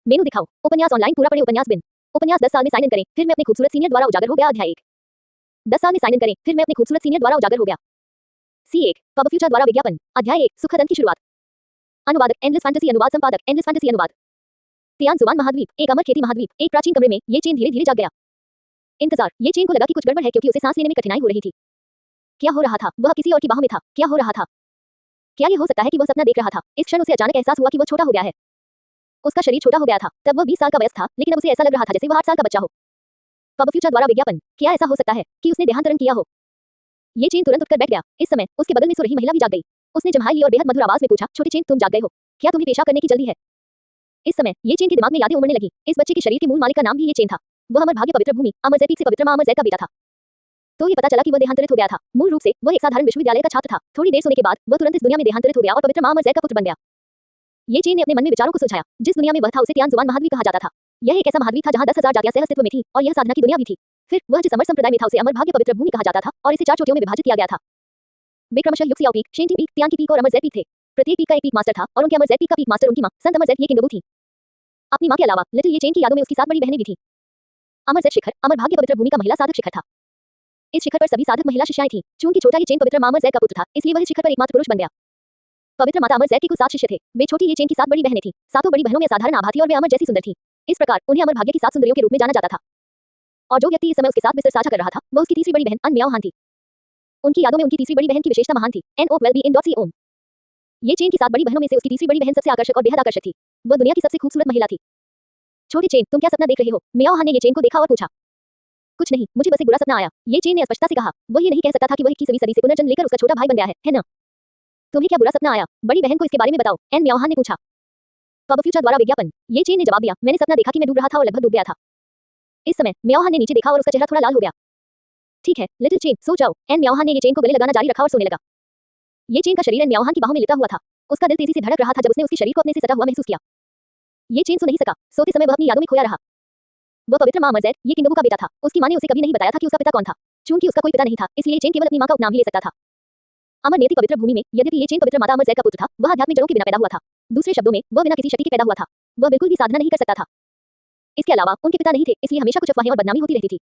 मेनू दिखाओ। उपन्यास ऑनलाइन पूरा पढ़े। उपन्यास बिन। उपन्यास 10 साल में साइन इन करें, फिर मैं अपने खूबसूरत सीनियर द्वारा उजागर हो गया। अध्याय 1। 10 साल में साइन इन करें, फिर मैं अपने खूबसूरत सीनियर द्वारा उजागर हो गया। C1 पब फ्यूचर द्वारा विज्ञापन। अध्याय 1 सुखद अंत की शुरुआत। अनुवादक एंडलेस फैंटेसी। अनुवाद संपादक एंडलेस फैंटेसी। अनुवाद तियान जुबान महाद्वीप। एक अमर खेती महाद्वीप। एक प्राचीन कमरे में ये चेन धीरे धीरे जाग गया। इंतजार। ये चेन को लगा कि कुछ गड़बड़ है क्योंकि उसे सांस लेने में कठिनाई हो रही थी। क्या हो रहा था? वह किसी और की बाहों में था। क्या हो रहा था? क्या ये हो सकता है कि वह सपना देख रहा था? इस क्षण उसे अचानक एहसास हुआ कि वह छोटा हो गया है। उसका शरीर छोटा हो गया था। तब वह 20 साल का वयस्क था, लेकिन अब उसे ऐसा लग रहा था जैसे वह 8 साल का बच्चा हो। पब फ्यूचर द्वारा विज्ञापन। क्या ऐसा हो सकता है कि उसने देहांतरण किया हो? ये चेन तुरंत उठकर बैठ गया। इस समय उसके बगल में सो रही महिला भी जाग गई। उसने जम्हाई ली और बेहद मधुर आवाज में पूछा, छोटी चेन, तुम जाग गए हो? क्या तुम्हें पेशाब करने की जल्दी है? इस समय ये चेन के दिमाग में यादें उमड़ने लगी। इस बच्चे के शरीर के मूल मालिक का नाम भी ये चेन था। वह अमर भाग्य पवित्र भूमि अमर जैद से पवित्र मां अमर जैद का बेटा था। तो ये पता चला कि वह देहांतरित हो गया था। मूल रूप से वह एक साधारण विश्वविद्यालय का छात्र था। थोड़ी देर सोने के बाद वह तुरंत इस दुनिया में देहांतरित हो गया और पवित्र मां अमर जैद का पुत्र बन गया। ये चेन ने अपने मन में विचारों को सुलझाया। जिस दुनिया में वह था उसे तियान जुबान महाद्वीप कहा जाता था। यह एक ऐसा महाद्वीप था जहां 10,000 जातियां सह अस्तित्व में थी और यह साधना की दुनिया भी थी। फिर वह जिस अमर संप्रदाय में था उसे अमर भाग्य पवित्र भूमि कहा जाता था और इसे 4 चोटियों में विभाजित किया गया था। वे क्रमशः युक्सियाओ पीक, शेंटी पीक, तियान की पीक और अमर जैद पीक थे। प्रत्येक पीक का एक पीक मास्टर था और उनके अमर जैद पीक का पीक मास्टर उनकी मां संत अमर जैद ये किंगबू थी। अपनी मां के अलावा लिटिल ये चेन की यादों में उसकी 7 बड़ी बहनें भी थीं। अमर जैद शिखर अमर भाग्य पवित्र भूमि का महिला साधक शिखर था। इस शिखर पर सभी साधक महिला शिष्याएं थीं। चूंकि छोटा ये चेन पवित्र मां अमर जैद का पुत्र था, इसलिए वह इस शिखर पर एकमात्र पुरुष बन गया। पवित्र माता अमर जैद की कुल 7 शिष्य थे। वे छोटी ये चेन की 7 बड़ी बहनें थीं। सातों बड़ी बहनों में असाधारण आभा थी और वे अमर जैसी सुंदर थीं। इस प्रकार उन्हें अमर भाग्य की 7 सुंदरियों के रूप में जाना जाता था। और जो व्यक्ति इस समय उसके साथ बिस्तर साझा कर रहा था, वह उसकी तीसरी बड़ी बहन अन म्याओ हान थी। उनकी यादों में उनकी तीसरी बड़ी बहन की विशेषता महान थी। NO12BN.C ओम। ये चेन की 7 बड़ी बहनों में से उसकी तीसरी बड़ी बहन सबसे आकर्षक और बेहद आकर्षक थी। वह दुनिया की सबसे खूबसूरत महिला थी। छोटी चेन, तुम क्या सपना देख रहे हो? म्याओ हान ने ये चेन को देखा और पूछा। कुछ नहीं, मुझे बस एक बुरा सपना आया। ये चेन ने स्पष्टता से कहा। वह ये नहीं कह सकता था कि वह 21वीं सदी से पुनर्जन्म लेकर उसका छोटा भाई बन गया है ना? तुम्हें क्या बुरा सपना आया? बड़ी बहन को इसके बारे में बताओ, एन म्याओ हान ने पूछा। पब फ्यूचर द्वारा विज्ञापन। ये चेन ने जवाब दिया, मैंने सपना देखा कि मैं डूब रहा था और लगभग डूब गया था। इस समय म्याओ हान ने नीचे देखा और उसका चेहरा थोड़ा लाल हो गया। ठीक है लिटिल चेन, सो जाओ। एन म्याओ हान ने ये चेन को गले लगाना जारी रखा और सोने लगा। ये चेन का शरीर एन म्याओ हान की बाहों में लेटा हुआ था। उसका दिल तेजी से धड़क रहा था जब उसने उसके शरीर को अपने से सटा हुआ महसूस किया। ये चेन सो नहीं सका। सोते समय वह अपनी यादों में खोया रहा। वह पवित्र मां अमर जैद ये किंगबू का बेटा था। उसकी मां ने उसे कभी नहीं बताया था कि उसका पिता कौन था। चूंकि उसका कोई पिता नहीं था, इसलिए चेन केवल अपनी मां का उपनाम ही ले सकता था। अमर नियति पवित्र भूमि में यद्यपि ये चेन पवित्र माता अमर जैद का पुत्र था, वह आध्यात्मिक जड़ों के बिना पैदा हुआ था। दूसरे शब्दों में वह बिना किसी शक्ति के पैदा हुआ था। वह बिल्कुल भी साधना नहीं कर सकता था। इसके अलावा उनके पिता नहीं थे, इसलिए हमेशा कुछ अफवाहें और बदनामी होती रहती थी।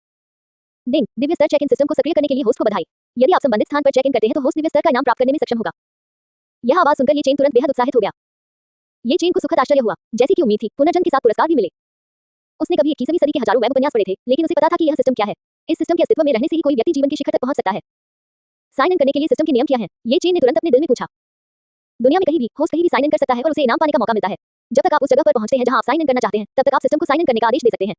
डिंग, दिव्य स्तर चेक इन सिस्टम को सक्रिय करने के लिए होस्ट को बधाई। यदि आप संबंधित स्थान पर चेक इन करते हैं तो होस्ट दिव्य स्तर का इनाम प्राप्त करने में सक्षम होगा। यह आवाज सुनकर ये चेन तुरंत बेहद उत्साहित हो गया। ये चेन को सुखद आश्चर्य हुआ, जैसी कि उम्मीद थी, पुनर्जन्म के साथ पुरस्कार भी मिले। उसने कभी 21वीं सदी के हजारों वेब उपन्यास पढ़े थे, लेकिन उसे पता था कि यह सिस्टम क्या है। इस सिस्टम के अस्तित्व में रहने से ही कोई व्यक्ति जीवन के शिखर तक पहुंच सकता है। साइन इन करने के लिए सिस्टम के नियम क्या हैं? ये चेन ने तुरंत अपने दिल में पूछा। दुनिया में कहीं भी होस्ट कहीं भी साइन इन कर सकता है और उसे इनाम पाने का मौका मिलता है। जब तक आप उस जगह पर पहुंचते हैं जहां आप साइन इन करना चाहते हैं, तब तक आप सिस्टम को साइन इन करने का आदेश दे सकते हैं।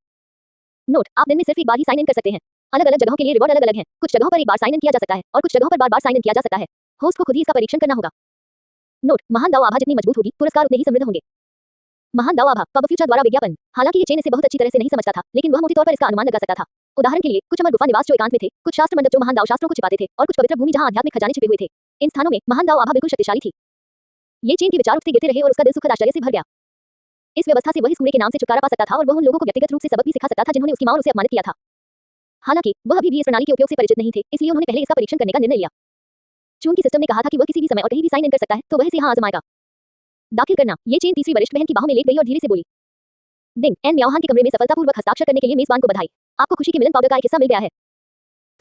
नोट, आप दिन में सिर्फ एक बार ही साइन इन कर सकते हैं। अलग-अलग जगहों के लिए रिवॉर्ड अलग-अलग हैं। कुछ जगहों पर एक बार साइन इन किया जा सकता है और कुछ जगहों पर बार-बार साइन इन किया जा सकता है। होस्ट को खुद ही इसका परीक्षण करना होगा। नोट, महान दाव आभा जितनी मजबूत होगी, पुरस्कार उतने ही समृद्ध होंगे। महान दाव आभा, पब फ्यूचर द्वारा विज्ञापन। हालांकि ये चेन इसे बहुत अच्छी तरह से नहीं समझता था, लेकिन वह मोटे तौर पर इसका अनुमान लगा सकता था। उदाहरण के लिए, कुछ अमर गुफा निवास जो एकांत में थे, कुछ शास्त्र मंडप जो महान दाव शास्त्रों को छिपाते थे, और कुछ पवित्र भूमि जहां आध्यात्मिक खजाने छिपे हुए थे। इन स्थानों में महान दाव आभा बिल्कुल शक्तिशाली थी। ये चेन के विचार उठते गिरते रहे और उसका दिल सुखद आश्चर्य से भर गया। इस व्यवस्था से वह इस कूड़े के नाम से छुटकारा पा सकता था और वह उन लोगों को व्यक्तिगत रूप से सबक भी सिखा सकता था जिन्होंने उसकी मां और उसे अपमानित किया था। हालांकि वह अभी भी इस प्रणाली के उपयोग से परिचित नहीं थे, इसलिए उन्होंने पहले इसका परीक्षण करने का निर्णय लिया। चूंकि सिस्टम ने कहा था कि वह किसी भी समय और कहीं भी साइन इन कर सकता है, तो वह इसे यहां आजमाएगा। दाखिल करना। ये चेन तीसरी वरिष्ठ बहन की बाहों में लेट गई और धीरे से बोली। डिंग, एन म्याओ हान के कमरे में सफलतापूर्वक हस्ताक्षर करने के लिए मेजबान को बधाई। आपको खुशी के मिलन पाउडर का एक हिस्सा मिल गया है।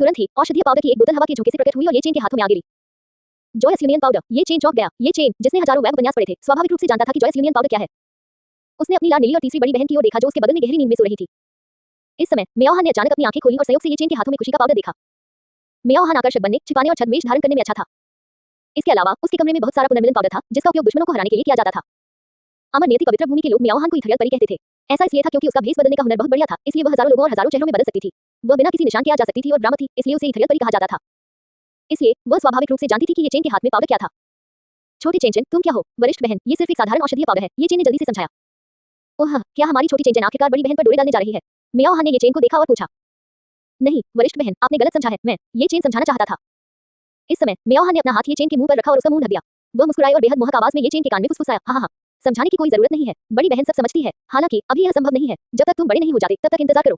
तुरंत ही औषधीय पाउडर की एक बोतल हवा के झोंके से प्रकट हुई और ये चेन के हाथों में आ गिरी। Joyce union powder. ये चेन चौंक गया। ये चेन, जिसने हजारों वेब उपन्यास पढ़े थे, स्वाभाविक रूप से जानता था कि जॉयस यूनियन पाउडर क्या है। उसने अपनी लाल नीली और तीसरी बड़ी बहन की ओर देखा जो उसके बगल में गहरी नींद में सो रही थी। इस समय म्याओ हान ने अचानक अपनी आंखें खोलीं और संयोग से ये चेन के हाथों में खुशी का पाउडर देखा। म्याओ हान आकर्षक बनने, छिपाने और छद्मवेश धारण करने में अच्छा था। इसके अलावा उसके कमरे में बहुत सारा पुनर्मिलन पाउडर था, जिसका उपयोग दुश्मनों को हराने के लिए किया जाता था। अमर नियति पवित्र भूमि के लोग म्याओ हान को इथरियल परी कहते थे। ऐसा इसलिए था क्योंकि उसका भेष बदलने का हुनर बहुत बढ़िया था, इसलिए वह हजारों लोगों और हजारों चेहरों में बदल सकती थी। वह बिना किसी निशान के आ जा सकती थी और ब्राह्मण थी, इसलिए उसे इथरियल परी कहा जाता था। इसलिए वह स्वाभाविक रूप से जानती थी कि ये चेन के हाथ में पाउडर क्या था। छोटी चेन, तुम क्या हो? वरिष्ठ बहन, ये सिर्फ एक साधारण औषधीय पाउडर है, ये चेन ने जल्दी से समझाया। ओह, क्या हमारी छोटी चेन आखिरकार बड़ी बहन पर डोरे डालने जा रही है? म्याओ हान ने ये चेन को देखा और पूछा। नहीं वरिष्ठ बहन, आपने गलत समझा है, मैं ये चेन समझाना चाहता था। इस समय म्याओ हान ने अपना हाथ ये चेन के मुंह पर रखा और उसका मुंह ढक दिया। वह मुस्कुराई और बेहद मोहक आवाज में ये चेन के कान में फुसफुसाया, हाँ हाँ, समझाने की कोई जरूरत नहीं है, बड़ी बहन सब समझती है। हालांकि अभी यह संभव नहीं है, जब तक तुम बड़े नहीं हो जाते तब तक इंतजार करो।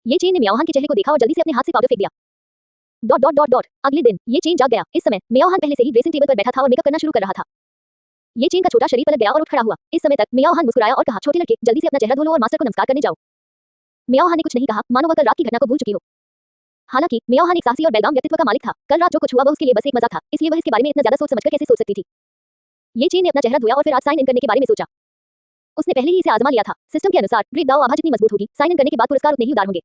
ये चेन ने म्याओ हान के चेहरे को देखा और जल्दी से अपने हाथ से पाउडर फेंक दिया। Dot dot dot dot. अगले दिन ये चेन जाग गया। इस समय म्याओ हान पहले से ही ड्रेसिंग टेबल पर बैठा था और मेकअप करना शुरू कर रहा था। ये चेन का छोटा शरीर पलट गया और उठ खड़ा हुआ। इस समय तक मियाओ हान मुस्कुराया और कहा, छोटे लड़के, जल्दी से अपना चेहरा धो लो और मास्टर को नमस्कार करने जाओ। मियाओ हान ने कुछ नहीं कहा, मानो वह कल रात की घटना को भूल चुकी हो। हालांकि मियाओ हान एक साहसी और बेलगाम व्यक्तित्व का मालिक था। कल रात जो कुछ हुआ वह उसके लिए बस एक मजा था, इसलिए वह इसके बारे में इतना ज्यादा सोच समझकर कैसे सोच सकती थी। ये चेन ने अपना चेहरा धोया और फिर आज साइन इन करने के बारे में सोचा। उसने पहले ही इसे आजमा लिया था। सिस्टम के अनुसार ग्रेट दाओ आभा जितनी मजबूत होगी, साइन इन करने के बाद पुरस्कार उतने ही उदार होंगे।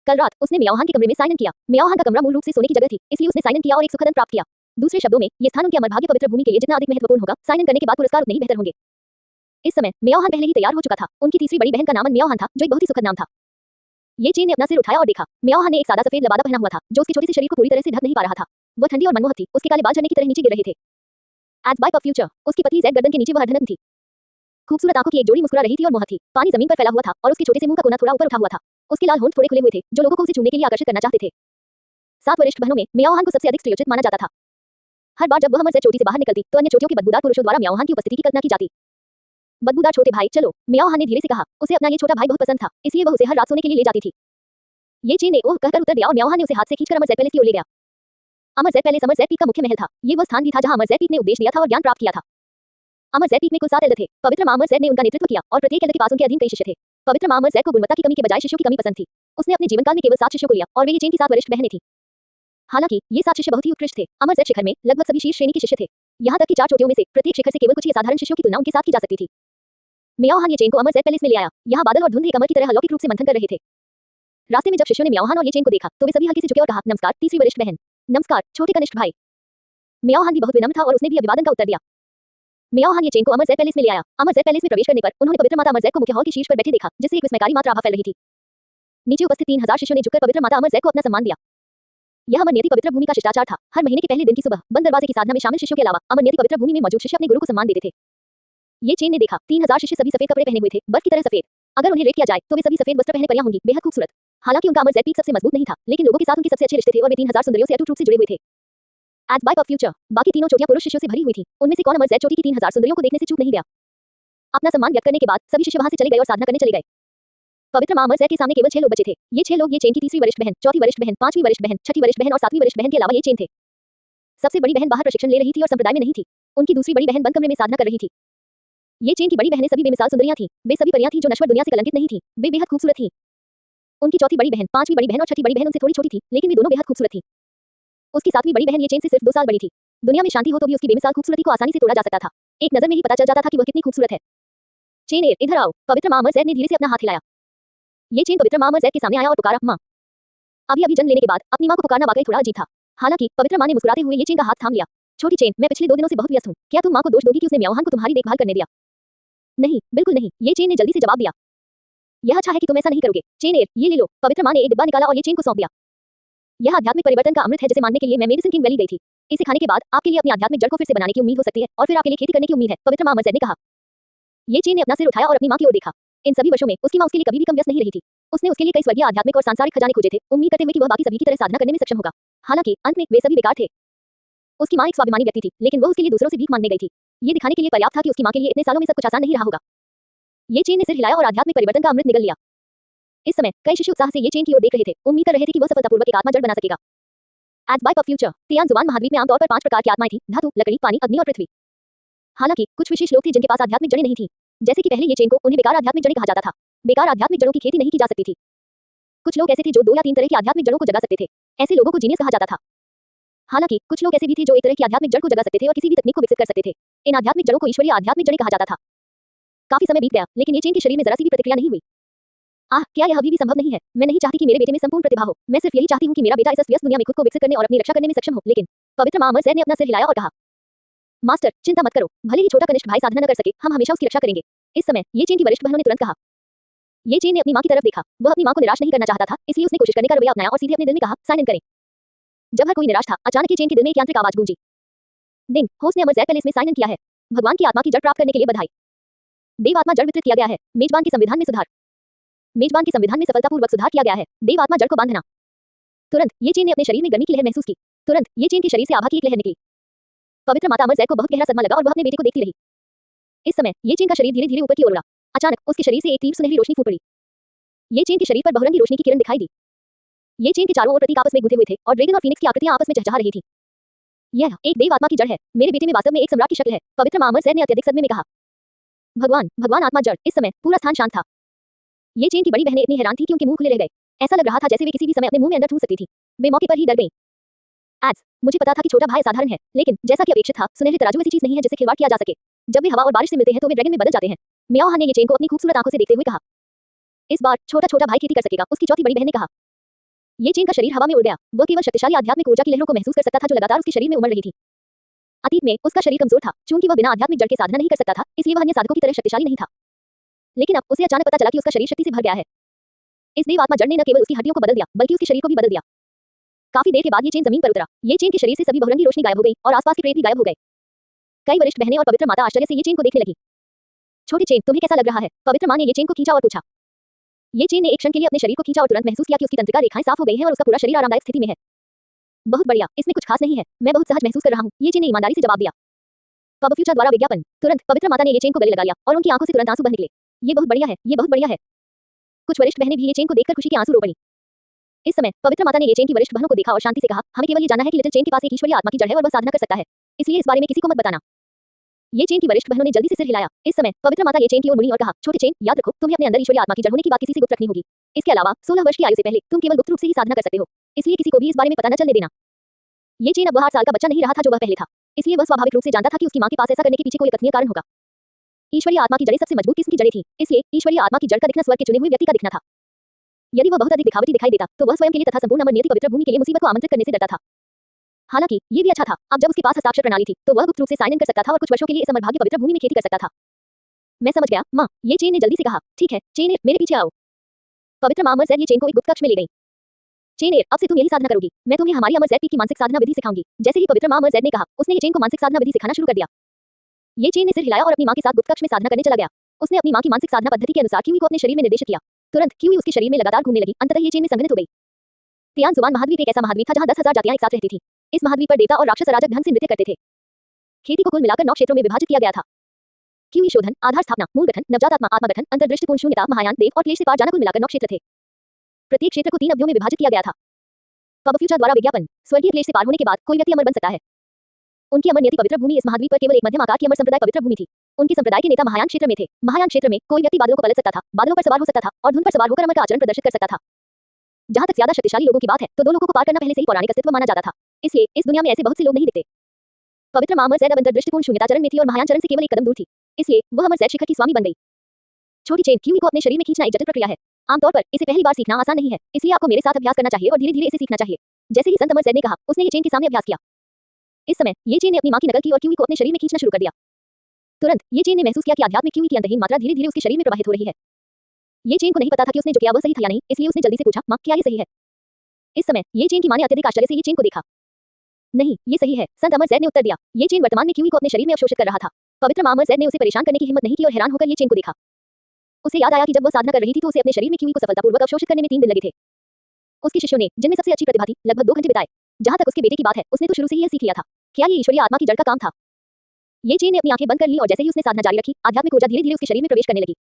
कल रात उसने मियाओ हान के कमरे में साइन इन किया। मियाओ हान का कमरा मूल रूप से सोने की जगह थी, इसलिए उसने साइन इन किया और एक सुखद अंत प्राप्त किया। दूसरे शब्दों में, ये स्थान उनके अमर भाग्य पवित्र भूमि के लिए जितना अधिक महत्वपूर्ण होगा, साइन इन करने के बाद पुरस्कार उतने ही बेहतर होंगे। इस समय मियाओ हान पहले ही तैयार हो चुका था। उनकी तीसरी बड़ी बहन का नाम मियाओ हान था, जो एक बहुत ही सुखद नाम था। ये चेन ने अपना सिर उठाया और देखा। मियाओ हान ने एक सादा सफेद लबादा पहना हुआ था, जो उसके छोटे से शरीर को पूरी तरह से ढक नहीं पा रहा था। वह ठंडी और मनमोहक थी, उसके काले बाल झरने की तरह नीचे गिर रहे थे। एज बाय ऑफ फ्यूचर, उसकी पतली ज़ैड गर्दन के नीचे वह हरधनक थी। खूबसूरत आंखों की एक जोड़ी मुस्कुरा रही थी और मोह थी। पानी जमीन पर फैला हुआ था और उसके छोटे से मुंह का कोना थोड़ा ऊपर उठा हुआ था। उसके लाल होंठ थोड़े खुले हुए थे, जो लोगों को उसे छूने के लिए आकर्षित करना चाहते थे। 7 वरिष्ठ बहनों में मियाओ हान को सबसे अधिक स्त्रीयोचित माना जाता था। हर बार जब वह अमर चोटी से बाहर निकलती, तो अन्य चोटियों के बदबूदार पुरुषों द्वारा मियाओ हान की उपस्थिति की कल्पना की जाती। बदबूदार छोटे भाई, चलो, मियाओ हान ने धीरे से कहा। उसे अपना ये छोटा भाई बहुत पसंद था, इसलिए वह उसे हर रात सोने के लिए ले जाती थी। ये चेन ने ओह कहकर उत्तर दिया और मियाओ हान ने उसे हाथ से खींचकर अमर ज़ैड पैलेस की ओर ले गया। अमर ज़ैड पैलेस अमर ज़ैड पीक का मुख्य महल था। ये वह स्थान भी था जहां अमर ज़ैड पीक ने उपदेश दिया था और ज्ञान प्राप्त किया था। अमर ज़ैड पीक में कुल 7 एल्डर थे। पवित्र मां अमर ज़ैड ने उनका नेतृत्व किया और प्रत्येक एल्डर के पास उनके अधीन कई शिष्य थे। पवित्र मां अमर ज़ैड को गुणवत्ता की कमी के बजाय शिष्यों की कमी पसंद थी। उसने अपने जीवनकाल में केवल 7 शिष्यों को लिया और वे ये चेन की 7 वरिष्ठ बहनें थीं। हालांकि ये 7 शिष्य बहुत ही उत्कृष्ट थे। अमर ज़ैड शिखर में लगभग सभी शीर्ष श्रेणी के शिष्य थे। यहाँ तक कि 4 चोटियों में से प्रत्येक शिखर से केवल कुछ ही असाधारण शिष्यों की तुलना उनके साथ की जा सकती थी। मियाओ हान ये चेन को अमर ज़ैड पैलेस में ले आया। यहाँ बादल और धुंध एक अमर की तरह अलौकिक रूप से मंथन कर रहे थे। रास्ते में जब शिष्यों ने मियाओ हान और ये चेन को देखा, तो वे सभी हल्के से झुके और कहा, नमस्कार तीसरी वरिष्ठ बहन। नमस्कार छोटे कनिष्ठ भाई। मियाओ हान भी बहुत विनम्र था और उसने भी अभिवादन का उत्तर दिया। मियाओ हान ये चेन को अमर ज़ैड पैलेस में ले आया। अमर ज़ैड पैलेस में प्रवेश करने पर उन्होंने पवित्र माता अमर ज़ैड को मुख्य हॉल के शीर्ष पर बैठे देखा, जिससे एक विस्मयकारी मात्रा आभा फैल रही थी। नीचे उपस्थित 3000 शिष्यों ने झुककर पवित्र माता अमर ज़ैड को अपना सम्मान दिया। यह अमर नियति पवित्र भूमि का शिष्टाचार था। हर महीने के पहले दिन की सुबह बंद दरवाजे की साधना में शामिल शिष्यों के अलावा अमर नियति पवित्र भूमि में मौजूद शिष्य अपने गुरु को सम्मान देते थे। ये चेन ने देखा, 3000 शिष्य सभी सफेद कपड़े पहने हुए थे, बर्फ की तरह सफेद। अगर उन्हें रेट किया जाए तो वे सभी सफेद वस्त्र पहने परियां होंगी, बेहद खूबसूरत। हालांकि उनका अमर ज़ैड पीक सबसे मजबूत नहीं था, लेकिन लोगों के साथ उनके सबसे अच्छे रिश्ते थे और वे 3000 सुंदरियों से अटूट रूप से जुड़े हुए थे। एज बाय ऑफ फ्यूचर, बाकी तीनों चोटियां पुरुष शिष्यों से भरी हुई थी। उनमें से कौन अमर ज़ैड चोटी की 3000 सुंदरियों को देखने से चूक नहीं गया। अपना सम्मान व्यक्त करने के बाद सभी शिष्य वहां से चले गए और साधना करने चले गए। पवित्र मां अमर ज़ैड के सामने केवल 6 लोग बचे थे। ये 6 लोग ये चेन की तीसरी वरिष्ठ बहन, चौथी वरिष्ठ बहन, पांचवी वरिष्ठ बहन, छठी वरिष्ठ बहन और सातवीं वरिष्ठ बहन के अलावा ये चेन थे। सबसे बड़ी बहन बाहर प्रशिक्षण ले रही थी और संप्रदाय में नहीं थी। उनकी दूसरी बड़ी बहन बंद कमरे में साधना कर रही थी। ये चेन की बड़ी बहनें सभी बेमिसाल सुंदरियां थीं। वे सभी परियां थीं जो नश्वर दुनिया से कलंकित नहीं थीं। वे बेहद खूबसूरत थीं। उनकी चौथी बड़ी बहन, पांचवी बड़ी बहन और छठी बड़ी बहन उनसे थोड़ी छोटी थी, लेकिन वे दोनों बेहद खूबसूरत थीं। उसकी सातवीं बड़ी बहन ये चेन से सिर्फ 2 साल बड़ी थी। दुनिया में शांति हो तो भी उसकी बेमिसाल खूबसूरती को आसानी से तोड़ा जा सकता था। एक नजर में ही पता चल जाता था कि वह कितनी खूबसूरत है। चेन इधर आओ। पवित्र मां अमर ज़ैड ने धीरे से अपना हाथ हिलाया। ये चेन पवित्र मां अमर ज़ैड के सामने आया और पुकारा, मां। अभी जन्म लेने के बाद अपनी मां को पुकारना वाकई थोड़ा अजीब था। हालांकि पवित्र मां ने मुस्कुराते हुए ये चेन का हाथ थाम लिया। छोटी चेन, मैं पिछले 2 दिनों से बहुत व्यस्त हूं। क्या तुम मां को दोष दोगी कि उसने मियाओ हान को तुम्हारी देखभाल करने दिया? नहीं, बिल्कुल नहीं, ये चेन ने जल्दी से जवाब दिया। यह अच्छा है कि तुम ऐसा नहीं करोगे। चेन ये ले लो। पवित्र मां ने एक डिब्बा निकाला और ये चेन को सौंप दिया। यह आध्यात्मिक परिवर्तन का अमृत है जिसे मानने के लिए मैं मेडिसिन किंग वैली गई थी। इसे खाने के बाद आपके लिए अपनी आध्यात्मिक जड़ को फिर से बनाने की उम्मीद हो सकती है और फिर आपके लिए खेती करने की उम्मीद है, पवित्र मां अमर ज़ैड ने कहा। ये चेन ने अपना सिर उठाया और अपनी मां की ओर देखा। इन सभी वर्षों में उसकी मां उसके लिए कभी भी कम व्यस्त नहीं रही थी। उसने उसके लिए कई स्वर्गीय आध्यात्मिक और सांसारिक खजाने खोजे थे, उम्मीद करते हुए कि वह बाकी सभी की तरह साधना करने में सक्षम होगा। हालांकि अंत में वे सभी बेकार थे। उसकी मां एक स्वाभिमानी व्यक्ति थी, लेकिन वह उसके लिए दूसरों से भीख मांगने गई थी। ये दिखाने के लिए पर्याप्त था कि उसकी मां के लिए इतने सालों में सब कुछ आसान नहीं रहा होगा। ये चेन ने सिर हिलाया और आध्यात्मिक परिवर्तन का अमृत निगल लिया। इस समय कई शिष्य उत्साह से ये चेन की ओर देख रहे थे, उम्मीद कर रहे थे कि वह सफलतापूर्वक एक आत्मा जड़ बना सकेगा। एज बाय ऑफ फ्यूचर, तियान जुबान महाद्वीप में आमतौर पर 5 प्रकार की आत्माएं थीं, धातु, लकड़ी, पानी, अग्नि और पृथ्वी। हालांकि कुछ विशेष लोग थे जिनके पास आध्यात्मिक जड़ें नहीं थीं। जैसे कि पहले ये चेन को उन्हें बेकार आध्यात्मिक जड़ें कहा जाता था। बेकार आध्यात्मिक जड़ों की खेती नहीं की जा सकती थी। कुछ लोग ऐसे थे जो 2 या 3 तरह की आध्यात्मिक जड़ों को जगा सकते थे। ऐसे लोगों को जीनियस कहा जाता था। हालांकि कुछ लोग ऐसे भी थे जो एक तरह की आध्यात्मिक जड़ को जगा सकते थे और किसी भी तकनीक को विकसित कर सकते थे। इन आध्यात्मिक जड़ों को ईश्वरीय आध्यात्मिक जड़ें कहा जाता था। काफी समय बीत गया, लेकिन ये चेन के शरीर में जरा सी भी प्रतिक्रिया नहीं हुई। क्या यह अभी भी संभव नहीं है? मैं नहीं चाहती कि मेरे बेटे में संपूर्ण प्रतिभा हो। मैं सिर्फ यही चाहती हूँ कि मेरा बेटा इस व्यस्त दुनिया में खुद को विकसित करने और अपनी रक्षा करने में सक्षम हो। लेकिन पवित्र मां अमर ज़ैड ने अपना सिर हिलाया और कहा, मास्टर चिंता मत करो, भले ही छोटा कनिष्ठ भाई साधना न कर सके, हम हमेशा उसकी रक्षा करेंगे। इस समय ये चेन की वरिष्ठ बहनों ने तुरंत कहा। ये चेन ने अपनी मां की तरफ देखा। वह अपनी मां को निराश नहीं करना चाहता था, इसलिए उसने कोशिश करने का रवैया अपनाया और सीधे अपने दिल में कहा, साइन इन करें। जब हर कोई निराश था, अचानक ये चेन के दिल में एक यांत्रिक आवाज गूंजी। डिंग, होस्ट ने अमर ज़ैड पैलेस में साइन इन किया है। भगवान की आत्मा की जड़ प्राप्त करने के लिए बधाई। देव आत्मा जड़ वितरित किया गया है। मेजबान के संविधान में सुधार। मेजबान के संविधान में सफलतापूर्वक सुधार किया गया है। देव आत्मा जड़ को बांधना। तुरंत ये चेन ने अपने शरीर में गर्मी की लहर महसूस की। तुरंत ये चेन के शरीर से आभा की एक लहर निकली। पवित्र माता अमर ज़ैड को बहुत गहरा सदमा लगा और वह अपने बेटे को देखती रही। इस समय ये चेन का शरीर धीरे धीरे ऊपर की ओर उड़ा। अचानक उसके शरीर से एक तीव्र सुनहरी रोशनी फूट पड़ी। ये चेन के शरीर पर बहुरंगी रोशनी की किरण दिखाई दी। ये चेन के चारों ओर प्रतीक आपस में गुंथे हुए थे और ड्रैगन और फीनिक्स की आकृतियां आपस में चहचहा रही थी। यह एक देव आत्मा की जड़ है। मेरे बेटे में वास्तव में एक सम्राट की शक्ल है, पवित्र मां अमर जैद ने अत्यधिक सदमे में कहा। भगवान, भगवान आत्मा जड़। इस समय पूरा स्थान शांत था। ये चेन की बड़ी बहनें इतनी हैरान थी कि उनके मुंह खुले रह गए। ऐसा लग रहा था जैसे वे किसी भी समय अपने मुंह में अंदर ठूंस सकती थी। वे मौके पर ही डर गईं। एज मुझे पता था कि छोटा भाई साधारण है, लेकिन जैसा कि अपेक्षित था, सुनहरे तराजू ऐसी चीज नहीं है जिससे खिलवाड़ किया जा सके। जब वे हवा और बारिश से मिलते हैं तो वे ड्रैगन में बदल जाते हैं। म्याओ ने ये चेन को अपनी खूबसूरत आंखों से देखते हुए कहा। इस बार छोटा छोटा भाई खेती कर सकेगा, उसकी चौथी बड़ी बहन ने कहा। ये चेन का शरीर हवा में उड़ गया। वह केवल शक्तिशाली आध्यात्मिक ऊर्जा की लहरों को महसूस कर सकता था जो लगातार उसके शरीर में उमड़ रही थी। अतीत में उसका शरीर कमजोर था, चूंकि वह बिना आध्यात्मिक जड़ के साधना नहीं कर सकता था, इसलिए वह अन्य साधकों की तरह शक्तिशाली नहीं था। लेकिन अब उसे अचानक पता चला कि उसका शरीर शक्ति से भर गया है। इस देव आत्मा जड़ ने न केवल उसकी हड्डियों को बदल दिया, बल्कि उसके शरीर को भी बदल दिया। काफी देर के बाद ये चेन जमीन पर उतरा। ये चेन के शरीर से सभी बहुरंगी रोशनी गायब हो गई और आसपास के प्रेत भी गायब हो गए। कई वरिष्ठ बहनें और पवित्र माता आश्चर्य से ये चेन को देखने लगी। छोटी चेन, तुम्हें कैसा लग रहा है? पवित्र मां ने ये चेन को खींचा और पूछा। ये चेन ने एक क्षण के लिए अपने शरीर को खींचा और तुरंत महसूस किया कि उसकी तंत्रिका रेखाएं साफ हो गई हैं और उसका पूरा शरीर आरामदायक स्थिति में है। बहुत बढ़िया, इसमें कुछ खास नहीं है, मैं बहुत सहज महसूस कर रहा हूँ, ये चेन ने ईमानदारी से जवाब दिया। पब फ्यूचर द्वारा विज्ञापन। तुरंत पवित्र माता ने ये चेन को गले लगा लिया और उनकी आंखों से तुरंत आंसू बह निकले। ये बहुत बढ़िया है, ये बहुत बढ़िया है। कुछ वरिष्ठ बहनें भी ये चेन को देखकर खुशी के आंसू रो पड़ी। इस समय पवित्र माता ने ये चेन की वरिष्ठ बहनों को देखा और शांति से कहा, हमें केवल ये जानना है कि लिटिल चेन के पास एक ईश्वरीय आत्मा की जड़ है और वह साधना कर सकता है, इसलिए इस बारे में किसी को मत बताना। ये चेन की वरिष्ठ बहनों ने जल्दी से सिर हिलाया। इस समय पवित्र माता ये चेन की ओर मुड़ी और कहा, छोटे चेन, याद रखो, तुम्हें अपने अंदर ईश्वरीय आत्मा की जड़ होने की बात किसी से गुप्त रखनी होगी। इसके अलावा 16 वर्ष की आयु से पहले तुम केवल गुप्त रूप से ही साधना कर सकते हो, इसलिए किसी को भी इस बारे में पता न चलने देना। ये चेन अब वह 8 साल का बच्चा नहीं रहा था जो वह पहले था, इसलिए वह स्वाभाविक रूप से जानता था कि उसकी मां के पास ऐसा करने के पीछे कोई कथनीय कारण होगा। ईश्वरीय आत्मा की जड़ें सबसे मजबूत किस्म की जड़ें थीं, इसलिए ईश्वरीय आत्मा की जड़ का दिखना स्वर्ग के चुने हुए व्यक्ति का दिखना था। यदि वह बहुत अधिक दिखावटी दिखाई देता तो वह स्वयं के लिए तथा संपूर्ण अमर नियति पवित्र भूमि के लिए मुसीबत को आमंत्रित करने से डरता था। हालांकि ये भी अच्छा था, अब जब उसके पास हस्ताक्षर प्रणाली थी तो वह गुप्त रूप से साइन इन कर सकता था और कुछ वर्षों के लिए इस अमर भाग्य पवित्र भूमि में खेती कर सकता था। मैं समझ गया माँ, ये चेन ने जल्दी से कहा। ठीक है चेन, मेरे पीछे आओ। पवित्र मां अमर जैद ये चेन को एक गुप्त कक्ष में ले गई। चेन, अब से तुम यही साधना करोगी, मैं तुम्हें हमारी अमर जैद की मानसिक साधना विधि सिखाऊंगी। जैसे ही पवित्र मां अमर जैद ने कहा, उसने ये चेन को मानसिक साधना विधि सिखाना शुरू कर दिया। ये चेन ने सिर हिलाया और अपनी मां के साथ गुप्त कक्ष में साधना करने चला गया। उसने अपनी मां की मानसिक साधना पद्धति के अनुसार क्यूई को अपने शरीर में निर्देशित किया। तुरंत क्यूई उसके शरीर में लगातार घूमने लगी। अंततः ये चेन में संघनित हो गई। तियान जुबान महाद्वीप एक ऐसा महाद्वीप था जहां 10,000 जातियां एक साथ रहती थी। इस महाद्वीप पर देवता और राक्षस अराजक ढंग से नृत्य करते थे। खेती को कुल मिलाकर 9 क्षेत्रों में विभाजित किया गया था। क्यूई शोधन, आधार स्थापना, मूल गठन, नवजात आत्मा, आत्मगठन, अंतर्दृष्टिपूर्ण शून्यता, महायान, देव और क्लेश से पार जाना, कुल मिलाकर 9 क्षेत्र थे। प्रत्येक क्षेत्र को 3 अवधियों में विभाजित किया गया था। पब फ्यूचर द्वारा विज्ञापन। स्वर्गीय क्लेश से पार होने के बाद कोई व्यक्ति अमर बन सकता है। उनकी अमर नियति पवित्र भूमि इस महाद्वीप पर केवल एक मध्यम आकार की अमर संप्रदाय पवित्र भूमि थी। उनके संप्रदाय के नेता महायान क्षेत्र में थे। महायान क्षेत्र में कोई व्यक्ति बादलों को पलट सकता था, बादलों पर सवार हो सकता था और धुंध पर सवार होकर अमर का आचरण प्रदर्शित कर सकता था। जहां तक ज्यादा शक्तिशाली लोगों की बात है तो 2 लोगों को पार करना पहले से ही पौराणिक अस्तित्व माना जाता था, इसलिए इस दुनिया में ऐसे बहुत से लोग नहीं दिखते। पवित्र मां अमर जैद अब अंतर्दृष्टिपूर्ण शून्यता चरण में थी और महायान चरण से केवल एक कदम दूर थी, इसलिए वह अमर जैद शिखर की स्वामी बन गई। छोटी चेन, क्यूई को अपने शरीर में खींचना एक जटिल प्रक्रिया है। आमतौर पर इसे पहली बार सीखना आसान नहीं है, इसलिए आपको मेरे साथ अभ्यास करना चाहिए और धीरे धीरे इसे सीखना चाहिए। जैसे ही संत अमर जैद ने कहा, उसने ये चेन के सामने अभ्यास किया। इस समय ये चेन ने अपनी मां की नकल की और क्यूई को अपने शरीर में खींचना शुरू कर दिया। तुरंत ये चेन ने महसूस किया कि आध्यात्मिक क्यूई की अंतहीन मात्रा धीरे धीरे उसके शरीर में प्रवाहित हो रही है। ये चेन को नहीं पता था कि उसने जो किया वह सही था या नहीं, इसलिए उसने जल्दी से पूछा, मां क्या ये सही है? इस समय ये चेन की मां ने अत्यधिक आश्चर्य से ये चेन को देखा। नहीं, ये सही है, संत अमर जैद ने उत्तर दिया। ये चेन वर्तमान में क्यूई को अपने शरीर में अवशोषित कर रहा था। पवित्र मां अमर जैद ने उसे परेशान करने की हिम्मत नहीं की और हैरान होकर ये चेन को देखा। उसे याद आया कि जब वह साधना कर रही थी तो उसे अपने शरीर में क्यूई को सफलतापूर्वक अवशोषित करने में 3 दिन लगे थे। उसके शिष्यों ने, जिनमें सबसे अच्छी प्रतिभा थी, लगभग 2 घंटे बिताए। जहां तक उसके बेटे की बात है, उसने तो शुरू से ही यह सीख लिया था। क्या ये ईश्वरीय आत्मा की जड़ का काम था? ये चेन ने अपनी आंखें बंद कर ली और जैसे ही उसने साधना जारी रखी, आध्यात्मिक ऊर्जा धीरे धीरे उसके शरीर में प्रवेश करने लगी।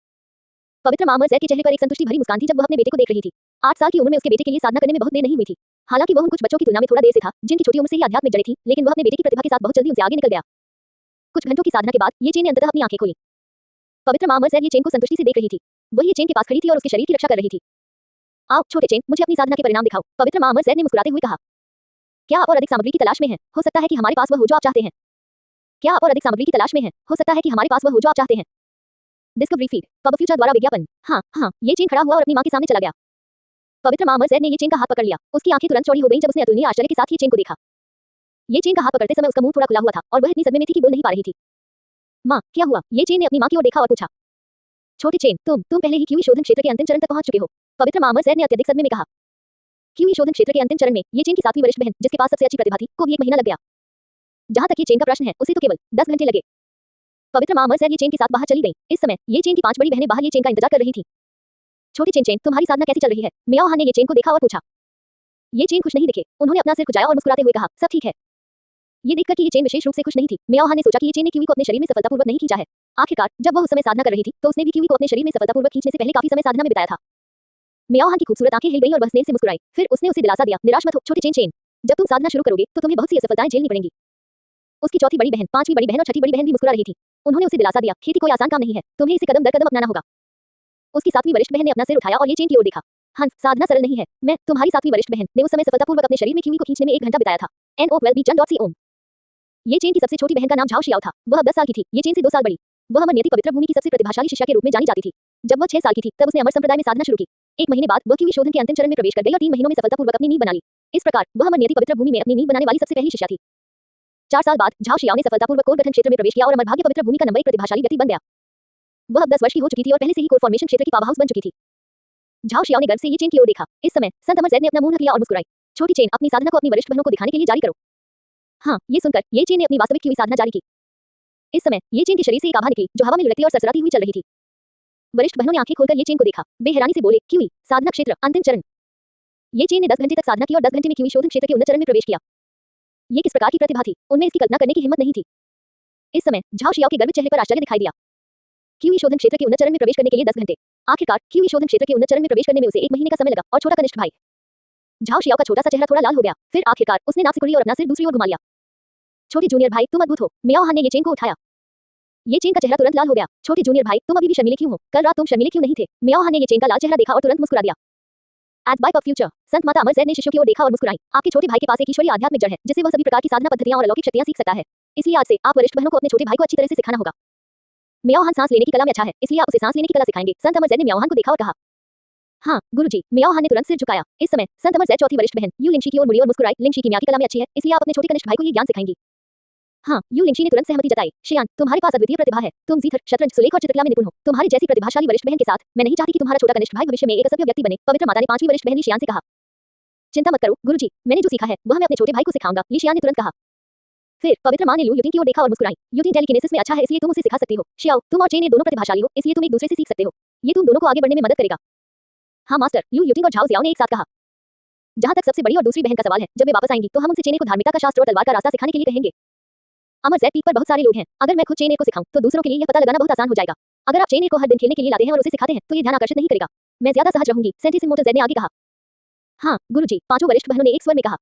पवित्र मां अमर जैद के चेहरे पर एक संतुष्टि भरी मुस्कान थी जब वह अपने बेटे को देख रही थी। 8 साल की उम्र में उसके बेटे के लिए साधना करने में बहुत देर नहीं हुई थी। हालांकि वह उन कुछ बच्चों की तुलना में थोड़ा देर से था जिनकी छोटी उम्र से ही आध्यात्मिक जड़ें थीं, लेकिन वह अपने बेटे की प्रतिभा के साथ बहुत जल्दी उनसे आगे निकल गया। कुछ घंटों की साधना के बाद ये चेन ने अंततः अपनी आंखें खोली। पवित्र मां अमर जैद ये चेन को संतुष्टि से देख रही थी। वह ये चेन के पास खड़ी थी और उसके शरीर की रक्षा कर रही थी। आओ छोटे चेन, मुझे अपनी साधना के परिणाम दिखाओ, पवित्र मां अमर जैद ने मुस्कुराते हुए कहा। क्या आप और अधिक सामग्री की तलाश में हैं? हो सकता है कि हमारे पास वह हो जो आप चाहते हैं। क्या आप और अधिक सामग्री की तलाश में हैं? हो सकता है कि हमारे पास वह हो जो आप चाहते हैं। Discovery feed. पब फ्यूचर द्वारा विज्ञापन। हाँ, ये चेन खड़ा हुआ और अपनी मां के सामने चला गया। पवित्र मां अमर जैद ने ये चेन का हाथ पकड़ लिया। उसकी आंखें तुरंत चौड़ी हो गईं जब उसने अतुलनीय आश्चर्य के साथ ये चेन को देखा। ये चेन का हाथ पकड़ते समय उसका मुंह थोड़ा खुला हुआ था और वह इतनी सदमे में थी कि बोल नहीं पा रही थी। मां, क्या हुआ? ये चेन ने अपनी मां की ओर देखा और पूछा। छोटे चेन, तुम पहले ही क्यूई शोधन क्षेत्र के अंतिम चरण तक पहुंच चुके हो, पवित्र मां अमर जैद ने अत्यधिक सदमे में कहा। क्यूई शोधन क्षेत्र के अंतिम चरण में ये चेन की 7वीं वरिष्ठ बहन, जिसके पास सबसे अच्छी प्रतिभा थी, को भी 1 महीना लग गया। जहां तक ये चेन का प्रश्न है, उसे तो केवल 10 घंटे लगे। पवित्र मां अमर जैद ये चेन के साथ बाहर चली गई। इस समय ये चेन की 5 बड़ी बहनें बाहर ये चेन का इंतजार कर रही थी। छोटी चेन, तुम्हारी साधना कैसी चल रही है? म्याओ ने ये चेन को देखा और पूछा। ये चेन खुश नहीं दिखे। उन्होंने अपना सिर खुजाया और मुस्कुराते हुए कहा, सब ठीक है। ये देखकर कि ये चेन विशेष रूप से खुश नहीं थी, म्याओ ने सोचा कि ये चेन ने क्यूई को अपने शरीर में सफलतापूर्वक नहीं खींचा है। आखिरकार जब वह उस समय साधना कर रही थी तो उसने भी क्यूई को अपने शरीर में सफलतापूर्वक खींचने से पहले काफी समय साधना में बिताया था। म्याओ की खूबसूरत आंखें हिल गईं और वह स्नेह से मुस्कुराई। फिर उसने उसे दिलासा दिया, निराश मत हो छोटे चेन। जब तुम साधना शुरू करोगे तो तुम्हें बहुत सी असफलताएं झेलनी पड़ेंगी। उसकी चौथी बड़ी बहन, पांचवी बड़ी बहन और छठी बड़ी बहन भी मुस्कुरा रही थी। उन्होंने उसे दिलासा दिया, खेती कोई आसान काम नहीं है, तुम्हें इसे कदम दर कदम अपनाना होगा। उसकी सातवीं वरिष्ठ बहन ने अपना सिर उठाया और ये चेन की ओर देखा। हंस, साधना सरल नहीं है। मैं, तुम्हारी सातवीं वरिष्ठ बहन, ने उस समय सफलतापूर्वक अपने शरीर में कीवी को खींचने में 1 घंटा बिताया था। NOLB-CHUN.COM। ये चेन की सबसे छोटी बहन का नाम झाओ शियाओ था। वह अब 10 साल की थी, ये चेन से 2 साल बड़ी। वह अमर नियति पवित्र भूमि की सबसे प्रतिभाशाली शिष्या के रूप में जानी जाती थी। जब वह 6 साल की थी, तब उसने अमर संप्रदाय में साधना शुरू की। 1 महीने बाद वह कीवी शोधन के अंतिम चरण में प्रवेश कर गई और 3 महीनों में सफलतापूर्वक अपनी नींव बना ली। इस प्रकार वह अमर नियति पवित्र भूमि में अपनी नींव बनाने वाली सबसे पहली शिष्या थी। 4 साल बाद झाओ शियाओ ने सफलतापूर्वक कोर गठन क्षेत्र में प्रवेश किया और अमर भाग्य पवित्र भूमि का नंबर 1 प्रतिभाशाली व्यक्ति बन गया। वह अब 10 वर्ष की हो चुकी थी और पहले से ही कोर फॉर्मेशन क्षेत्र की पावर हाउस बन चुकी थी। झाओ शियाओ ने गर्व से ये चेन की ओर देखा। इस समय संत अमर जैद ने अपना मुंह ढक लिया और मुस्कुराई। छोटी चेन, अपनी साधना को अपनी वरिष्ठ बहनों को दिखाने के लिए जारी करो। हाँ, ये सुनकर ये चेन ने अपनी वास्तविक की हुई साधना जारी की। इस समय ये चेन के शरीर से एक आभा निकली जो हवा में लुढ़कती और सरसराती हुई चल रही थी। वरिष्ठ बहनों ने आंखें खोलकर ये चेन को देखा। वे हैरानी से बोले, कीवी साधना क्षेत्र अंतिम चरण। ये चेन ने 10 घंटे तक साधना की और 10 घंटे में कीवी शोधन क्षेत्र के उन्नत चरण में प्रवेश किया। ये किस प्रकार की प्रतिभा थी, उनमें इसकी कल्पना करने की हिम्मत नहीं थी। इस समय झाओ शियाओ के गर्वित चेहरे पर आश्चर्य दिखाई दिया। कीवी शोधन क्षेत्र के उन्नत चरण में प्रवेश करने के लिए 10 घंटे। आखिरकार कीवी शोधन क्षेत्र के उन्नत चरण में प्रवेश करने में उसे 1 महीने का समय लगा और छोटा कनिष्ठ भाई झाओ शियाओ का छोटा सा चेहरा थोड़ा लाल हो गया। फिर आखिरकार उसने नाक सिकुड़ी और अपना सिर दूसरी ओर घुमा लिया। छोटे जूनियर भाई, तुम अद्भुत हो। मियाओ हान ने ये चेन को उठाया। ये चेन का चेहरा तुरंत लाल हो गया। छोटे जूनियर भाई, तुम अभी भी शर्मीले क्यों हो? कल रात तुम शर्मीले क्यों नहीं थे? मियाओ हान ने ये चेन का लाल चेहरा देखा और तुरंत मुस्कुरा दिया। एट बाय ऑफ फ्यूचर, संत माता अमर जैद ने शिष्यों की ओर देखा और मुस्कुराई। आपके छोटे भाई के पास एक ईश्वरीय आध्यात्मिक जड़ है, जिससे वह सभी प्रकार की साधना पद्धतियां और अलौकिक शक्तियां सीख सकता है। इसलिए आज से आप वरिष्ठ बहनों को अपने छोटे भाई को अच्छी तरह से सिखाना होगा। मियाओ हान सांस लेने की कला में अच्छा है, इसलिए आप उसे सांस लेने की कला सिखाएंगे। संत अमर जैद ने मियाओ हान को देखा और कहा, हाँ गुरुजी। मियाओ हान ने तुरंत सिर झुकाया। इस समय संत अमर जैद चौथी वरिष्ठ बहन यू लिंगशी की ओर मुड़ी और मुस्कुराई। लिंगशी की म्या की कला में अच्छी है, इसलिए आप अपने छोटे कनिष्ठ भाई को ये ज्ञान सिखाएंगी। हाँ, यू लिंगशी ने तुरंत सहमति जताई। शियान, तुम्हारे पास अद्वितीय प्रतिभा है। तुम जीथर, शतरंज, सुलेख और चित्रकला में निपुण हो। तुम्हारी जैसी प्रतिभाशाली वरिष्ठ बहन के साथ मैं नहीं चाहती कि तुम्हारा छोटा कनिष्ठ भाई भविष्य में एक असभ्य व्यक्ति बने। पवित्र माता ने 5वीं वरिष्ठ बहन शियान से कहा, चिंता मत करो गुरुजी, मैंने जो सीखा है वह मैं अपने छोटे भाई को सिखाऊंगा। शियान ने तुरंत कहा। फिर पवित्र मां ने लू युटिंग की ओर देखा और मुस्कुराई। युटिंग टेलीकिनेसिस में अच्छा है, इसलिए तुम उसे सिखा सकती हो। शियाओ, तुम और चेन ये दोनों प्रतिभाशाली हो, इसलिए तुम एक दूसरे से सीख सकते हो। ये तुम दोनों को आगे बढ़ने में मदद करेगा। हाँ मास्टर, लू युटिंग और झाओ जियाओ ने एक साथ कहा। जहां तक सबसे बड़ी और दूसरी बहन का सवाल है, जब वे वापस आएंगी तो हम उनसे चेने को धार्मिकता का शास्त्र और तलवार का रास्ता सिखाने के लिए कहेंगे। अमर जैद पीक पर बहुत सारे लोग हैं। अगर मैं खुद चेन को सिखाऊं तो दूसरों के लिए यह पता लगाना बहुत आसान हो जाएगा। अगर आप चेन को हर दिन खेलने के लिए लाते हैं और उसे सिखाते हैं तो ये ध्यान आकर्षित नहीं करेगा। मैं ज्यादा सहज रहूंगी, सेंटिसिम मोटर जैद ने आगे कहा। हाँ गुरुजी, 5 वरिष्ठ बहनों ने एक स्वर में कहा।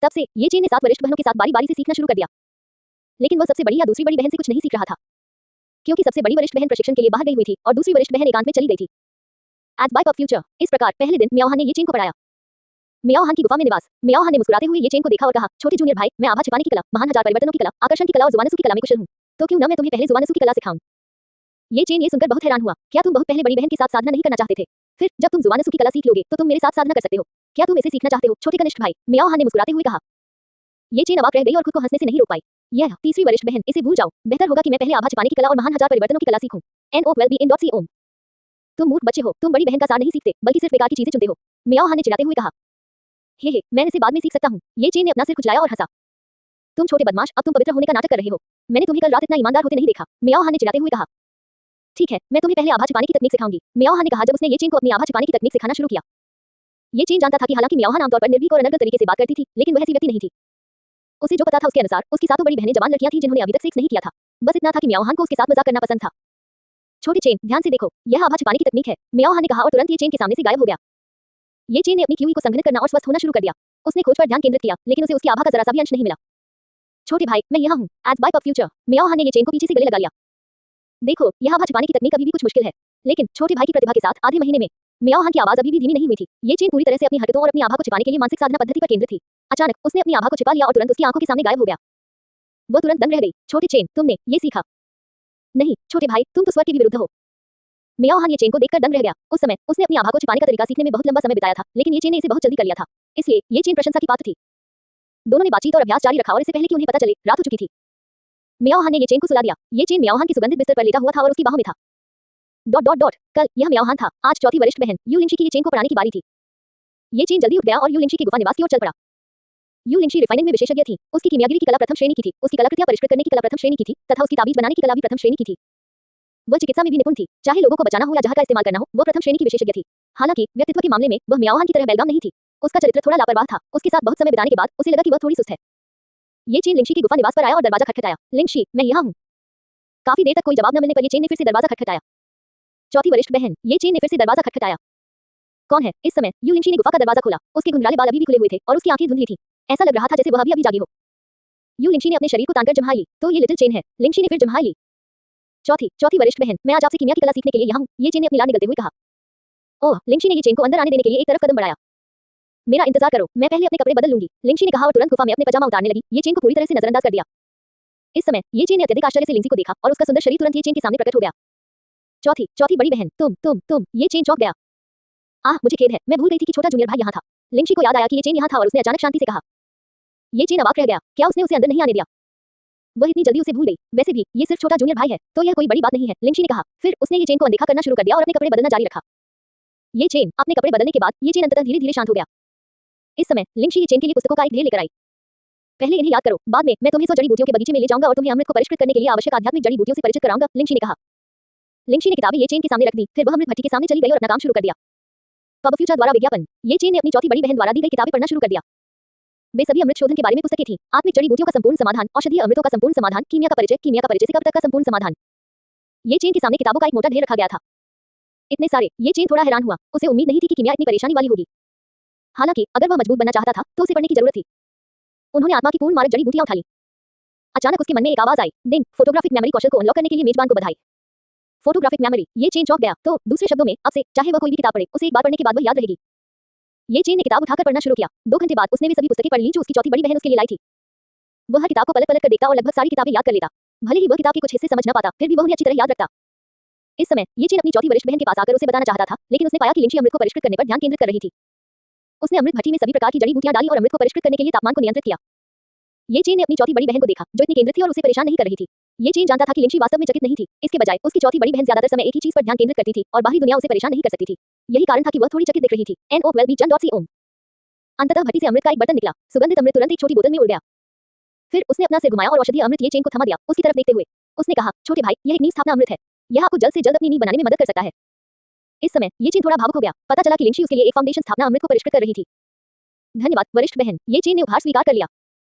तब से ये चेन ने 7 वरिष्ठ बहनों के साथ बारी बारी से सीखना शुरू कर दिया। लेकिन वह सबसे बड़ी या दूसरी बड़ी बहन से कुछ नहीं सीख रहा था, क्योंकि सबसे बड़ी वरिष्ठ बहन प्रशिक्षण के लिए बाहर गई हुई थी और दूसरी वरिष्ठ बहन एकांत में चली गई थी। एट बाय ऑफ फ्यूचर, इस प्रकार पहले दिन मियाओ हान ने ये चेन को पढ़ाया। मियाओ हान की गुफा में निवास। मियाओ हान ने मुस्कुराते हुए ये चेन को देखा और कहा, छोटे जूनियर भाई, मैं आभा छिपाने की कला, महान हजार परिवर्तनों की कला, आकर्षण की कला और जुबानसू की कला में कुशल हूं। तो क्यों न मैं तुम्हें पहले जुबानसू की कला सिखाऊं। ये चेन ये सुनकर बहुत हैरान हुआ। क्या तुम बहुत पहले बड़ी बहन के साथ साधना नहीं करना चाहते थे? फिर जब तुम जुबानसू की कला सीख लोगे तो तुम मेरे साथ साधना कर सकते हो। क्या तुम इसे सीखना चाहते हो, छोटे कनिष्ठ भाई? मियाओ हान ने मुस्कुराते हुए कहा। ये चेन अवाक रह गई और खुद को हंसने से नहीं रोक पाई। यह तीसरी वरिष्ठ बहन, इसे भूल जाओ। बेहतर होगा कि मैं पहले आभा छिपाने की कला और महान हजार परिवर्तनों की कला सीखूं। NOLB-IN.COM। तुम मूर्ख बच्चे हो, तुम बड़ी बहन का सार नहीं सीखते, बल्कि सिर्फ बेकार की चीजें चुनते हो। मियाओ हान ने चिढ़ाते हुए कहा। हे, मैंने इसे बाद में सीख सकता हूँ। ये चेन ने अपना सिर खुजलाया और हंसा। तुम छोटे बदमाश, अब तुम पवित्र होने का नाटक कर रहे हो। मैंने तुम्हें कल रात इतना ईमानदार होते नहीं देखा। मियाओ हान ने चिढ़ाते हुए कहा। ठीक है, मैं तुम्हें पहले आभा छिपाने की तकनीक सिखाऊंगी। मियाओ हान ने कहा जब उसने ये चेन को अपनी आभा छिपाने की तकनीक सिखाना शुरू किया। ये चेन जानता था कि हालांकि मियाओ हान आमतौर पर निर्भीक और अनर्गल तरीके से बात करती थी, लेकिन वह ऐसी व्यक्ति नहीं थी। उसे जो पता था उसके अनुसार उसकी 7 बड़ी बहनें जवान लड़कियां थीं जिन्होंने अभी तक सेक्स नहीं किया था। बस इतना था कि मियाओ हान को उसके साथ मजाक करना पसंद था। छोटी चेन, ध्यान से देखो, यह आभा छिपाने की तकनीक है। मियाओ हान ने कहा और तुरंत ये चेन के सामने से गायब हो गया। ये चेन ने अपनी कीवी को संघनित करना और स्वस्थ होना शुरू कर दिया। उसने खोज पर ध्यान केंद्रित किया, लेकिन उसे उसकी आभा का जरा सा भी अंश नहीं मिला। छोटे भाई, मैं यहाँ हूँ। At by of future, Miao Han ने ये चेन को पीछे से गले लगा लिया। देखो, यह आभा छिपाने की तकनीक अभी भी कुछ मुश्किल है, लेकिन छोटे भाई की प्रतिभा के साथ आधे महीने में मियाओ हान की आवाज अभी भी धीमी नहीं हुई थी। ये चेन पूरी तरह से अपनी हरकतों और अपनी आभा को छिपाने के लिए मानसिक साधना पद्धति पर केंद्रित थी। अचानक उसने अपनी आभा को छिपा लिया और तुरंत उसकी आंखों के सामने गायब हो गया। वो तुरंत दंग रह गई। छोटी चेन, तुमने ये सीखा? नहीं छोटे भाई, तुम तो स्वर के भी विरुद्ध हो। मियाओ हान ये चेन को देखकर दंग रह गया। उस समय उसने अपनी आभा को छिपाने का तरीका सीखने में बहुत लंबा समय बिताया था, लेकिन ये चेन ने इसे बहुत जल्दी कर लिया था, इसलिए ये चेन प्रशंसा की पात्र थी। दोनों ने बातचीत और अभ्यास जारी रखा और इससे पहले कि उन्हें पता चले रात हो चुकी थी। मियाओ हान ने ये चेन को सुला दिया। ये चेन मियाओ हान की सुगंधित बिस्तर पर लेटा हुआ था और उसकी बाहों में था। कल यह मियाओ हान था, आज चौथी वरिष्ठ बहन यू लिंगशी की ये चेन को पढ़ाने की बारी थी। ये चेन जल्दी उठ गया और यू लिंगशी के गुफा निवास की ओर चल पड़ा। यू लिंगशी रिफाइनिंग में विशेषज्ञ थी। उसकी कीमियागिरी की कला प्रथम श्रेणी की थी, उसकी कलाकृतियां परिष्कृत करने की कला प्रथम श्रेणी की थी तथा उसकी ताबीज बनाने की कला भी प्रथम श्रेणी की थी। वह चिकित्सा में भी निपुण थी, चाहे लोगों को बचाना हो या जहर का इस्तेमाल करना हो, वो प्रथम श्रेणी की विशेषज्ञ थी। हालांकि व्यक्तित्व के मामले में वह मियाओ हान की तरह बेलगाम नहीं थी। उसका चरित्र थोड़ा लापरवाह था। उसके साथ बहुत समय बिताने के बाद उसे लगा कि वह थोड़ी सुस्त है। ये चेन लिंगशी की गुफा निवास पर आया और दरवाजा खटखटाया। लिंगशी, मैं यहाँ हूँ। काफी देर तक कोई जवाब न मिलने पर ये चेन ने फिर से दरवाजा खटखटाया। चौथी वरिष्ठ बहन, ये चेन ने फिर से दरवाजा खटखटाया। कौन है? इस समय यू लिंगशी ने गुफा का दरवाजा खोला। उसके घुंघराले बाल अभी भी खुले हुए थे और उसकी आंखें धुंधली थी। ऐसा लग रहा था जैसे वह अभी अभी जागी हो। यू लिंगशी ने अपने शरीर को तानकर जमा ली। तो ये लिटिल चेन है। लिंगशी ने फिर जमा ली। चौथी वरिष्ठ बहन, मैं आज आपसे कीमिया की कला सीखने के लिए यहाँ हूँ, ये चेन ने अपनी लार निगलते हुए कहा। ओह, लिंगशी ने ये चेन को अंदर आने देने के लिए एक तरफ कदम बढ़ाया। मेरा इंतजार करो, मैं पहले अपने कपड़े बदल लूंगी, लिंगशी ने कहा और तुरंत गुफा में अपने पजामा उतारने लगी। ये चेन को पूरी तरह से नजरअंदाज कर दिया। इस समय ये चेन ने अत्यधिक आश्चर्य से लिंगशी को देखा और उसका सुंदर शरीर तुरंत ये चेन के सामने प्रकट हो गया। चौथी बड़ी बहन, तुम, ये चेन चौंक गया। आह, मुझे खेद है, मैं भूल गई थी कि छोटा जूनियर भाई यहाँ था। लिंगशी को याद आया कि ये चेन यहाँ था और उसने अचानक शांति से कहा। ये चेन अवाक रह गया, क्या उसने उसे अंदर नहीं आने दिया? वह इतनी जल्दी उसे भूल गई। वैसे भी ये सिर्फ छोटा जूनियर भाई है, तो यह कोई बड़ी बात नहीं है, लिंगशी ने कहा। फिर उसने ये चेन को अनदेखा करना शुरू कर दिया और अपने कपड़े बदलना जारी रखा। ये चेन, अपने कपड़े बदलने के बाद ये चेन अंततः धीरे-धीरे शांत हो गया। इस समय लिंगशी ये चेन के लिए पुस्तकों का एक ढेर लेकर आई। पहले इन्हें याद करो, बाद में मैं तुम्हें 100 जड़ी बूटियों के बगीचे में ले जाऊंगा और तुम्हें अमृत को परिष्कृत करने के लिए आवश्यक आध्यात्मिक जड़ी बूटियों से परिचित कराऊंगा, लिंगशी ने कहा। लिंगशी ने किताबें ये चेन के सामने रख दी, फिर वह अमृत भट्टी के सामने चली गई और अपना काम शुरू कर दिया। पब फ्यूचर द्वारा विज्ञापन, ये चेन ने अपनी चौथी बड़ी बहन द्वारा दी गई किताबें पढ़ना शुरू कर दिया। वे सभी अमृत शोधन के बारे में पुस्तकें थीं। आत्मिक जड़ी बूटियों का संपूर्ण समाधान, औषधीय अमृतों का संपूर्ण समाधान, कीमिया का परिचय से कब तक का संपूर्ण समाधान। ये चेन के सामने किताबों का एक मोटा ढेर रखा गया था। इतने सारे, ये चेन थोड़ा हैरान हुआ। उसे उम्मीद नहीं थी कि कीमिया इतनी परेशानी वाली होगी। हालांकि अगर वह मजबूत बनना चाहता था तो उसे पढ़ने की जरूरत थी। उन्होंने आत्मा की पूर्ण मारक जड़ी बूटियां उठा ली। अचानक उसके मन में एक आवाज आई, डिंग, फोटोग्राफिक मेमोरी कौशल को अनलॉक करने के लिए मेजबान को बधाई। फोटोग्राफिक मेमोरी, ये चेन चौंक गया। तो दूसरे शब्दों में, अब से चाहे वह कोई भी किताब पढ़े, उसे एक बार पढ़ने के बाद वह याद रहेगी। ये चेन ने किताब उठाकर पढ़ना शुरू किया। 2 घंटे बाद उसने वे सभी पुस्तकें पढ़ ली जो उसकी चौथी बड़ी बहन उसके लिए लाई थी। वह हर किताब को पलट-पलट कर देखता और लगभग सारी किताबें याद कर लेता। भले ही वह किताब के कुछ हिस्से समझ न पाता, फिर भी वह उन्हें अच्छी तरह याद रखता। इस समय ये चेन अपनी चौथी वरिष्ठ बहन के पास आकर उसे बताना चाहता था, लेकिन उसने पाया कि लिंगशी अमृत को परिष्कृत करने पर ध्यान केंद्रित कर रही थी। उसने अमृत भट्टी में सभी प्रकार की जड़ी बूटियां डाली और अमृत को परिष्कृत करने के लिए तापमान को नियंत्रित किया। ये चेन ने अपनी चौथी बड़ी बहन को देखा, जो इतनी केंद्रित थी और उसे परेशान नहीं कर रही थी। ये चेन जानता था कि लिंगशी वास्तव में चकित नहीं थी। इसके बजाय उसकी चौथी बड़ी बहन ज्यादातर समय एक ही चीज पर ध्यान केंद्रित करती थी और बाहरी दुनिया उसे परेशान नहीं कर सकती थी। यही कारण था कि वह थोड़ी चकित दिख रही थी। NO12B.com। अंततः भट्टी से अमृत का एक बर्तन निकला। सुगंधित अमृत तुरंत एक छोटी बोतल में उड़ गया। फिर उसने अपना सिर घुमाया और औषधीय अमृत ये चेन को थमा दिया। उसकी तरफ देखते हुए उसने कहा, छोटे भाई, यह एक नींव स्थापना अमृत है। यह आपको जल्द से जल्द अपनी नींव बनाने में मदद कर सकता है। इस समय ये चेन थोड़ा भावुक हो गया। पता चला कि लिंगशी उसके लिए एक फाउंडेशन स्थापना अमृत को परिष्कृत कर रही थी। धन्यवाद वरिष्ठ बहन, ये चेन ने उपहार स्वीकार कर लिया।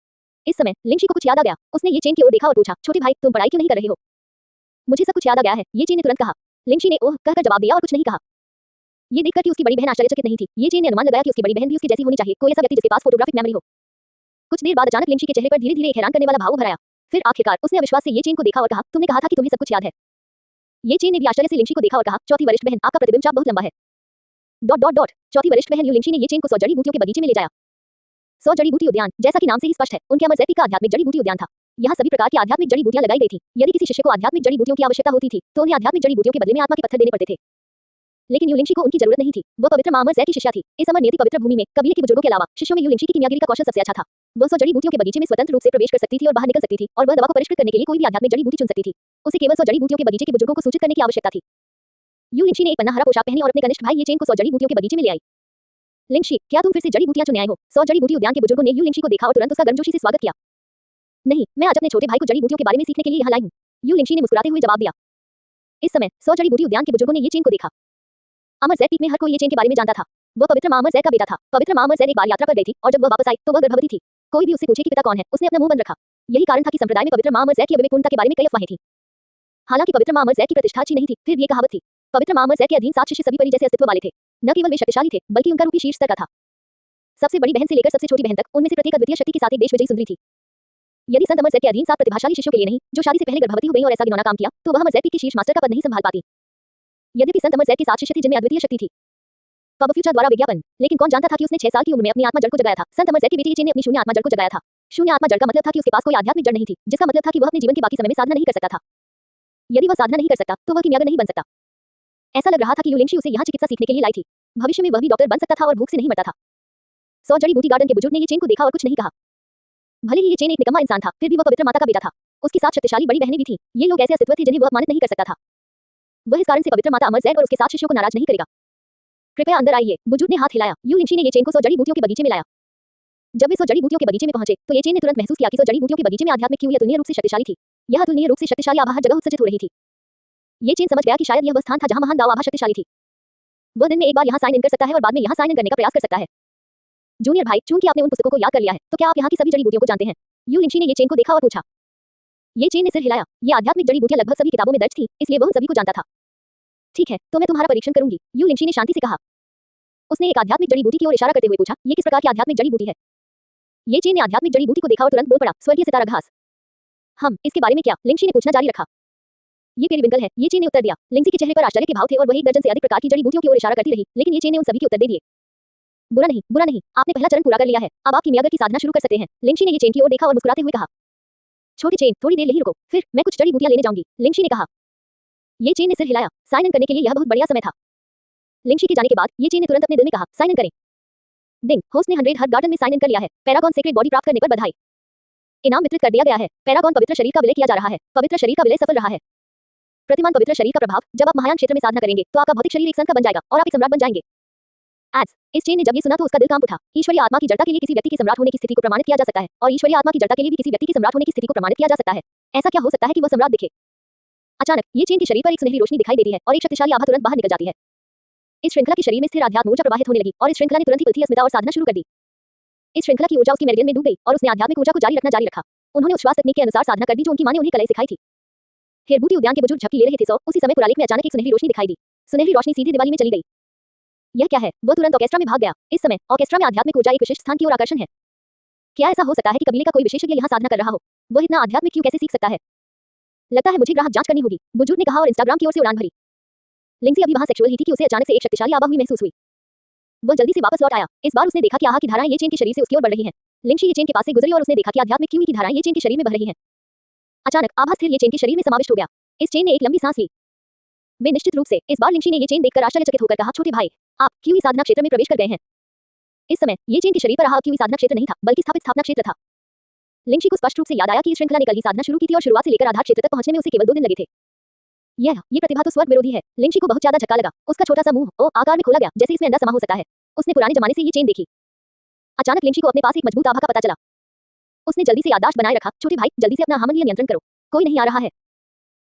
इस समय लिंगशी को कुछ याद आ गया। उसने ये चेन की ओर देखा और पूछा, छोटे भाई, तुम पढ़ाई क्यों नहीं कर रहे हो? मुझे सब कुछ याद आ गया है, ये चेन ने तुरंत कहा। लिंगशी ने ओह कहकर जवाब दिया और कुछ नहीं कहा। ये देखकर कि उसकी बड़ी बहन आश्चर्यचकित नहीं थी, ये चेन ने अनुमान लगाया कि उसकी बड़ी बहन भी उसकी जैसी होनी चाहिए, कोई ऐसा व्यक्ति जिसके पास फोटोग्राफिक मेमोरी हो। कुछ देर बाद अचानक लिंगशी के चेहरे पर धीरे-धीरे एक हैरान करने वाला भाव उभर आया। फिर आखिरकार उसने अविश्वास से ये चेन को देखा और कहा, तुमने कहा था कि तुम्हें सब कुछ याद है। ये चेन ने भी आश्चर्य से लिंगशी को देखा और कहा, चौथी वरिष्ठ बहन, आपका प्रतिबिंब चाप बहुत लंबा है। चौथी वरिष्ठ बहन यू लिंगशी ने ये चेन को 100 जड़ी बूटियों के बगीचे में ले जाया। 100 जड़ी बूटी उद्यान, जैसा कि नाम से ही स्पष्ट है, उनके अमर ज़ैती का आध्यात्मिक जड़ी बूटी उद्यान था। यहाँ सभी प्रकार की आध्यात्मिक जड़ी बूटियां लगाई गई थी। यदि किसी शिष्य को आध्यात्मिक जड़ी बूटियों की आवश्यकता होती थी, तो उन्हें आध्यात्मिक जड़ी बूटियों के बदले में आत्मा के पत्थर देने पड़ते थे। लेकिन यू लिंगशी को उनकी जरूरत नहीं थी। वह पवित्र मां अमर ज़ै की शिष्या थी। इस अमर नियति पवित्र भूमि में कबीले के बुजुर्गों के अलावा शिष्यों में यू लिंगशी की कीमियागिरी का कौशल सबसे अच्छा था। वह 100 जड़ी बूटियों के बगीचे में स्वतंत्र रूप से प्रवेश कर सकती थी और बाहर निकल सकती थी, और वह दवा को परिष्कृत करने के लिए कोई भी आध्यात्मिक जड़ी बूटी चुन सकती थी। उसे केवल 100 जड़ी बूटियों के बगीचे के बुजुर्गों को सूचित करने की आवश्यकता थी। यू लिंगशी ने एक पन्ना हरा पोशाक पहनी और अपने कनिष्ठ भाई ये चेन को 100 जड़ी बूटियों के बगीचे में ले आई। लिंगशी, क्या तुम फिर से जड़ी बूटियां चुन आए हो? 100 जड़ी बूटी उद्यान के बुजुर्गों ने यू लिंगशी को देखा और तुरंत उसका गर्मजोशी से स्वागत किया। नहीं, मैं आज अपने छोटे भाई को जड़ी बूटियों के बारे में सीखने के लिए यहाँ लाई हूँ, यू लिंगशी ने मुस्कुराते हुए जवाब दिया। इस समय 100 जड़ी बूटी उद्यान के बुजुर्गों ने ये चेन को देखा। अमर ज़ै पीक में हर कोई ये चेन के बारे में जानता था। वह पवित्र मां अमर ज़ै का बेटा था। पवित्र मां अमर ज़ै एक बार यात्रा पर गई थी और जब वह वापस आई तो वह गर्भवती थी। कोई भी उससे पूछे कि पिता कौन है, उसने अपना मुंह बंद रखा। यही कारण था कि संप्रदाय में पवित्र मां अमर ज़ै की अविवेकपूर्णता के बारे में कई अफवाहें थीं। हालांकि पवित्र मां अमर ज़ै की प्रतिष्ठा अच्छी नहीं थी, फिर भी ये कहावत थी, पवित्र मां अमर ज़ै के अधीन 7 शिष्य सभी परी जैसे अस्तित्व वाले थे। न केवल वे शक्तिशाली थे, बल्कि उनका रूप भी शीर्ष स्तर का था। सबसे बड़ी बहन से लेकर सबसे छोटी बहन तक, उनमें से प्रत्येक अद्वितीय शक्ति के साथ एक देश विजयी सुंदरी थी। यदि संत अमर ज़ै के अधीन 7 प्रतिभाशाली शिष्यों के लिए नहीं, जो शादी से पहले गर्भवती हो गई और ऐसा घिनौना काम किया, तो वह अमर ज़ै पीक के शीर्ष मास्टर का पद नहीं संभाल पाती। यद्यपि संत अमर ज़ै के 7 शिष्य थे जिनमें अद्वितीय शक्ति थी। पब फ्यूचर द्वारा विज्ञापन, लेकिन कौन जानता था कि उसने 6 साल की उम्र में अपनी आत्मा जड़ को जगाया था। संत अमर ज़ै की बेटी ये चेन ने अपनी शून्य आत्मा जड़ को जगाया था। शून्य आत्मा जड़ का मतलब था कि उसके पास कोई आध्यात्मिक जड़ नहीं थी, जिसका मतलब था कि वह अपने जीवन के बाकी समय में साधना नहीं कर सकता था। यदि वह साधना नहीं कर सकता, तो वह कीमियागर नहीं बन सकता। ऐसा लग रहा था कि यू लिंगशी उसे यहाँ चिकित्सा सीखने के लिए लाई थी। भविष्य में वह भी डॉक्टर बन सकता था और भूख से नहीं मरता था। 100 जड़ी बूटी गार्डन के बुजुर्ग ने ये चेन को देखा और कुछ नहीं कहा। भले ही ये चेन एक निकम्मा इंसान था, फिर भी वह पवित्र माता का बेटा था। उसकी 7 शक्तिशाली बड़ी बहनें भी थीं। ये लोग ऐसे अस्तित्व थे जिन्हें वह अपमानित नहीं कर सकता था। वह इस कारण से पवित्र माता अमर ज़ै और उसके 7 शिष्यों को नाराज नहीं करेगा। कृपया अंदर आइए, बुजुर्ग ने हाथ हिलाया। यू लिंगशी ने ये चेन को 100 जड़ी बूटियों के बगीचे में लाया। जब वे 100 जड़ी बूटियों के बगीचे में पहुंचे, तो ये चेन ने तुरंत महसूस किया कि 100 जड़ी बूटियों के बगीचे में आध्यात्मिक क्यों अतुलनीय रूप से शक्तिशाली थी। यह अतुलनीय रूप से शक्तिशाली आभा हर जगह उत्सर्जित हो रही थी। ये चेन समझ गया कि शायद यह वह स्थान था जहां महान दाव आभा शक्तिशाली थी। वह दिन में एक बार यहाँ साइन इन कर सकता है और बाद में यहाँ साइन इन करने का प्रयास कर सकता है। जूनियर भाई, चूंकि आपने उन पुस्तकों को याद कर लिया है, तो क्या आप यहाँ की सभी जड़ी बूटियों को जानते हैं? यू लिंगशी ने ये चेन को देखा और पूछा। ये चेन ने सिर हिलाया। ये आध्यात्मिक जड़ी बूटियां लगभग सभी किताबों में दर्ज थी, इसलिए वह उन सभी को जानता था। ठीक है, तो मैं तुम्हारा परीक्षण करूंगी, यू लिंगशी ने शांति से कहा। उसने एक आध्यात्मिक जड़ी बूटी की ओर इशारा करते हुए पूछा, ये किस प्रकार की आध्यात्मिक जड़ी बूटी है? ये चेन ने आध्यात्मिक जड़ी बूटी को देखा और तुरंत बोल पड़ा, स्वर्गीय सितारा घास। हम इसके बारे में क्या? लिंगशी ने पूछना जारी रखा। ये पेरिविंकल है, ये चेन ने उत्तर दिया। लिंगसी के चेहरे पर आश्चर्य के भाव थे और वह 1 दर्जन से अधिक प्रकार की जड़ी बूटियों की ओर इशारा करती रही, लेकिन ये चेन ने उन सभी के उत्तर दे दिए। बुरा नहीं, बुरा नहीं, आपने पहला चरण पूरा कर लिया है, अब आप कीमियागर की साधना शुरू कर सकते हैं। लिंगशी ने ये चेन की ओर देखा और मुस्कुराते हुए कहा। छोटी चेन, थोड़ी देर यहीं रुको, फिर मैं कुछ जड़ी बूटियां लेने जाऊंगी, लिंगशी ने कहा। ये चेन ने सिर हिलाया, साइन इन करने के लिए यह बहुत बढ़िया समय था। लिंगशी के जाने के बाद ये चेन ने तुरंत अपने दिल में कहा, साइन इन करें। डिंग, होस्ट ने 100 हर्ट गार्डन में साइन इन कर लिया है। पैरागॉन सीक्रेट बॉडी प्राप्त करने पर बधाई। इनाम वितरित कर दिया गया है। पैरागॉन पवित्र शरीर का विलय किया जा रहा है। पवित्र शरीर का विलय सफल रहा है। प्रतिमान पवित्र शरीर का प्रभाव, जब आप महायान क्षेत्र में साधना करेंगे तो आपका भौतिक शरीर एक संत का बन जाएगा और आप एक सम्राट बन जाएंगे। एड्स, इस चेन ने जब ये सुना तो उसका दिल कांप उठा। ईश्वरीय आत्मा की जड़ता के लिए किसी व्यक्ति के सम्राट होने की स्थिति को प्रमाणित किया जा सकता है और ईश्वरीय आत्मा की जड़ता के लिए भी किसी व्यक्ति के सम्राट होने की स्थिति को प्रमाणित किया जा सकता है। ऐसा क्या हो सकता है कि वह सम्राट दिखे? अचानक ये चेन के शरीर पर एक सुनहरी रोशनी दिखाई देती है और एक शक्तिशाली आभा तुरंत बाहर निकल जाती है। इस श्रृंखला के शरीर में स्थिर आध्यात्म ऊर्जा प्रवाहित होने लगी और इस श्रृंखला ने तुरंत ही पृथ्वी अस्मिता और साधना शुरू कर दी। इस श्रृंखला की ऊर्जा उसकी मेरिडियन में डूब गई और उसने आध्यात्मिक ऊर्जा को जारी रखा। उन्होंने उस श्वास तकनीक के अनुसार साधना कर दी जो उनकी मां ने उन्हें कला सिखाई थी। हेरबूटी उद्यान के बुजुर्ग झपकी ले रहे थे। उसी समय पुरालेख में अचानक एक सुनहरी रोशनी दिखाई दी। सुनहरी रोशनी सीधी दिवाली में चली गई। यह क्या है? वह तुरंत ऑर्केस्ट्रा में भाग गया। इस समय ऑर्केस्ट्रा में आध्यात्मिक ऊर्जा एक विशिष्ट स्थान की ओर आकर्षण है। क्या ऐसा हो सकता है कि कबीले का कोई विशेषज्ञ यहाँ साधना कर रहा हो? वह इतना आध्यात्मिक क्यों कैसे सीख सकता है? लगता है मुझे ग्राहक जांच करनी होगी, बुजुर्ग ने कहा और इंस्टाग्राम की ओर से उड़ान भरी। लिंगसी अभी वहां सेक्सुअल ही थी कि उसे अचानक से एक शक्तिशाली आभा हुई महसूस हुई। वह जल्दी से वापस लौट आया। इस बार उसने देखा कि आहा की धाराएं ये चेन के शरीर से उसकी ओर बढ़ रही हैं। लिंगशी ये चेन के पास से गुजरी और उसने देखा कि आध्यात्मिक क्यों की धाराएं ये चेन के शरीर में बह रही हैं। अचानक आभा स्थिर ये चेन के शरीर में समाविष्ट हो गया। इस चेन ने एक लंबी सांस ली। वे निश्चित रूप से इस बार लिंगशी ने ये चेन देखकर आश्चर्यचकित होकर कहा, छोटे भाई, आप क्यों साधना क्षेत्र में प्रवेश कर गए हैं? इस समय ये चेन के शरीर पर आहा क्यों साधना क्षेत्र नहीं था, बल्कि स्थापित स्थापना क्षेत्र था। लिंगशी को स्पष्ट रूप से याद आया कि इस श्रृंखला ने कल ही साधना शुरू की थी और शुरुआत से लेकर आधार क्षेत्र तक पहुंचने में उसे केवल 2 दिन लगे थे। ये प्रतिभा तो स्वर्ग विरोधी है। लिंगशी को बहुत ज्यादा झटका लगा। उसका छोटा सा मुंह आकार में खोला गया, जैसे इसमें अंडा समा हो सकता है। उसने पुराने जमाने से ये चेन देखी। अचानक लिंगशी को अपने पास एक मजबूत आभा का पता चला। उसने जल्दी से याददाश्त बनाए रखा। छोटे भाई, जल्दी से अपना आहा मन नियंत्रण करो, कोई नहीं आ रहा है।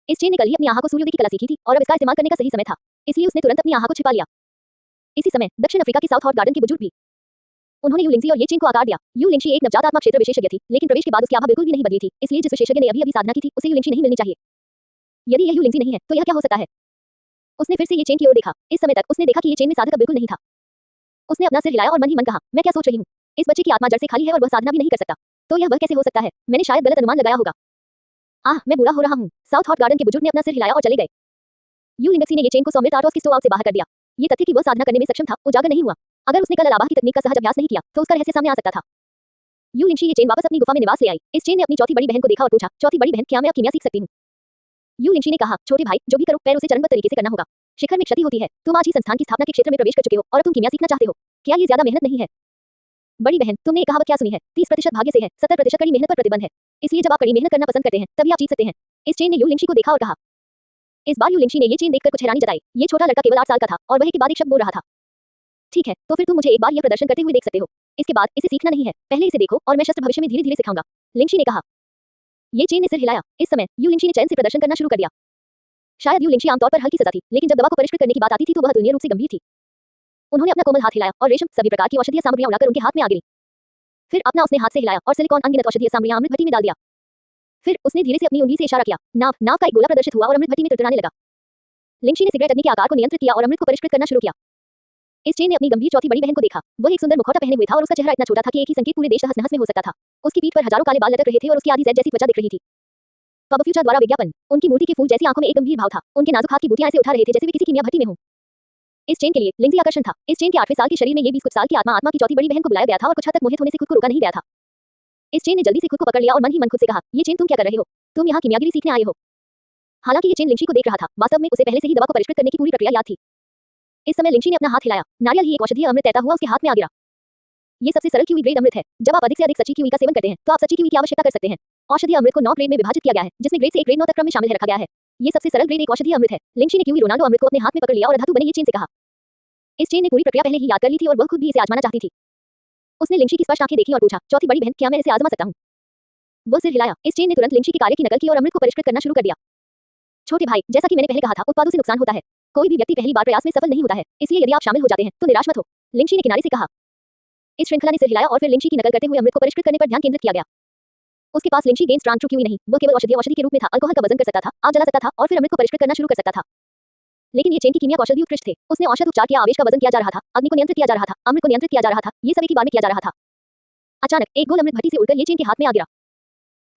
इस चेन ने कल ही अपनी आहा को सूर्योदय की कला सीखी थी और अब इसका इस्तेमाल करने का सही समय था, इसलिए उसने तुरंत अपनी आहा को छिपा लिया। इसी समय दक्षिण अफ्रीका के साउथ हॉट गार्डन के बुजुर्ग भी उन्होंने यू लिंगसी और ये चेन को आकार दिया। यू लिंगशी एक नवजात आत्मा क्षेत्र विशेषज्ञ थी, लेकिन प्रवेश के बाद उसकी आभा बिल्कुल भी नहीं बदली थी, इसलिए जिस विशेषज्ञ ने अभी साधना की थी उसे यू लिंगशी नहीं मिलनी चाहिए। यदि यह यू लिंगसी नहीं है तो यह क्या हो सकता है? उसने फिर से ये चेन की ओर देखा। इस समय तक उसने देखा कि ये चेन में साधक बिल्कुल नहीं था। उसने अपना सिर हिलाया और मन ही मन कहा, मैं क्या सोच रही हूँ? इस बच्चे की आत्मा जड़ से खाली है और वह साधना भी नहीं कर सकता, तो यह वह कैसे हो सकता है? मैंने शायद गलत अनुमान लगाया होगा। मैं बुरा हो रहा हूँ। साउथ हॉट गार्डन के बुजुर्ग ने अपना सिर हिलाया और चले गए। यू लिंगसी ने ये चेन को सौम्य आर्टोस की स्टोव आउट से बाहर कर दिया। ये तथ्य कि वह साधना करने में सक्षम था उजागर नहीं हुआ। अगर उसने कल अलावा की तकनीक का सहज अभ्यास नहीं किया तो उसका रहस्य सामने आ सकता था। यू लिंगशी ये चेन वापस अपनी गुफा में निवास ले आई। इस चेन ने अपनी चौथी बड़ी बहन को देखा और पूछा, चौथी बड़ी बहन, क्या मैं अब कीमिया सीख सकती हूँ? यू लिंगशी ने कहा, छोटे भाई, जो भी करो पैर उसे चरणबद्ध तरीके से करना होगा। शिखर में क्षति होती है। तुम आज ही संस्थान की स्थापना के क्षेत्र में प्रवेश कर चुके हो और अब तुम कीमिया सीखना चाहते हो। क्या ये ज्यादा मेहनत नहीं है? बड़ी बहन, तुमने कहावत क्या सुनी है? 30% भाग्य से है, 70% कड़ी मेहनत पर प्रतिबंध है। इसलिए जब आप कड़ी मेहनत करना पसंद करते हैं तभी आप जीत सकते हैं। इस चेन ने यू लिंगशी को देखा और कहा। इस बार यू लिंगशी ने ये चेन देखकर कुछ हैरानी जताई। ये छोटा लड़का केवल 8 साल का था और वह के बाद एक शब्द बोल रहा था। ठीक है, तो फिर तुम मुझे एक बार यह प्रदर्शन करते हुए देख सकते हो। इसके बाद इसे सीखना नहीं है, पहले इसे देखो और मैं शस्त्र भविष्य में धीरे-धीरे सिखाऊंगा, लिंगशी ने कहा। ये चेन ने सिर हिलाया। इस समय यू लिंगशी ने चैन से प्रदर्शन करना शुरू कर दिया। शायद यू लिंगशी आमतौर पर हल्की सजा थी, लेकिन जब दवा को परिष्कृत करने की बात आती थी तो वह तुलनीय रूप से गंभीर थी। उन्होंने अपना कोमल हाथ हिलाया और रेशम सभी प्रकार की औषधीय सामग्रियां उड़ाकर उनके हाथ में आ गिरी। फिर अपना उसने हाथ से हिलाया और सिलिकॉन अनगिनत औषधीय सामग्रियां अमृत भट्टी में डाल दिया। फिर उसने धीरे से अपनी उंगली से इशारा किया। नाव का एक गोला प्रदर्शित हुआ और अमृत भट्टी में तितराने लगा। लिंगशी ने सिगरेट अग्नि के आकार को नियंत्रित किया और अमृत को परिष्कृत करना शुरू किया। इस चेन ने अपनी गंभीर चौथी बड़ी बहन को देखा। वह एक सुंदर मुखौटा पहने हुए था और उसका चेहरा इतना छोटा था कि एक ही संकेत पूरे देश तहस-नहस में हो सकता था। उसकी पीठ पर हजारों काले बाल लटक रहे थे और उसकी आधी ज़ैड जैसी त्वचा दिख रही थी। पब फ्यूचर द्वारा विज्ञापन। उनकी मूर्ति के फूल जैसी आंखों में एक गंभीर भाव था। उनके नाजुक हाथ की बूटियां ऐसे उठा रहे थे जैसे वे किसी कीमिया भट्टी में हों। इस चेन के लिए लिंगसी आकर्षण था। इस चेन के 8वें साल के शरीर में ये 20 कुछ साल की आत्मा की चौथी बड़ी बहन को बुलाया गया था और कुछ हद तक मोहित होने से खुद को रोका नहीं गया था। इस चेन ने जल्दी से खुद को पकड़ लिया और मन ही मन खुद से कहा, ये चेन तुम क्या कर रहे हो? तुम यहाँ कीमियागिरी सीखने आए हो। हालांकि ये चेन लिंगशी को देख रहा था, वास्तव में उसे पहले से ही दवा को परिष्कृत करने की पूरी प्रक्रिया याद थी। इस समय लिंगशी ने अपना हाथ हिलाया। नारियल ही एक औषधीय अमृत तैरता हुआ उसके हाथ में आ गिरा। ये सबसे सरल क्यूई ग्रेड अमृत है। जब आप अधिक से अधिक सच्ची क्यूई का सेवन करते हैं तो आप सच्ची क्यूई की आवश्यकता कर सकते हैं। औषधीय अमृत को 9 ग्रेड में विभाजित किया गया है, जिसमें ग्रेड से 1 ग्रेड 9 तक क्रम में शामिल रखा गया है। ये सबसे सरल ग्रेड एक औषधीय अमृत है। लिंगशी ने क्यूई रोनाल्डो अमृत को अपने हाथ में पकड़ लिया और धातु बने ये चेन से कहा। इस चेन ने पूरी प्रक्रिया पहले ही याद कर ली थी और वह खुद भी इसे आजमाना चाहती थी। उसने लिंगशी की स्पष्ट आंखें देखी और पूछा, चौथी बड़ी बहन, क्या मैं इसे आजमा सकता हूँ? वह सिर हिलाया। इस चेन ने तुरंत लिंगशी के कार्य की नकल की और अमृत को परिष्कृत करना शुरू कर दिया। छोटे भाई, जैसा कि मैंने पहले कहा था, उत्पादों से नुकसान होता है। कोई भी व्यक्ति पहली बार प्रयास में सफल नहीं होता है, इसलिए यदि आप शामिल हो जाते हैं तो निराश मत हो, लिंगशी ने किनारे से कहा। इस श्रृंखला ने सिर हिलाया और फिर लिंगशी की नकल करते हुए अमृत को परिष्कृत करने पर ध्यान केंद्रित किया गया। उसके पास लिंगशी गेन स्ट्रांग क्यूई नहीं, वह केवल औषधि के रूप में था। अल्कोहल का वजन कर सकता था, आग जला सकता था और फिर अमृत को परिष्कृत करना शुरू कर सकता था। लेकिन ये चेन की कीमिया कौशल भी उत्कृष्ट थे। उसने औषध उपचार किया, आवेश का वजन किया जा रहा था, अग्नि को नियंत्रित किया जा रहा था, अमृत को नियंत्रित किया जा रहा था। ये सब एक ही बार में किया जा रहा था। अचानक एक गोल अमृत भट्टी से उड़कर ये चेन के हाथ में आ गिरा।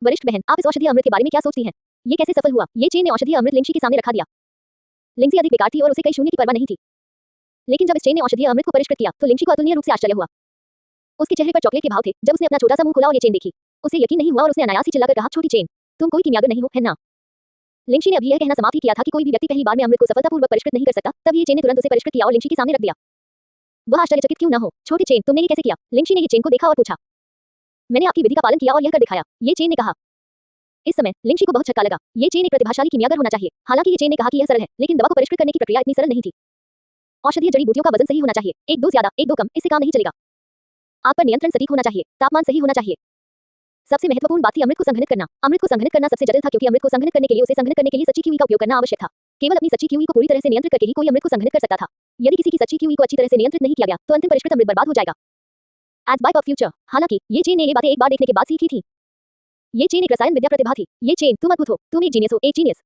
वरिष्ठ बहन, आप इस औषधीय अमृत के बारे में क्या सोचती हैं? ये कैसे सफल हुआ? ये चेन ने औषधीय अमृत लिंगशी के सामने रखा दिया। लिंगशी अधिक बेकार थी और उसे कई शून्य की परवाह नहीं थी। लेकिन जब इस चेन ने औषधीय अमृत को परिष्कृत किया तो लिंगशी को अतुलनीय रूप से आश्चर्य हुआ। उसके चेहरे पर चॉकलेट के भाव थे। जब उसने अपना छोटा सा मुंह खोला और ये चेन देखी, उसे यकीन नहीं हुआ और उसने अनायास ही चिल्लाकर कहा, छोटी चेन, तुम कोई कीमियागर नहीं हो, है ना? लिंगशी ने अभी यह कहना समाप्त ही किया था कि कोई भी व्यक्ति पहली बार में अमृत को सफलतापूर्वक परिष्कृत नहीं कर सकता, तब ये चेन ने तुरंत उसे परिष्कृत किया और लिंगशी के सामने रख दिया। वह आश्चर्यचकित क्यों न हो। छोटी चेन, तुमने ये कैसे किया? लिंगशी ने ये चेन को देखा और पूछा। मैंने आपकी विधि का पालन किया और यह कर दिखाया, ये चेन ने कहा। इस समय लिंगशी को बहुत झटका लगा। ये चेन एक प्रतिभाशाली कीमियागर होना चाहिए। हालांकि ये चेन ने कहा कि यह सरल है, लेकिन दवा को परिष्कृत करने की प्रक्रिया इतनी सरल नहीं थी। औषधीय जड़ी बूटियों का वजन सही होना चाहिए, 1-2 ज्यादा 1-2 कम, इससे काम नहीं चलेगा। आप पर नियंत्रण सटीक होना चाहिए, तापमान सही होना चाहिए। सबसे महत्वपूर्ण बात थी अमृत को संघनित करना। अमृत को संघनित करना सबसे जटिल था क्योंकि अमृत को संघनित करने के लिए उसे संघनित करने के लिए सच्ची क्यूई का उपयोग करना आवश्यक था। केवल अपनी सच्ची क्यूई को पूरी तरह से नियंत्रित करके ही कोई अमृत को संघनित कर सकता था। यदि किसी की सच्ची क्यूई को अच्छी तरह से नियंत्रित नहीं किया गया तो अंतिम परिष्कृत अमृत बर्बाद हो जाएगा। एज बाय ऑफ फ्यूचर, हालांकि ये चेन ने ये बातें एक बार देखने के बाद सीखी थी। ये चेन एक रसायन विद्या प्रतिभा थी। ये चेन, तुम अद्भुत हो, तुम एक जीनियस हो, एक जीनियस।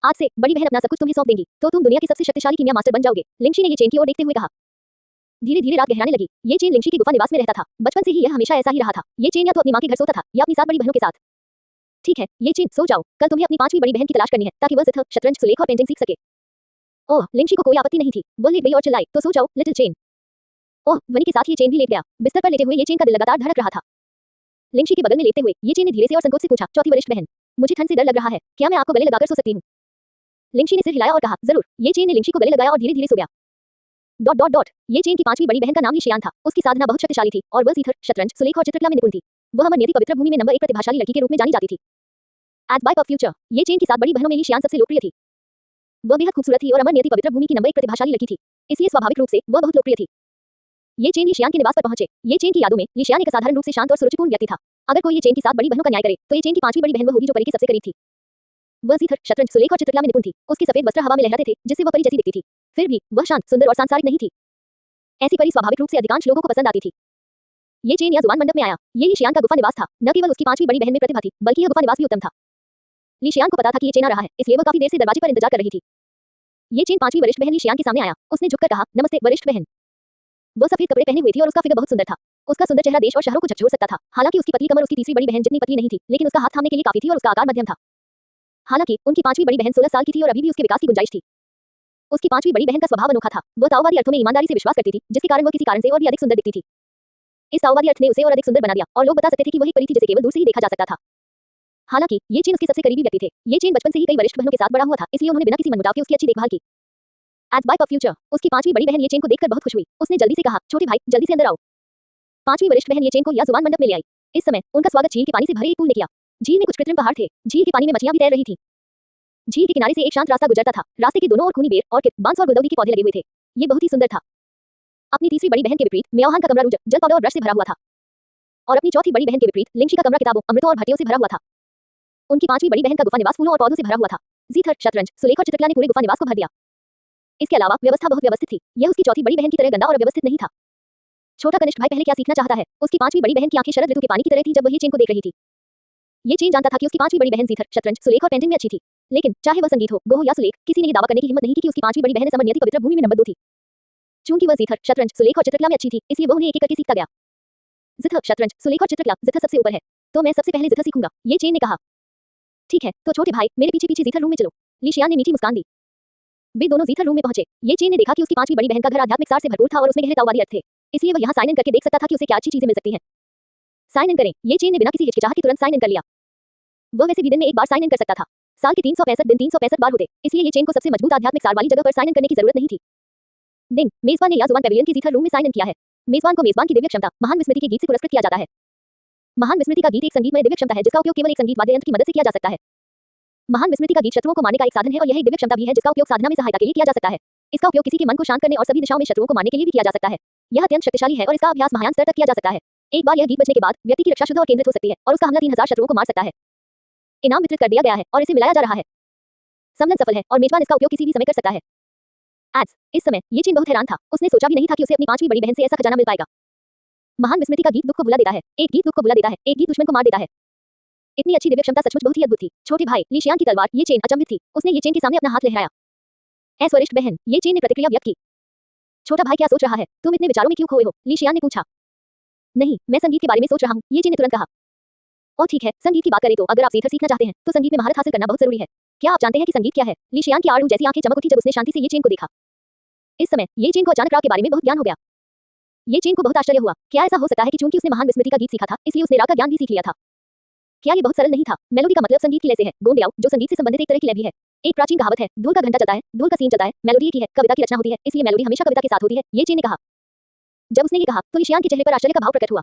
आज से बड़ी बहन अपना सब कुछ तुम्हें सौंप देंगी, तो तुम दुनिया की सबसे शक्तिशाली कीमिया मास्टर बन जाओगे। लिंगशी ने ये चेन की ओर देखते हुए कहा। धीरे धीरे रात गहराने लगी। ये चेन लिंगशी की गुफा निवास में रहता था। बचपन से ही यह हमेशा ऐसा ही रहा था। ये चेन या तो अपनी मां के घर सोता था या अपनी 7 बड़ी बहनों के साथ। ठीक है, ये चेन, सो जाओ। कल तुम्हें अपनी 5वीं बड़ी बहन की तलाश करनी है ताकि वह जिथ, शतरंज, सुलेख और पेंटिंग सीख सके। ओह, लिंगशी को कोई आपत्ति नहीं थी। वह लेट गई और चिल्लाई, तो सो जाओ लिटिल चेन। ओह, ध्वनि के साथ ये चेन भी लेट गया। बिस्तर पर लेटे हुए ये चेन का दिल लगातार धड़क रहा था। लिंगशी के बगल में लेटते हुए ये चेन ने धीरे से और संकोच से पूछा, चौथी वरिष्ठ बहन, मुझे ठंड से डर लग रहा है, क्या मैं आपको गले लगाकर सो सकती हूँ? लिंगशी ने सिर हिलाया और कहा, जरूर। ये चेन ने लिंगशी को गले लगाया और धीरे धीरे सो गया। डॉट डॉट डॉट, ये चेन की 5वीं बड़ी बहन का नाम लिशियान था। उसकी साधना बहुत शक्तिशाली थी और वह जीथर, शतरंज, सुलेख और चित्रकला में निपुण थी। वह अमर नियति पवित्र भूमि में नंबर 1 प्रतिभाशाली लड़की के रूप में जानी जाती थी। एज बाय ऑफ फ्यूचर, ये चेन की 7 बड़ी बहनों में लिशियान सबसे लोकप्रिय थी। वह बेहद खूबसूरत थी और अमर नियति पवित्र भूमि की नंबर 1 प्रतिभाशाली लड़की थी, इसलिए स्वाभाविक रूप से वह बहुत लोकप्रिय थी। ये चेन लिशियान के निवास पर पहुंचे। ये चेन की यादों में लिशियान एक असाधारण रूप से शांत और सुरुचिपूर्ण व्यक्ति था। अगर कोई ये चेन की 7 बड़ी बहनों का न्याय करे तो ये चेन की 5वीं बड़ी बहन वह होगी जो परी के सबसे करीब थी। वह जीथर, शतरंज, सुलेख और चित्रकला में निपुण थी। उसके सफेद वस्त्र हवा में लहराते थे जिससे वह परी जैसी दिखती थी। फिर भी वह शांत, सुंदर और सांसारिक नहीं थी। ऐसी परी स्वाभाविक रूप से अधिकांश लोगों को पसंद आती थी। ये चेन जुबान मंडप में आया। ये लिशियान का गुफा निवास था। न केवल उसकी 5वीं बड़ी बहन में प्रतिभा थी, बल्कि यह गुफा निवास भी उत्तम था। लिशियान को पता था कि ये चेन आ रहा है, इसलिए वह काफी देर से दरवाजे पर इंतजार कर रही थी। ये चेन 5वीं वरिष्ठ बहन लिशियान के सामने आया। उसने झुककर कहा, नमस्ते वरिष्ठ बहन। वह सफेद कपड़े पहने हुई थी और उसका फिगर बहुत सुंदर था। उसका सुंदर चेहरा देश और शहरों को झकझोर सकता था। हालांकि उसकी पतली कमर उसकी तीसरी बड़ी बहन जितनी पतली नहीं थी, लेकिन उसका हाथ थामने के लिए काफी थी और उसका आकार मध्यम था। हालांकि उनकी 5वीं बड़ी बहन 16 साल की थी और अभी भी उसके विकास की गुंजाइश थी। उसकी 5वीं बड़ी बहन का स्वभाव अनोखा था। वह ताओवादी अर्थों में ईमानदारी से विश्वास करती थी, जिसके कारण वह किसी कारण से और भी अधिक सुंदर दिखती थी। इस ताओवादी अर्थ ने उसे और अधिक सुंदर बना दिया और लोग बता सकते थे कि वही परी थी जिसे केवल दूर से ही देखा जा सकता था। हालांकि ये चेन उसके सबसे करीबी व्यक्ति थे। ये चेन बचपन से ही कई वरिष्ठ बहनों के साथ बड़ा हुआ था, इसलिए उन्होंने बिना किसी मनमुटाव के उसकी अच्छी देखभाल की। एज बाय ऑफ फ्यूचर, उसकी 5वीं बड़ी बहन ये चेन को देखकर बहुत खुश हुई। उसने जल्दी से कहा, छोटे भाई, जल्दी से अंदर आओ। 5वीं वरिष्ठ बहन ये चेन को जुबान मंडप में ले आई। इस समय उनका स्वागत झील के पानी से भरे एक पूल ने किया। झील में कुछ कृत्रिम पहाड़ थे। झील के पानी में मछलियां भी तैर रही थी। झील के किनारे से एक शांत रास्ता गुजरता था। रास्ते के दोनों ओर खूनी बेर, ऑर्किड, बांस और गुलदाउदी के पौधे लगे हुए थे। ये बहुत ही सुंदर था। अपनी तीसरी बड़ी बहन के विपरीत म्याओहान का कमरा रूज, जल पाउडर और ब्रश से भरा हुआ था। और अपनी चौथी बड़ी बहन के विपरीत लिंगशी का कमरा किताबों, अमृतों और भट्टियों से भरा हुआ था। उनकी 5वीं बड़ी बहन का गुफा निवास फूलों और पौधों से भरा हुआ था। जीथर, शतरंज, सुलेख और चित्रकला ने पूरे गुफा निवास को भर दिया। इसके अलावा व्यवस्था बहुत व्यवस्थित थी। यह उसकी चौथी बड़ी बहन की तरह गंदा और व्यवस्थित नहीं था। छोटा कनिष्ठ भाई पहले क्या सीखना चाहता है? उसकी 5वीं बड़ी बहन की आंखें शरद ऋतु के पानी की तरह थी जब वह ये चेन को देख रही थी। ये चेन जानता था कि उसकी 5वीं बड़ी बहन जीथर, शतरंज, सुलेख और पेंटिंग में अच्छी थी। लेकिन चाहे वह संगीत हो, गो हो या सुलेख, किसी ने ये दावा करने की हिम्मत नहीं की कि उसकी 5वीं बड़ी बहन समर नियति पवित्र भूमि में नंबर 2 थी। चूंकि वह जीथर, शतरंज, सुलेख और चित्रकला में अच्छी थी, इसलिए वह उन्हें एक एक करके सीखता गया। जीथर, शतरंज, सुलेख और चित्रकला, जीथर सबसे ऊपर है, तो मैं सबसे पहले जीथर सीखूंगा, ये चेन ने कहा। ठीक है, तो छोटे भाई, मेरे पीछे पीछे जीथर रूम में चलो। लिशियान ने मीठी मुस्कान दी। वे दोनों जीथर रूम में पहुंचे। ये चेन ने देखा कि उसकी 5वीं बड़ी बहन का घर आध्यात्मिक सार से भरपूर था और उसमें गहरे ताओवादी अर्थ थे। इसलिए वह यहाँ साइन इन करके देख सकता था कि उसे क्या अच्छी चीजें मिल सकती हैं। साइन इन करें। ये चेन ने बिना किसी हिचकिचाहट के तुरंत साइन इन कर लिया। वह वैसे भी दिन में एक बार साइन इन कर सकता था। साल के 365 दिन 365 बार होते, इसलिए ये चेन को सबसे मजबूत आध्यात्मिक सार वाली जगह पर साइन इन करने की जरूरत नहीं थी। डिंग, मेजबान ने याजुआन पेविलियन की जीथर रूम में साइन इन किया है। मेजबान को मेजबान की दिव्य क्षमता, महान विस्मृति के गीत से पुरस्कृत किया जाता है। महान विस्मृति का गीत एक संगीतमय दिव्य क्षमता है जिसका उपयोग केवल एक संगीत वाद्य यंत्र की मदद से किया जा सकता है। महान विस्मृति का गीत शत्रुओं को मारने का एक साधन है और यह एक दिव्य क्षमता भी है जिसका उपयोग साधना में सहायता के लिए किया जा सकता है। इसका उपयोग किसी के मन को शांत करने और सभी दिशाओं में शत्रुओं को मारने के लिए भी किया जा सकता है। यह अत्यंत शक्तिशाली है और इसका अभ्यास महायान स्तर तक किया जा सकता है। एक बार यह गीत बजने के बाद व्यक्ति की रक्षा शुद्ध और केंद्रित हो सकती है और उसका हमला 3000 शत्रुओं को मार सकता है। इनाम वितरित कर दिया गया है और इसे मिलाया जा रहा है। सम्मेलन सफल है और मेजबान इसका उपयोग किसी भी समय कर सकता है। एड्स, इस समय ये चेन बहुत हैरान था। उसने सोचा भी नहीं था कि उसे अपनी 5वीं बड़ी बहन से ऐसा खजाना मिल पाएगा। महान विस्मृति का गीत दुख को बुला देता है, एक गीत दुख को बुला देता है, एक गीत दुश्मन को मार देता है। इतनी अच्छी दिव्य क्षमता सचमुच बहुत ही अद्भुत थी। छोटे भाई, लिशियान की तलवार, ये चेन अचंभित थी। उसने ये चेन के सामने अपना हाथ लहराया। ऐस वरिष्ठ बहन, ये चेन ने प्रतिक्रिया व्यक्त की। छोटा भाई क्या सोच रहा है? तुम इतने विचारों में क्यों खोए हो? लिशियान ने पूछा। नहीं, मैं संगीत के बारे में सोच रहा हूँ, ये चेन ने तुरंत कहा। और ठीक है, संगीत की बात करें तो अगर आप जीथर सीखना चाहते हैं तो संगीत में महारत हासिल करना बहुत जरूरी है। क्या आप जानते हैं कि संगीत क्या है? ली शियान की आड़ू जैसी आंखें चमक उठी जब उसने शांति से ये चेन को देखा। इस समय ये चेन को अचानक राग के बारे में बहुत ज्ञान हो गया। ये चेन को बहुत आश्चर्य हुआ। क्या ऐसा हो सकता है कि चूंकि उसने महान विस्मृति का गीत सीखा था इसलिए उसने राग का ज्ञान भी सीख लिया था? क्या ये बहुत सरल नहीं था? मेलोडी का मतलब संगीत की लय से है। गोंदियाओ जो संगीत से संबंधित एक तरह की लय भी है। एक प्राचीन कहावत है, ढोल का घंटा चलता है, ढोल का सीन चलता है, मेलोडी की है, कविता की रचना होती है, इसलिए मेलोडी हमेशा कविता के साथ होती है, ये चेन ने कहा। जब उसने ये कहा तो ईशान के चेहरे पर आश्चर्य का भाव प्रकट हुआ।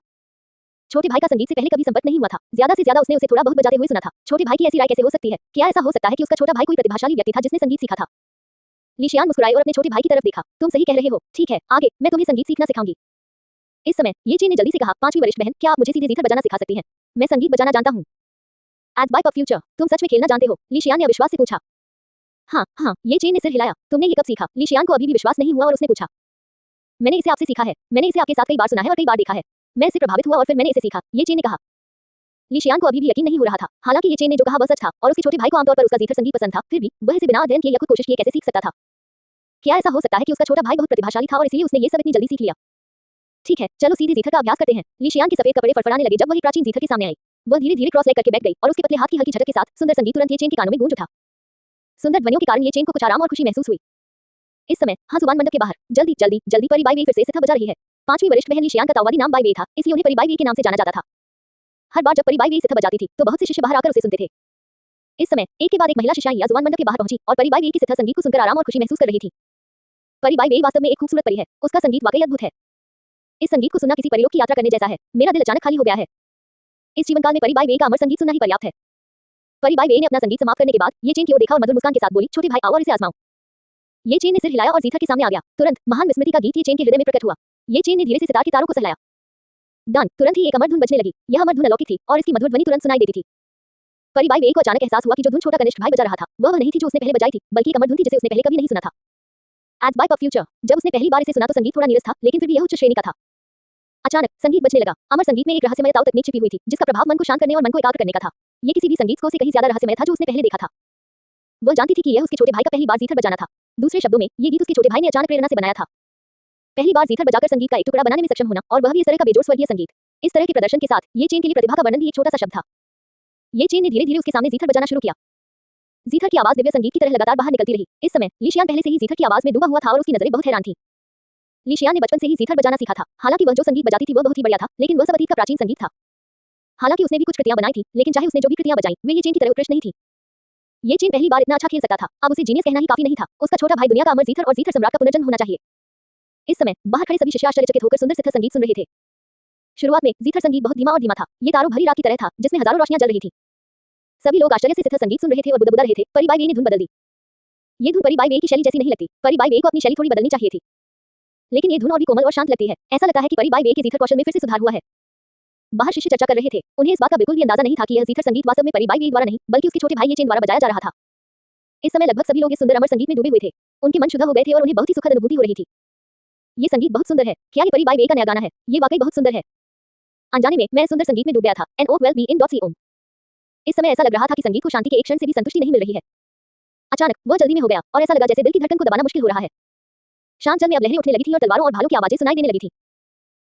छोटे भाई का संगीत से पहले कभी संपर्क नहीं हुआ था, ज्यादा से ज्यादा उसने उसे थोड़ा बहुत बजाते हुए सुना था। छोटे भाई की ऐसी राय कैसे हो सकती है? क्या ऐसा हो सकता है कि उसका छोटा भाई कोई प्रतिभाशाली व्यक्ति था जिसने संगीत सीखा था? लीशियान मुस्कुराए और अपने छोटे भाई की तरफ देखा। तुम सही कह रहे हो, ठीक है, आगे मैं तुम्हें संगीत सीखना सिखाऊंगी। इस समय ये चेन ने जल्दी से कहा, 5वीं वरिष्ठ बहन, क्या आप मुझे सीधे जीथर बजाना सिखा सकती हैं? मैं संगीत बजाना जानता हूँ। एज बाय ऑफ फ्यूचर, तुम सच में खेलना जानते हो? लीशियान ने अविश्वास से पूछा। हाँ, ये चेन ने सिर हिलाया। तुमने ये कब सीखा? लीशियान को अभी भी विश्वास नहीं हुआ और उसने पूछा। मैंने इसे आपसे सीखा है, मैंने इसे आपके साथ कई बार सुना है और कई बार देखा है। मैं इससे प्रभावित हुआ और फिर मैंने इसे सीखा, ये चेन ने कहा। लीशियान को अभी भी यकीन नहीं हो रहा था। हालांकि ये चेन ने जो कहा वह सच था और उसके छोटे भाई को आमतौर पर उसका जीथर संगीत पसंद था, फिर भी वह इसे बिना अध्ययन किए या खुद कोशिश किए कैसे सीख सकता था? क्या ऐसा हो सकता है कि उसका छोटा भाई बहुत प्रतिभाशाली था और इसलिए उसने ये सब इतनी जल्दी सीख लिया? ठीक है, चलो सीधे जीथर का अभ्यास करते हैं। लीशियान के सफेद कपड़े फड़फड़ाने लगे जब वह एक प्राचीन जीथर के सामने आई। वह धीरे धीरे क्रॉस लेग करके बैठ गई और उसके पतले हाथ की हल्की झटक के साथ सुंदर संगीत तुरंत ये चेन के कानों में गूंज उठा। सुंदर ध्वनियों के कारण ये चेन को कुछ आराम और खुशी महसूस हुई। इस समय हाँ जुबान मंडप के बाहर जल्दी जल्दी जल्दी परी बाई वे फिर से सिथा बजा रही है। 5वीं वरिष्ठ बहन लीशियान का ताओवादी नाम बाई वे था, इसलिए उन्हें परी बाई वे के नाम से जाना जाता था। हर बार जब परी बाई वे सिथा बजाती थी तो बहुत से शिष्य बाहर आकर उसे सुनते थे। इस समय एक के बाद एक महिला शिष्या जुबान मंडप के बाहर पहुंची और परी बाई वे की सिथा संगीत को सुनकर आराम और खुशी महसूस कर रही थी। परी बाई वे वास्तव में एक खूबसूरत परी है, उसका संगीत वाकई अद्भुत है। इस संगीत को सुनना किसी परिलोक की यात्रा करने जैसा है। मेरा दिल अचानक खाली हो गया है। इस जीवनकाल में परी बाई वे का अमर संगीत सुनना ही पर्याप्त है। परी बाई वे ने अपना संगीत समाप्त करने के बाद ये चेन की ओर देखा और मधुर मुस्कान के साथ बोली, छोटे भाई आओ और इसे आजमाओ। ये चेन ने सिर हिलाया और जीथर के सामने आ गया। तुरंत महान विस्मृति का गीत ये चेन के हृदय में प्रकट हुआ। ये चेन ने धीरे से सितार के तारों को सहलाया। डन, तुरंत ही एक अमर धुन बजने लगी। यह अमर धुन अलौकिक थी और इसकी मधुर ध्वनि तुरंत सुनाई देती थी। परी बाई वे को अचानक एहसास हुआ कि जो धुन छोटा कनिष्ठ भाई बजा रहा था वह नहीं थी जो उसने पहले बजाई थी, बल्कि एक अमर धुन थी जिसे उसने पहले कभी नहीं सुना था। एज बाय ऑफ फ्यूचर, जब उसने पहली बार इसे सुना तो संगीत थोड़ा नीरस था, लेकिन फिर भी यह उच्च श्रेणी का था। अचानक संगीत बजने लगा। अमर संगीत में एक रहस्यमय ताऊ तकनीक छिपी हुई थी जिसका प्रभाव मन को शांत करने और मन को एकाग्र करने का था। ये किसी भी संगीत को से कहीं ज्यादा रहस्यमय था जो उसने पहले देखा था। वह जानती थी कि यह उसके छोटे भाई का पहली बार जीथर बजाना था। दूसरे शब्दों में ये गीत उसके छोटे भाई ने अचानक प्रेरणा से बनाया था। पहली बार जीथर बजाकर संगीत का एक टुकड़ा बनाने में सक्षम होना और वह भी इस तरह का बेजोड़ स्वर्गीय संगीत। इस तरह के प्रदर्शन के साथ ये चेन के लिए प्रतिभा का वर्णन भी एक छोटा सा शब्द था। ये चेन ने धीरे धीरे उसके सामने जीथर बजाना शुरू किया। जीथर की आवाज दिव्य संगीत की तरह लगातार बाहर निकलती रही। इस समय लीशियान पहले से ही जीथर की आवाज में डूबा हुआ था और उसकी नजरें बहुत हैरान थी। लीशियान ने बचपन से ही जीथर बजाना सीखा था। हालांकि वह जो संगीत बजाती थी वह बहुत ही बढ़िया था, लेकिन वह सब अतीत का प्राचीन संगीत था। हालांकि उसने भी कुछ कृतियां बनाई थी, लेकिन चाहे उसने जो भी कृतियां बजाई वे ये चेन की तरह उत्कृष्ट नहीं थी। ये चेन पहली बार इतना अच्छा खेल सकता था, अब उसे जीनियस कहना ही काफी नहीं था। उसका छोटा भाई दुनिया का अमर जीथर और जीथर सम्राट का पुनर्जन्म होना चाहिए। इस समय बाहर खड़े सभी शिष्य आश्चर्यचकित होकर सुंदर सिथर संगीत सुन रहे थे। शुरुआत में जीथर संगीत बहुत धीमा और धीमा था। ये तारों भरी रात की तरह था जिसमें हजारों रोशनियां जल रही थी। सभी लोग आश्चर्य से सिथर संगीत सुन रहे थे और बुदबुदा रहे थे। परी बाई वे ने धुन बदल दी। ये धुन परी बाई वे की शैली जैसी नहीं लगती। परी बाई वे को अपनी शैली थोड़ी बदलनी चाहिए थी, लेकिन ये धुन और भी कोमल और शांत लगती है। ऐसा लगता है कि परी बाई वे के जीथर कौशल में फिर से सुधार हुआ है। बाहर शिष्य चर्चा कर रहे थे। उन्हें इस बात का बिल्कुल भी अंदाजा नहीं था कि यह जीथर संगीत वास्तव में परी बाई वे द्वारा नहीं बल्कि उसके छोटे भाई ये चेन द्वारा बजाया जा रहा था। इस समय लगभग सभी लोग इस सुंदर अमर संगीत में डूबे हुए थे। उनके मन शुद्ध हो गए थे और उन्हें बहुत ही सुखद अनुभूति हो रही थी। ये संगीत बहुत सुंदर है। क्या ये परी बाई वे का नया गाना है? ये वाकई बहुत सुंदर है। अनजाने में मैं सुंदर संगीत में डूब गया था। N O well be in dot com. इस समय ऐसा लग रहा था कि संगीत को शांति के एक क्षण से भी संतुष्टि नहीं मिल रही है। अचानक वह जल्दी में हो गया और ऐसा लगा जैसे दिल की धड़कन को दबाना मुश्किल हो रहा है। शांत जल में अब लहरें उठने लगी थी और तलवारों और भालों की आवाजें सुनाई देने लगी थी।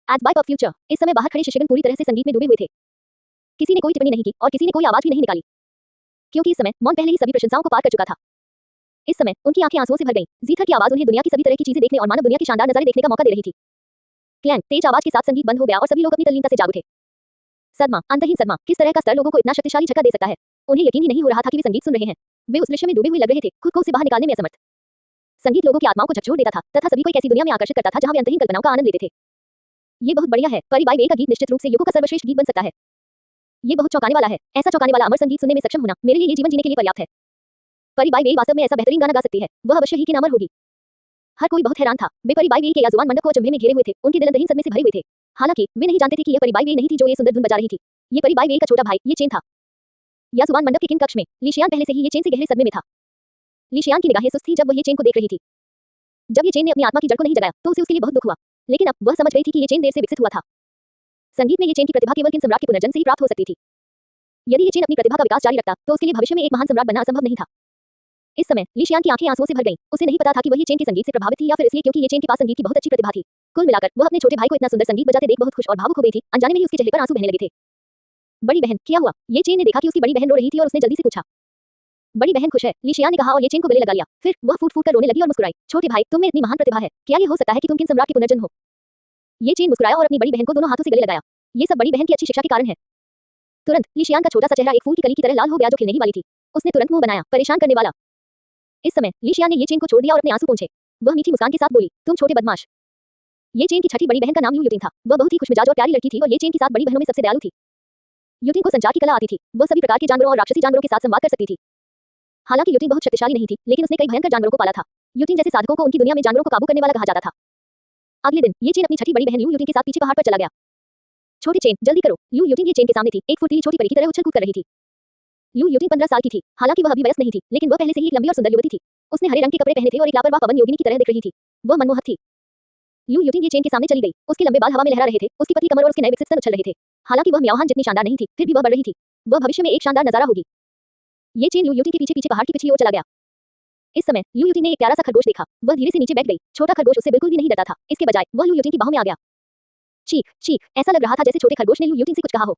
एज बाय ऑफ फ्यूचर, इस समय बाहर खड़े शिष्यगण पूरी तरह से संगीत में डूबे हुए थे। किसी ने कोई टिप्पणी नहीं की और किसी ने कोई आवाज भी नहीं निकाली, क्योंकि इस समय मौन पहले ही सभी प्रशंसाओं को पार कर चुका था। इस समय उनकी आंखें आंसुओं से भर गईं। जीथर की आवाज उन्हें दुनिया की सभी तरह की चीजें देखने और मानव दुनिया की शानदार नजारे देखने का मौका दे रही थी। क्लैंग तेज आवाज के साथ संगीत बंद हो गया और सभी लोग अपनी तल्लीनता से जाग उठे। सदमा, अंतहीन सदमा। किस तरह का स्तर लोगों को इतना शक्तिशाली झटका दे सकता है? उन्हें यकीन ही नहीं हो रहा था कि वे संगीत सुन रहे हैं। वे उस दृश्य में डूबे हुए लग रहे थे, खुद को उसे बाहर निकालने में असमर्थ। संगीत लोगों की आत्माओं को झकझोर देता था तथा सभी को एक ऐसी दुनिया में आकर्षित करता था जहां वे अंतहीन कल्पनाओं का आनंद लेते थे। ये बहुत बढ़िया है। परी बाई वे का गीत निश्चित रूप से युगों का सर्वश्रेष्ठ गीत बन सकता है। ये बहुत चौंकाने वाला है। ऐसा चौंकाने वाला अमर संगीत सुनने में सक्षम होना मेरे लिए ये जीवन जीने के लिए पर्याप्त है। परी बाई वे वास्तव में ऐसा बेहतरीन गाना गा सकती है। वह अवश्य ही कि अमर होगी। हर कोई बहुत हैरान था। वे परी बाई वे के याजुबान मंडप को अचंभे में घेरे हुए थे। उनके दिल अंतहीन सदमे से भरे हुए थे। हालांकि वे नहीं जानते थे कि यह परी बाई वे नहीं थी जो ये सुंदर धुन बजा रही थी। ये परी बाई वे का छोटा भाई ये चेन था। याजुबान मंडप के किन कक्ष में लीशियान पहले से ही ये चेन से गहरे सदमे में था। लीशियान की निगाहें सुस्त थी जब वह ये चेन को देख रही थी। जब ये चेन ने अपनी आत्मा की जड़ को नहीं जगाया तो उसे उसके लिए बहुत दुख हुआ, लेकिन अब वह समझ गई थी कि ये चेन देर से विकसित हुआ था। संगीत में ये चेन की प्रतिभा केवल किन सम्राट के पुनर्जन्म से ही प्राप्त हो सकती थी। यदि ये चेन अपनी प्रतिभा का विकास जारी रखता तो उसके लिए भविष्य में एक महान सम्राट बनना असंभव नहीं था। इस समय लीशियान की आंखें आंसुओं से भर गईं। उसे नहीं पता था कि वह ये चेन के संगीत से प्रभावित थी या फिर इसलिए क्योंकि ये चेन के पास संगीत की बहुत अच्छी प्रतिभा थी। कुल मिलाकर वह अपने छोटे भाई को इतना सुंदर संगीत बजाते देख बहुत खुश और भावुक हो गई थी। अनजाने में ही उसके चेहरे पर आंसू बहने लगे थे। बड़ी बहन, क्या हुआ? ये चेन ने देखा कि उसकी बड़ी बहन रो रही थी और उसने जल्दी से पूछा। बड़ी बहन खुश है, लिशियान ने कहा और ये चेन को गले लगा लिया। फिर वह फूट फूट कर रोने लगी और मुस्कुराई। छोटे भाई, तुम में इतनी महान प्रतिभा है, क्या ये हो सकता है कि तुम किन सम्राट की पुनर्जन्म हो? ये चेन मुस्कुराया और अपनी बड़ी बहन को दोनों हाथों से गले लगाया। ये सब बड़ी बहन की अच्छी शिक्षा के कारण है। तुरंत लिशियान का छोटा सा चेहरा एक फूल की कली की तरह लाल हो गया जो खिलने ही वाली थी। उसने तुरंत मुंह बनाया, परेशान करने वाला। इस समय लिशियान ने ये चेन को छोड़ दिया और अपने आंसू पोंछे। वह मीठी मुस्कान के साथ बोली, तुम छोटे बदमाश। ये चेन की छठी बड़ी बहन का नाम लू युटिंग था। वह बहुत ही खुशमिजाज और प्यारी लड़की थी और ये चेन की 7 बड़ी बहनों में सबसे दयालु थी। युटिंग को संचार की कला आती थी। वह सभी प्रकार के जानवरों और राक्षसी जानवरों के साथ संवाद कर सकती थी। हालांकि युटिंग बहुत शक्तिशाली नहीं थी, लेकिन उसने कई भयंकर जानवरों को पाला था। युटिंग जैसे साधकों को उनकी दुनिया में जानवरों को काबू करने वाला कहा जाता था। अगले दिन ये चेन अपनी छठी बड़ी बहन लू युटिंग के साथ पीछे पहाड़ पर चला गया। छोटी चेन, जल्दी करो। लू युटिंग ये चेन के सामने थी, एक फुर्तीली छोटी परी की तरह उछल कूद कर रही थी। लू युटिंग 15 साल की थी। हालांकि वह अभी वयस्क नहीं थी, लेकिन वह पहले से ही एक लंबी और सुंदर युवती थी। उसने हरे रंग के कपड़े पहने थे और एक लापरवाह पवन योगिनी की तरह दिख रही थी। वह मनमोहक थी। लू युटिंग ये चेन के सामने चली गई। उसके लंबे बाल हवा में लहरा रहे थे। उसकी पतली कमर और उसके नए विकसित स्तन उछल रहे थे। हालांकि वह म्याओहान जितनी शानदार नहीं थी, फिर भी वह बढ़ रही थी। वह भविष्य में एक शानदार नजारा होगी। ये चेन लू युटिंग के पीछे पीछे पहाड़ की पिछली ओर चला गया। इस समय लू युटिंग ने एक प्यारा सा खरगोश देखा। वह धीरे से नीचे बैठ गई। छोटा खरगोश उससे बिल्कुल भी नहीं डरता था। इसके बजाय वह लू युटिंग की बाहों में आ गया। चीख चीख, ऐसा लग रहा था जैसे छोटे खरगोश ने लू युटिंग से कुछ कहा हो।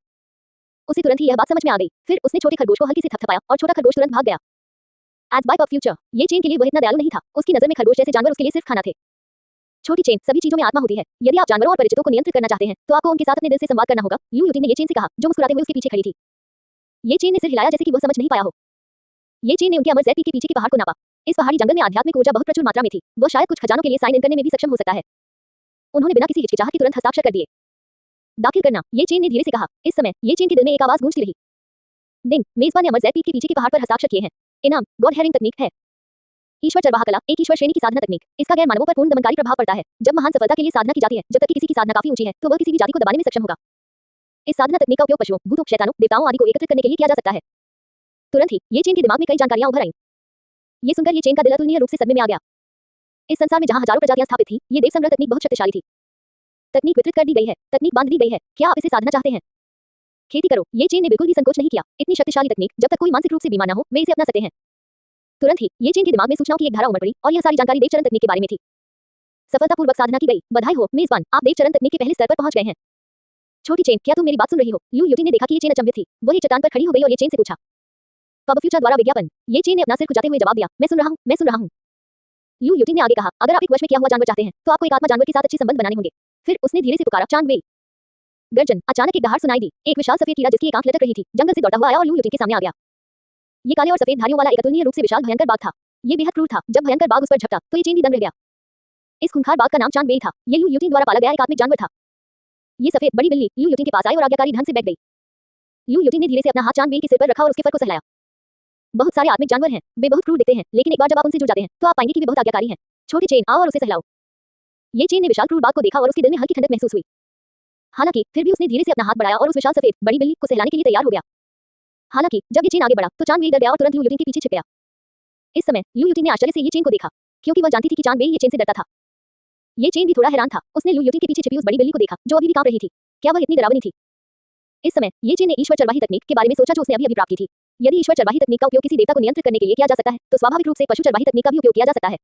उसे तुरंत ही यह बात समझ में आ गई। फिर उसने छोटे खरगोश को हल्के से थपथपाया और छोटा खरगोश तुरंत भाग गया। एज बाय ऑफ फ्यूचर, ये चेन के लिए वह इतना दयालु नहीं था। उसकी नजर में खरगोश जैसे जानवर उसके लिए सिर्फ खाना थे। छोटी चेन, सभी चीजों में आत्मा होती है। यदि आप जानवरों और परिचितों को नियंत्रित करना चाहते हैं, तो आपको उनके साथ अपने दिल से संवाद करना होगा। लू युटिंग ने ये चेन से कहा, जो मुस्कुराते हुए उसके पीछे खड़ी थी। ये चेन ने सिर हिलाया जैसे कि वह समझ नहीं पाया हो। ये चेन ने उनके अमर ज़ैद पीक के पीछे के पहाड़ को नापा। इस पहाड़ी जंगल में आध्यात्मिक ऊर्जा बहुत प्रचुर मात्रा में थी। वह शायद कुछ खजानों के लिए साइन इन करने में भी सक्षम हो सकता है। उन्होंने बिना किसी हिचकिचाहट के तुरंत हस्ताक्षर कर दिए। दाखिल करना, ये चेन ने धीरे से कहा। इस समय ये चेन के दिल में एक आवाज गूंजती रही। डिंग, मेजबान ने अमर ज़ैद पीक के पीछे के पहाड़ पर हस्ताक्षर किए हैं। इनाम, गॉड हेयरिंग तकनीक है। ईश्वर चरवाहा कला, एक ईश्वर श्रेणी की साधना तकनीक। इसका गैर मानवों पर पूर्ण दमनकारी प्रभाव पड़ता है। जब महान सफलता के लिए साधना की जाती है, जब तक कि किसी की साधना काफी ऊंची है, तो वह किसी भी जाति को दबाने में सक्षम होगा। इस साधना तकनीक का उपयोग पशुओं, भूतों, शैतानों, देवताओं आदि को एकत्रित करने के लिए किया जा सकता है। तुरंत ही ये चेन के दिमाग में कई जानकारियां उभर आईं। ये सुनकर ये चेन का दिल अतुलनीय रूप से सदमे में आ गया। इस संसार में जहां हजारों प्रजातियां स्थापित थी, ये देव संग्रह तकनीक बहुत शक्तिशाली थी। तकनीक वितरित कर दी गई है, तकनीक बांध दी गई है। क्या आप इसे साधना चाहते हैं? खेती करो। ये चेन ने बिल्कुल भी संकोच नहीं किया। इतनी शक्तिशाली तकनीक, जब तक कोई मानसिक रूप से बीमार न हो, वे इसे अपना सकते हैं। तुरंत ही ये चेन के दिमाग में सूचनाओं की एक धारा उमड़ पड़ी और यह सारी जानकारी देवचरण तकनीक के बारे में थी। सफलतापूर्वक साधना की गई। बधाई हो मेजबान, आप देवचरण तकनीक के पहले स्तर पर पहुंच गए हैं। छोटी चेन, क्या तुम मेरी बात सुन रही हो? लू युटिंग ने देखा कि ये चेन अचंभित थी। वह एक चट्टान पर खड़ी हो गई और ये चेन से पूछा। पब फ्यूचर द्वारा विज्ञापन। ये चेन ने अपना सिर खुजाते हुए जवाब दिया, मैं सुन रहा हूँ, मैं सुन रहा हूँ। लू युटिंग ने आगे कहा, अगर आप एक वश में किया हुआ जानवर चाहते हैं, तो आपको एक आत्मा जानवर के साथ अच्छे संबंध बनाने होंगे। फिर उसने धीरे से पुकारा, चांद वे। गर्जन, अचानक एक दहाड़ सुनाई दी। एक विशाल सफेद कीड़ा जिसकी एक आंख लटक रही थी, जंगल से दौड़ता हुआ आया और लू युटिंग के सामने आ गया। ये काले और सफेद धारियों वाला एक अतुलनीय रूप से विशाल भयंकर बाघ था। ये बेहद क्रूर था। जब भयंकर बाघ उस पर झपटा, तो ये चेन भी दंग रह गया। इस खूंखार बाघ का नाम चांद वेई था। ये लू युटिंग द्वारा पाला गया एक आत्मिक जानवर था। ये सफेद बड़ी बिल्ली लू युटिंग के पास आई और आज्ञाकारी ढंग से बैठ गई। लू युटिंग ने धीरे से अपना हाथ चांद वेई के सिर पर रखा और उसके फर को सहलाया। बहुत सारे आत्मिक जानवर हैं, वे बहुत क्रूर दिखते हैं, लेकिन एक बार जब आप उनसे जुड़ जाते हैं, तो आप पाएंगे कि वे बहुत आज्ञाकारी हैं। छोटी चेन, आओ और उसे सहलाओ। ये चेन ने विशाल क्रूर बाघ को देखा और उसके दिल में हल्की ठंडक महसूस हुई। हालांकि फिर भी उसने धीरे से अपना हाथ बढ़ाया और उस विशाल सफेद बड़ी बिल्ली को सहलाने के लिए तैयार हो गया। हालांकि जब ये चेन आगे बढ़ा, तो चांद वेई डर गया और तुरंत लू युटिंग के पीछे छिप गया। इस समय लू युटिंग ने आश्चर्य से ये चेन को देखा, क्योंकि वह जानती थी कि चांद वेई ये चेन से डरता था। ये चेन भी थोड़ा हैरान था। उसने लू युटिंग के पीछे छिपी उस बड़ी बिल्ली को देखा, जो अभी भी कांप रही थी। क्या वह इतनी डरावनी थी? इस समय ये चेन ने ईश्वर चरवाही तकनीक के बारे में सोचा, जो उसने अभी प्राप्त की थी। यदि ईश्वर चरवाही तकनीक का उपयोग किसी देवता को नियंत्रित करने के लिए किया जा सकता है, तो स्वाभाविक रूप से पशु चरवाही तकनीक का भी उपयोग किया जा सकता है।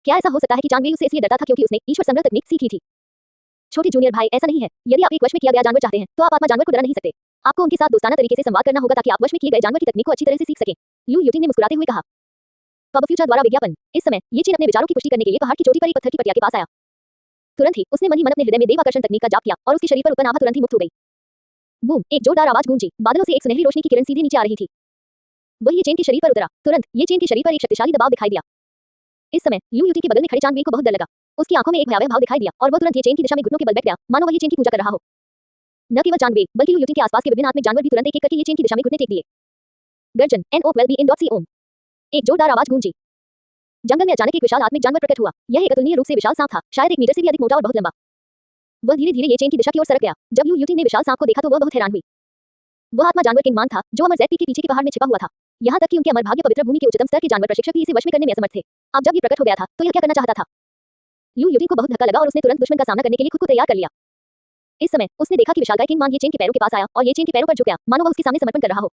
क्या ऐसा हो सकता है कि चांद वेई उससे इसलिए डरता था क्योंकि उसने ईश्वर संग्रह तकनीक सीखी थी? छोटे जूनियर भाई, ऐसा नहीं है। यदि आप एक वश में किया गया जानवर चाहते हैं, तो आप आत्मा जानवर को डरा नहीं सकते। आपको उनके साथ दोस्ताना तरीके से संवाद करना होगा ताकि आप वश में किए गए जानवर की तकनीक को अच्छी तरह से सीख सकें। लू युटिंग ने मुस्कुराते हुए कहा। पब फ्यूचर द्वारा विज्ञापन। इस समय ये चेन अपने विचारों की पुष्टि करने के लिए पहाड़ की चोटी पर एक पत्थर की पटिया के पास आया। तुरंत ही उसने मन ही मन अपने हृदय में देव आकर्षण तकनीक का जाप किया और उसके शरीर पर उत्पन्न आभा तुरंत ही मुक्त हो गई। बूम, एक जोरदार आवाज गूंजी। बादलों से एक सुनहरी रोशनी की किरण सीधे नीचे आ रही थी। वह ये चेन के शरीर पर उतरा। तुरंत ये चेन के शरीर पर एक शक्तिशाली दबाव दिखाई दिया। इस समय लू युटिंग के बगल में खड़े चांद वेई को बहुत डर लगा। उसकी आंखों में एक भयावह भाव दिखाई दिया और वह तुरंत ये चेन की दिशा में घुटनों के बल बैठ गया, मानो वह ये चेन की पूजा कर रहा हो। न केवल चांद वेई, बल्कि लू युटिंग के आसपास के विभिन्न आत्मिक जानवर भी तुरंत एक-एक करके ये चेन की दिशा में घुटने टेक दिए। गर्जन, NO12B ओम। एक जोरदार आवाज गूंजी। जंगल में अचानक एक विशाल आत्मिक जानवर प्रकट हुआ। यह एक अतुलनीय रूप से विशाल सांप था, शायद 1 मीटर से भी अधिक मोटा और बहुत लंबा। वह धीरे-धीरे ये चेन की दिशा की ओर सरक गया। जब लू युटिंग ने विशाल सांप को देखा तो वह बहुत हैरान हुई। वह आत्मा जानवर किंगमान था, जो अमर ज़ैद पीक के पीछे के पहाड़ में छिपा हुआ था। यहाँ तक कि उनके अमर भाग्य पवित्र भूमि के उच्चतम स्तर के जानवर प्रशिक्षक भी इसे वश में करने में असमर्थ थे। अब जब ये प्रकट हो गया था, तो यह क्या करना चाहता था? लू युटिंग को बहुत धक्का लगा और उसने तुरंत दुश्मन का सामना करने के लिए खुद को तैयार कर लिया। इस समय उसने देखा कि विशालकाय किंगमान ये चेन के पैरों के पास आया और ये चेन के पैरों पर झुक गया, मानो वह उसके सामने समर्पण कर रहा हो।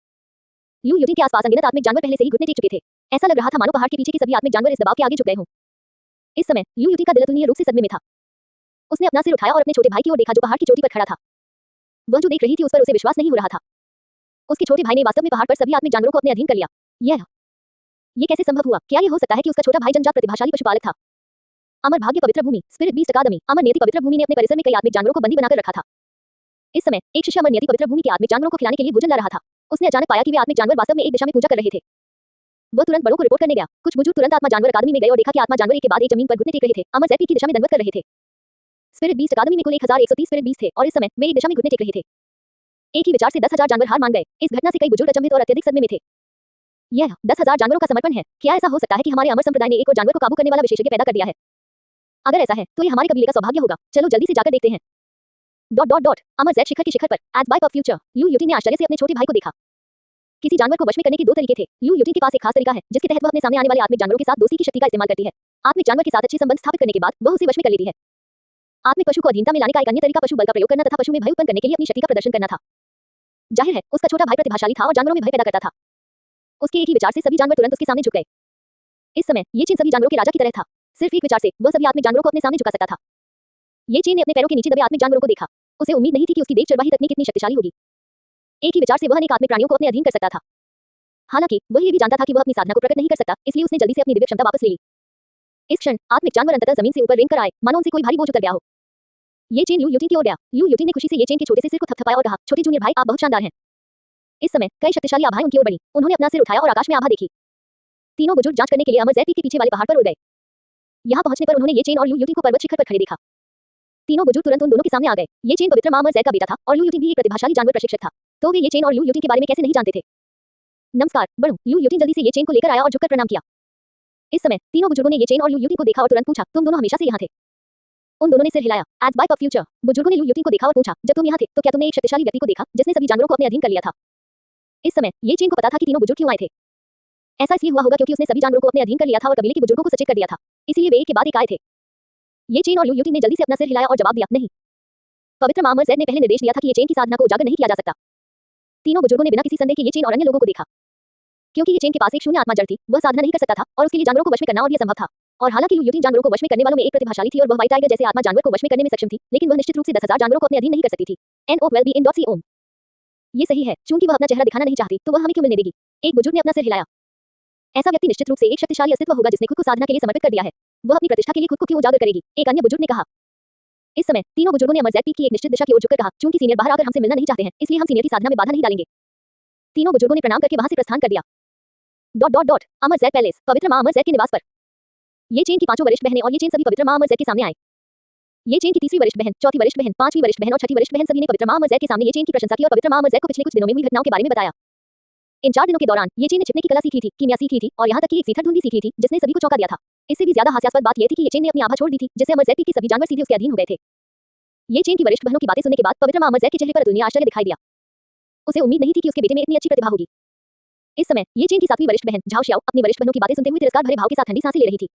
लू युटिंग के आसपास अनगिनत आत्मिक जानवर पहले से ही घुटने टेक चुके थे। ऐसा लग रहा था मानो पहाड़ के पीछे के सभी आत्मिक जानवर इस दबाव के आगे झुक गए हों। इस समय लू युटिंग का दिल अतुलनीय रूप से सदमे में था। उसने अपना सिर उठाया और अपने छोटे भाई की ओर देखा जो पहाड़ की चोटी पर खड़ा था। वह जो देख रही थी उस पर उसे विश्वास नहीं हो रहा था। उसके छोटे भाई ने वास्तव में पहाड़ पर सभी आत्मिक जानवरों को अपने अधीन कर लिया। ये कैसे संभव हुआ? क्या यह हो सकता है कि उसका छोटा भाई जन्मजात प्रतिभाशाली पशुपालक था? अमर भाग्य पवित्र भूमि, स्पिरिट बीस्ट अकादमी, अमर नियति पवित्र भूमि ने अपने परिसर में कई आत्मिक जानवरों को बंदी बनाकर रखा था। इस समय एक शिष्य अमर नियति पवित्र भूमि के आत्मिक जानवरों को खिलाने के लिए भोजन ला रहा था। उसने अचानक पाया कि वे आत्मिक जानवर वास्तव में एक दिशा में पूजा कर रहे थे। वह तुरंत बड़ों को रिपोर्ट करने गया। कुछ बुजुर्ग तुरंत आत्मा जानवर अकादमी में गए और देखा कि आत्मा जानवर एक के बाद एक जमीन पर घुटने टेक रहे थे। अमर जैपी की दिशा में दंडवत कर रहे थे। स्पिरिट बीस्ट अकादमी में कुल 1130 स्पिरिट बीस्ट थे और इस समय वे एक दिशा में घुटने टेक रहे थे। एक ही विचार से 10,000 जानवर हार मान गए। इस घटना से कई बुजुर्ग अचंभित और अत्यधिक सदमे में थे। यह 10,000 जानवरों का समर्पण है। क्या ऐसा हो सकता है कि हमारे अमर संप्रदाय ने एक और जानवर को काबू करने वाला विशेषज्ञ पैदा कर दिया है? अगर ऐसा है तो ये हमारे कबीले का सौभाग्य होगा। चलो जल्दी से जाकर देखते हैं। अमर ज़ेड शिखर की शिखर पर एज बाइप ऑफ फ्यूचर, लू यूटिन ने आश्चर्य से अपने छोटे भाई को देखा। किसी जानवर को वश में करने के दो तरीके थे। लू यूटिन के पास एक खास तरीका है जिसके तहत वह अपने सामने आने वाले आत्मिक जानवरों के साथ दोस्ती की शक्ति का इस्तेमाल करती है। आत्मिक जानवर के साथ अच्छे संबंध स्थापित करने के बाद वह उसे वश में कर लेती है। आत्मिक पशु को अधीनता में लाने का एक अन्य तरीका पशु बल का प्रयोग करना तथा पशु में भय उत्पन्न करने के लिए अपनी शक्ति का प्रदर्शन करना था। जाहिर है उसका छोटा भाई प्रतिभाशाली था और जानवरों में भय पैदा करता था। उसके एक ही विचार से सभी जानवर तुरंत उसके सामने झुक गए। इस समय ये चेन सभी जानवरों के राजा की तरह था। सिर्फ एक विचार से वह सभी आत्मिक जानवरों को अपने सामने झुका सकता था। ये चेन ने अपने पैरों के नीचे दबे आत्मिक जानवरों को देखा। उसे उम्मीद नहीं थी कि उसकी देव चरवाही तकनीक इतनी शक्तिशाली होगी। एक ही विचार से वह अनेक आत्मिक प्राणियों को अपने अधीन कर सकता था। हालांकि वह ये भी जानता था कि वह अपनी साधना को प्रकट नहीं कर सकता, इसलिए उसने जल्दी से अपनी दिव्य क्षमता वापस ले ली। इस क्षण आत्मिक जानवर अंततः जमीन से ऊपर रेंग कर आए, मानो उनसे कोई भारी बोझ उतर गया हो। ये चेन लू यूटिन की ओर गया। लू यूटिन ने खुशी से ये चेन के छोटे से सिर को थपथपाया और कहा, छोटे जूनियर भाई, आप बहुत शानदार हैं। इस समय कई शक्तिशाली आभाएं उनकी ओर बढ़ी। उन्होंने अपना सिर उठाया और आकाश में आभा देखी। तीनों बुजुर्ग जांच करने के लिए अमर ज़ेड पीक के पीछे वाले पहाड़ पर उड़ गए। यहाँ पहुंचने पर उन्होंने ये चेन और लू यूटिन को पर्वत शिखर पर खड़े देखा। तीनों बुजुर्ग तुरंत उन दोनों के सामने आ गए। ये चेन पवित्र मां अमर ज़ेड का बेटा था और लू यूटिन भी एक प्रतिभाशाली जानवर प्रशिक्षक था। तो वे ये चेन और लू यूटिन के बारे में कैसे नहीं जानते थे? नमस्कार बड़ों। लू यूटिन जल्दी से ये चेन को लेकर आया और झुककर प्रणाम किया। इस समय तीनों बुजुर्गों ने ये चेन और लू यूटिन को देखा और तुरंत पूछा, तुम दोनों हमेशा से यहाँ थे? उन दोनों ने सिर हिलाया। एज बाइप ऑफ फ्यूचर। बुजुर्गों ने लू यूटिन को देखा और पूछा, जब तुम यहाँ थे तो क्या तुमने एक शक्तिशाली व्यक्ति को देखा जिसने सभी जानवरों को अपने अधीन कर लिया था? इस समय ये चेन को पता था कि तीनों बुजुर्ग क्यों आए थे। ऐसा इसलिए हुआ होगा क्योंकि उसने सभी जानवरों को अपने अधीन कर लिया था और कबीले के बुजुर्गों को सचेत कर दिया था। इसीलिए वे एक के बाद एक आए थे। ये चेन और लू यूटिन ने जल्दी से अपना सिर हिलाया और जवाब दिया, नहीं। पवित्र मां अमर ज़ेड ने पहले निर्देश दिया था कि ये चेन की साधना को उजागर नहीं किया जा सकता। तीनों बुजुर्गों ने बिना किसी संदेह के ये चेन और अन्य लोगों को देखा। क्योंकि ये चेन के पास एक शून्य आत्मा जड़ थी, वह साधना नहीं कर सकता था और उसके लिए जानवरों को वश में करना और भी असंभव था। और हालांकि लू यूटिन जानवरों को वश में करने वालों में एक प्रतिभाशाली थी और वह व्हाइट टाइगर जैसे आत्मा जानवर को वश में करने में सक्षम थी, लेकिन वह निश्चित रूप से 10,000 जानवरों को अपने अधीन नहीं कर सकती थी। NOWELBEIN.com। ये सही है, चूंकि वह अपना चेहरा दिखाना नहीं चाहती तो वह हमें क्यों मिलने देगी? एक बुजुर्ग ने अपना सिर हिलाया। ऐसा व्यक्ति निश्चित रूप से एक शक्तिशाली अस्तित्व होगा जिसने खुद को साधना के लिए समर्पित कर दिया है। वह अपनी प्रतिष्ठा के लिए खुद को क्यों उजागर करेगी? एक अन्य बुजुर्ग ने कहा। इस समय तीनों बुजुर्गों ने अमर ज़ेड पीक की एक निश्चित दिशा की ओर झुककर कहा, चूंकि सीनियर बाहर आकर हमसे मिलना नहीं चाहते हैं, इसलिए हम सीनियर की साधना में बाधा नहीं डालेंगे। तीनों बुजुर्गों ने प्रणाम करके वहां से प्रस्थान कर दिया। अमर ज़ेड पैलेस, पवित्र मां अमर ज़ेड के निवास पर। ये चेन की पांचों वरिष्ठ बहनें और ये चेन सभी पवित्र मां अमर ज़ेड के सामने आए। ये चेन की तीसरी वरिष्ठ बहन, चौथी वरिष्ठ बहन, पांचवी वरिष्ठ बहन और छठी वरिष्ठ बहन सभी ने पवित्र मां अमर ज़ेड के सामने ये चेन की प्रशंसा की और पवित्र मां अमर ज़ेड को पिछले कुछ दिनों में हुई घटनाओं के बारे में बताया। इन 4 दिनों के दौरान ये चेन ने छिपने की कला सीख ली थी, कीमिया सीख ली थी और यहाँ तक कि एक सीथर ढूंढ भी सीख ली थी जिसने सभी को चौंका दिया था। इससे भी ज्यादा हास्यास्पद बात यह थी कि ये चेन ने अपनी आभा छोड़ दी थी, जिससे अमर ज़ेड पीक के सभी जानवर सीधे उसके अधीन हो गए थे। ये चेन की वरिष्ठ बहनों की बातें सुनने के बाद पवित्र मां अमर ज़ेड के चेहरे पर अतुलनीय आश्चर्य दिखाई दिया। उसे उम्मीद नहीं थी कि उसके बेटे में इतनी अच्छी प्रतिभा होगी। इस समय ये चेन की 7वीं वरिष्ठ बहन झाओ शियाओ अपनी वरिष्ठ बहनों की बातें सुनते हुए तिरस्कार भरे भाव के साथ ठंडी सांसें ले रही थी।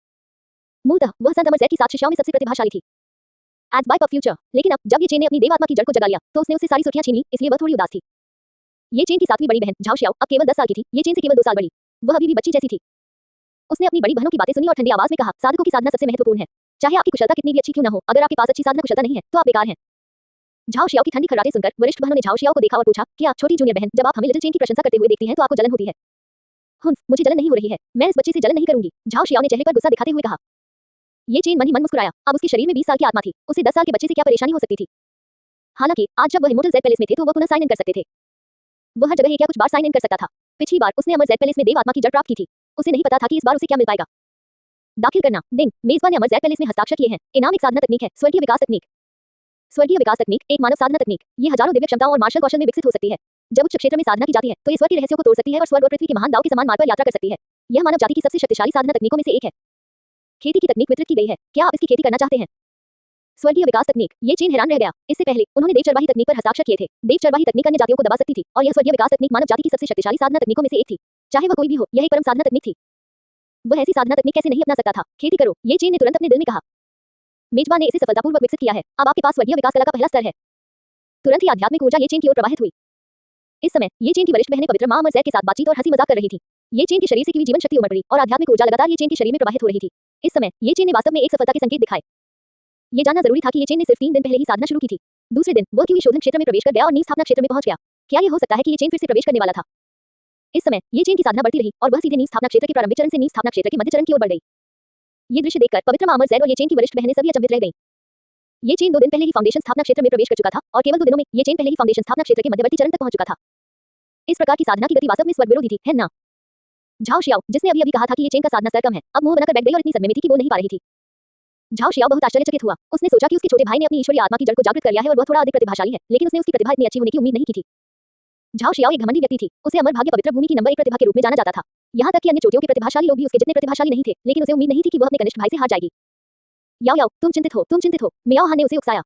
मूलतः वह संत अमर ज़ेड की 7 शिष्याओं में सबसे प्रतिभाशाली थी। एज बाइप ऑफ फ्यूचर। लेकिन अब जब ये चेन ने अपनी देव आत्मा की जड़ को जगा लिया तो उसने उससे सारी सुर्खियां छीन ली, इसलिए वह थोड़ी उदास थी। ये चेन की 7वीं बड़ी बहन झाओ शियाओ अब केवल 10 साल की थी। ये चेन से केवल 2 साल बड़ी। वह अभी भी बच्ची जैसी थी। उसने अपनी बड़ी बहनों की बातें सुनी और ठंडी आवाज में कहा, साधकों की साधना सबसे महत्वपूर्ण है। चाहे आपकी कुशलता कितनी भी अच्छी क्यों न हो, अगर आपके पास अच्छी साधना कुशलता नहीं है तो आप बेकार हैं। झाओ शियाओ की ठंडी खर्राटे सुनकर वरिष्ठ बहनों ने झाओ शियाओ को देखा और पूछा, क्या छोटी जूनियर बहन, जब आप हमें लिटिल चेन की प्रशंसा करते हुए देखती हैं तो आपको जलन होती है? मुझे जलन नहीं हो रही है, मैं इस बच्चे से जलन नहीं करूंगी। झाओ शियाओ ने चेहरे पर गुस्सा दिखाते हुए कहा। ये चेन मन ही मन मुस्कुराया। अब उसके शरीर में 20 साल की आत्मा थी, उसे 10 साल के बच्चे से क्या परेशानी हो सकती थी? हालांकि आज जब वह इमोर्टल ज़ेड पैलेस में थे तो वह पुनः साइन इन कर सकते थे। वह हर जगह एक या कुछ बार साइन इन कर सकता था। पिछली बार उसने अमर ज़ेड पैलेस में देव आत्मा की जड़ प्राप्त की थी। उसे नहीं पता था कि इस बार उसे क्या मिल पाएगा। दाखिल करना डिंग। मेजबान ने अमर ज़ेड पैलेस में हस्ताक्षर किए हैं। इनाम एक साधना तकनीक है, स्वर्गीय विकास तकनीक। स्वर्गीय विकास तकनीक एक मानव साधना तकनीक। ये हजारों दिव्य क्षमताओं और मार्शल कौशल में विकसित हो सकती है। जब उच्च क्षेत्र में साधना की जाती है तो ये स्वर्ग के रहस्यों को तोड़ सकती है और स्वर्ग और पृथ्वी के महान दाव के समान मार्ग पर यात्रा कर सकती है। यह मानव जाति की सबसे शक्तिशाली साधना तकनीकों में से एक है। खेती की तकनीक वितरित की गई है। क्या आप इसकी खेती करना चाहते हैं? स्वर्गीय विकास तकनीक। ये चेन हैरान रह गया। इससे पहले उन्होंने देव चरवाही तकनीक पर हस्ताक्षर किए थे। देव चरवाही तकनीक अन्य जातियों को दबा सकती थी और यह स्वर्गीय विकास तकनीक मानव जाति की सबसे शक्तिशाली साधना तकनीकों में से एक थी। चाहे वह कोई भी हो, यह एक परम साधना तकनीक थी। वह ऐसी साधना तकनीक कैसे नहीं अपना सकता था? खेती करो, ये चेन ने तुरंत अपने दिल में कहा। मेजबान ने इसे सफलतापूर्वक विकसित किया है। अब आपके पास स्वर्गीय विकास कला का पहला स्तर है। तुरंत ही आध्यात्मिक ऊर्जा ये चेन की ओर प्रवाहित हुई। इस समय ये चेन की वरिष्ठ बहनें पवित्र मां अमर ज़ेड के साथ बातचीत और हंसी मजाक कर रही थी। ये चेन के शरीर से की हुई जीवन शक्ति उमड़ पड़ी और आध्यात्मिक ऊर्जा लगातार ये चेन के शरीर में प्रवाहित हो रही थी। इस समय ये चेन ने वास्तव में एक सफलता के संकेत दिखाए। ये जानना जरूरी था कि ये चेन ने सिर्फ 3 दिन पहले ही साधना शुरू की थी। दूसरे दिन वह क्यूई शोधन क्षेत्र में प्रवेश कर गया और नींव स्थापना क्षेत्र में पहुंच गया। क्या ये हो सकता है कि ये चेन फिर से प्रवेश करने वाला था? इस समय ये चेन की साधना बढ़ती रही और वह सीधे नींव स्थापना क्षेत्र के प्रारंभिक चरण से नींव स्थापना क्षेत्र के मध्य चरण की ओर बढ़ गई। ये दृश्य देखकर पवित्र मां अमर जैद और ये चेन की वरिष्ठ बहनें सभी अचंभित रह गईं। ये चेन 2 दिन पहले ही फाउंडेशन स्थापना क्षेत्र में प्रवेश कर चुका था और केवल 2 दिनों में ये चेन पहले ही फाउंडेशन स्थापना क्षेत्र के मध्यवर्ती चरण तक पहुंच चुका था। इस प्रकार की साधना की गति वास्तव में स्वर्ग विरोधी थी, है ना? झाओ शियाओ, जिसने अभी कहा था कि ये चेन का साधना स्तर कम है, अब मुंह बनाकर बैठ गई और इतनी सदमे में थी कि बोल नहीं पा रही थी। झाओ शियाओ बहुत आश्चर्यचकित हुआ। उसने सोचा कि उसके छोटे भाई ने अपनी ईश्वरीय आत्मा की जड़ को जागृत कर लिया है और वह थोड़ा अधिक प्रतिभाशाली है, लेकिन उसने उसकी प्रतिभा इतनी अच्छी होने की उम्मीद नहीं की थी। झाओ शियाओ एक घमंडी व्यक्ति थी। उसे अमर भाग्य पवित्र भूमि की नंबर 1 प्रतिभा के रूप में जाना जाता था। यहाँ तक कि अन्य चोटियों के प्रतिभाशाली लोग भी उसके जितने प्रतिभाशाली नहीं थे, लेकिन उसे उम्मीद नहीं थी कि वह अपने कनिष्ठ भाई से हार जाएगी। याओ याओ, तुम चिंतित हो, मियाओ हान ने उसे उकसाया।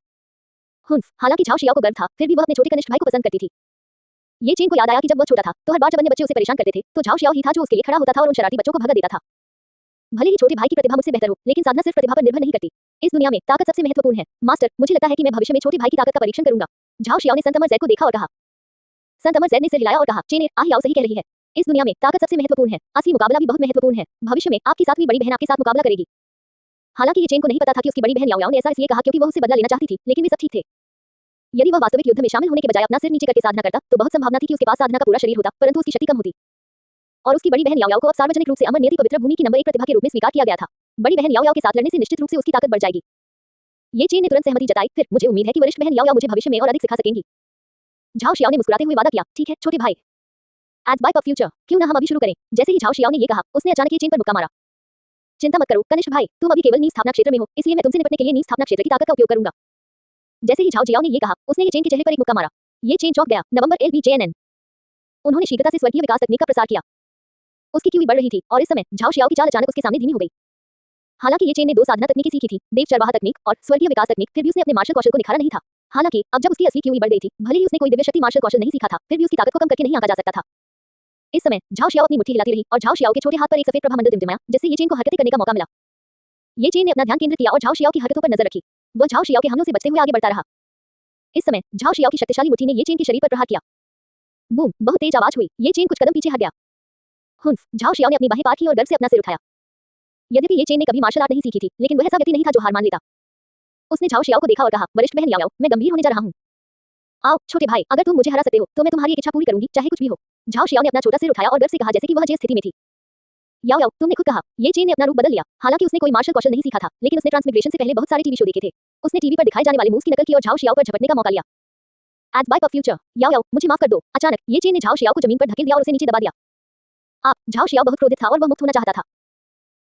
हालांकि झाओ शियाओ को गर्व था, फिर भी वह अपने छोटे कनिष्ठ भाई को पसंद करती थी। ये चेन को याद आया कि जब वह छोटा था तो हर बार जब अन्य बच्चे उसे परेशान करते थे तो झाओ शियाओ ही था जो उसके लिए खड़ा होता था और उन शरारती बच्चों को भगा देता था। भले ही छोटे भाई की प्रतिभा मुझसे बेहतर हो, लेकिन साधना सिर्फ प्रतिभा पर निर्भर नहीं करती। इस दुनिया में ताकत सबसे महत्वपूर्ण है। मास्टर, मुझे लगता है कि मैं भविष्य में छोटे भाई की ताकत का परीक्षण करूंगा। झाओ शियाओ ने संत अमर जैद को देखा और कहा। संत अमर जैद ने सिर हिलाया और कहा, चेन आह याओ सही कह रही है। इस दुनिया में ताकत सबसे महत्वपूर्ण है। असली मुकाबला भी बहुत महत्वपूर्ण है। भविष्य में आपकी सातवीं बड़ी बहन आपके साथ मुकाबला करेगी। हालांकि ये चेन को नहीं पता था कि उसकी बड़ी बहन याओ याओ ने ऐसा इसलिए कहा क्योंकि वह उससे बदला लेना चाहती थी, लेकिन वे सब ठीक थे। यदि वह वास्तविक युद्ध में शामिल होने के बजाय अपना सिर नीचे करके साधना करता तो बहुत संभावना थी कि उसके पास साधना का पूरा शरीर होता, परंतु उसकी शक्ति कम होती। और उसकी बड़ी बहन याओ याओ को अब सार्वजनिक रूप से अमर नियति पवित्र भूमि की नंबर 1 प्रतिभा के रूप में स्वीकार किया गया था। बड़ी बहन याओ याओ के साथ लड़ने से निश्चित रूप से उसकी ताकत बढ़ जाएगी। ये चेन ने तुरंत सहमति जताई। फिर मुझे उम्मीद है कि वरिष्ठ बहन याओ याओ मुझे भविष्य में और अधिक सिखा सकेंगी। झाओ शियाओ ने मुस्कुराते हुए वादा किया, ठीक है छोटे भाई। एज बाय ऑफ फ्यूचर, क्यों ना हम अभी शुरू करें। जैसे ही झाओ शियाओ ने ये कहा, उसने अचानक ये चेन पर मुक्का मारा। चिंता मत करो कनिष्ठ भाई, तुम अभी केवल नींव स्थापना क्षेत्र में हो, इसलिए मैं तुमसे निपटने के लिए नींव स्थापना क्षेत्र की ताकत का उपयोग करूंगा। जैसे ही झाओ जियाओ ने ये कहा, उसने ये चेन के चेहरे पर एक मुक्का मारा। ये चेन चौंक गया। नवंबर LBJNN। उन्होंने शीघ्रता से स्वर्गीय विकास तकनीक का प्रसार किया। उसकी क्यूई बढ़ रही थी और इस समय झाओ शियाओ की चाल अचानक उसके सामने धीमी हो गई। हालांकि ये चेन ने 2 साधना तकनीकें सीखी थी, देव चरवाहा तकनीक और स्वर्गीय विकास तकनीक, फिर भी उसने अपने मार्शल कौशल को निखारा नहीं था। हालांकि अब जब उसकी असली क्यूई बढ़ गई थी, भले ही उसने कोई दिव्य शक्ति मार्शल कौशल नहीं सीखा था, फिर भी उसकी ताकत को कम करके नहीं आंका जा सकता था। इस समय झाओ शियाओ अपनी मुट्ठी हिलाती रही और झाओ शियाओ के छोटे हाथ पर एक सफेद प्रभामंडल टिमटिमाया, जिससे ये चेन को हरकतें करने का मौका मिला। ये चेन ने अपना ध्यान केंद्रित किया और झाओ शियाओ की हरकतों पर नजर रखी। वह झाओ शियाओ के हमलों से बचते हुए आगे बढ़ता रहा। इस समय झाओ शियाओ की शक्तिशाली मुट्ठी ने ये चेन के शरीर पर प्रहार किया। बूम, बहुत तेज आवाज हुई। ये चेन कुछ कदम पीछे हट गया। झाओ शियाओ ने अपनी बाहें पार की और गर्व से अपना सिर उठाया। यद्यपि ये चेन ने कभी मार्शल आर्ट नहीं सीखी थी, लेकिन वह ऐसा व्यक्ति नहीं था जो हार मान लेता। उसने झाओ शियाओ को देखा और कहा, वरिष्ठ बहन याओ, मैं गंभीर होने जा रहा हूँ। आओ छोटे भाई, अगर तुम मुझे हरा सकते हो तो मैं तुम्हारी एक इच्छा पूरी करूंगी, चाहे कुछ भी हो। झाओ शियाओ ने अपना छोटा सिर उठाया और गर्व से कहा जैसे कि वह अजय स्थिति में थी। याओ याओ, तुमने खुद कहा। ये चेन ने अपना रूप बदल लिया। हालांकि उसने कोई मार्शल कौशल नहीं सीखा था, लेकिन उसने ट्रांसमिग्रेशन से पहले बहुत सारे टीवी शो देखे थे। उसने टीवी पर दिखाए जाने वाले मूव्स की नकल की और झाओ शियाओ पर झपटने का मौका लिया। एज बाय ऑफ फ्यूचर, याओ याओ, मुझे माफ कर दो। अचानक ये चेन ने झाओ शियाओ को जमीन पर धकेल दिया और उसे नीचे दबा दिया। आप झाओ शियाओ बहुत क्रोधित था और वह मुक्त होना चाहता था।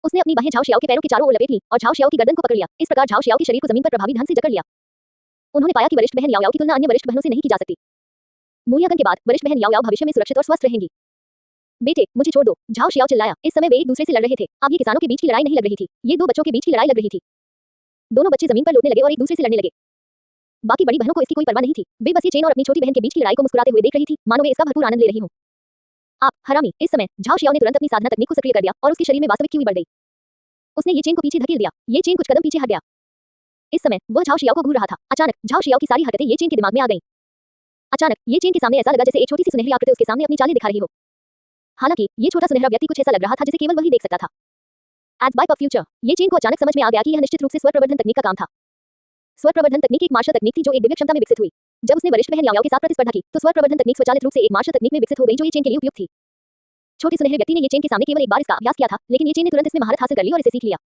उसने अपनी बाहें झाओ शियाओ के पैरों के चारों ओर लपेट ली और झाओ शियाओ की गर्दन को पकड़ लिया। इस प्रकार झाओ शियाओ के शरीर को जमीन पर प्रभावी ढंग से जकड़ लिया। उन्होंने पाया कि वरिष्ठ बहन याओ याओ की तुलना अन्य वरिष्ठ बहनों से नहीं की जा सकती। मूल्यांकन के बाद वरिष्ठ बहन याओ याओ भविष्य में सुरक्षित और स्वस्थ रहेंगी। बेटे, मुझे छोड़ दो, झाओ शियाओ चिल्लाया। इस समय वे एक दूसरे से लड़ रहे थे। अब ये किसानों के बीच की लड़ाई नहीं लग रही थी, ये 2 बच्चों के बीच की लड़ाई लग रही थी। दोनों बच्चे जमीन पर लौटने लगे और एक दूसरे से लड़ने लगे। बाकी बड़ी बहनों को इसकी कोई परवाह नहीं थी। वे बस ये चेन और अपनी छोटी बहन के बीच की लड़ाई को मुस्कुराते हुए देख रही थी, मानो वे इसका भरपूर आनंद ले रही हों। आप हरामी। इस समय झाओ शियाओ ने तुरंत अपनी साधना तकनीक को सक्रिय कर दिया और उसके शरीर में वास्तविक क्यूई बढ़ गई। उसने ये चेन को पीछे धकेल दिया। ये चेन कुछ कदम पीछे हट गया। इस समय वह झाओ शियाओ को घूर रहा था। अचानक झाओ शियाओ की सारी हरकतें ये चेन के दिमाग में आ गईं। अचानक ये चेन के सामने ऐसा लगा जैसे एक छोटी सी सुनहरी आकृति उसके सामने अपनी चालें दिखा रही हो। हालांकि ये छोटा सुनहरा व्यक्ति कुछ ऐसा लग रहा था जिसे केवल वही देख सकता था। एज बाय ऑफ फ्यूचर, ये चेन को अचानक समझ में आ गया कि यह निश्चित रूप से स्वर प्रवर्धन तकनीक का काम था। स्वर प्रवर्धन तकनीक एक मार्शल तकनीक थी जो एक दिव्य क्षमता में विकसित हुई। जब उसने वरिष्ठ बहन याओ याओ के साथ प्रतिस्पर्धा की तो स्वर प्रवर्धन तकनीक स्वचालित रूप से एक मार्शल तकनीक में विकसित हो गई जो ये चेन के लिए उपयुक्त थी। छोटे सुनहरे व्यक्ति ने ये चेन के सामने केवल एक बार इसका अभ्यास किया था, लेकिन ये चेन ने तुरंत इसमें महारत हासिल कर ली और इसे सीख लिया।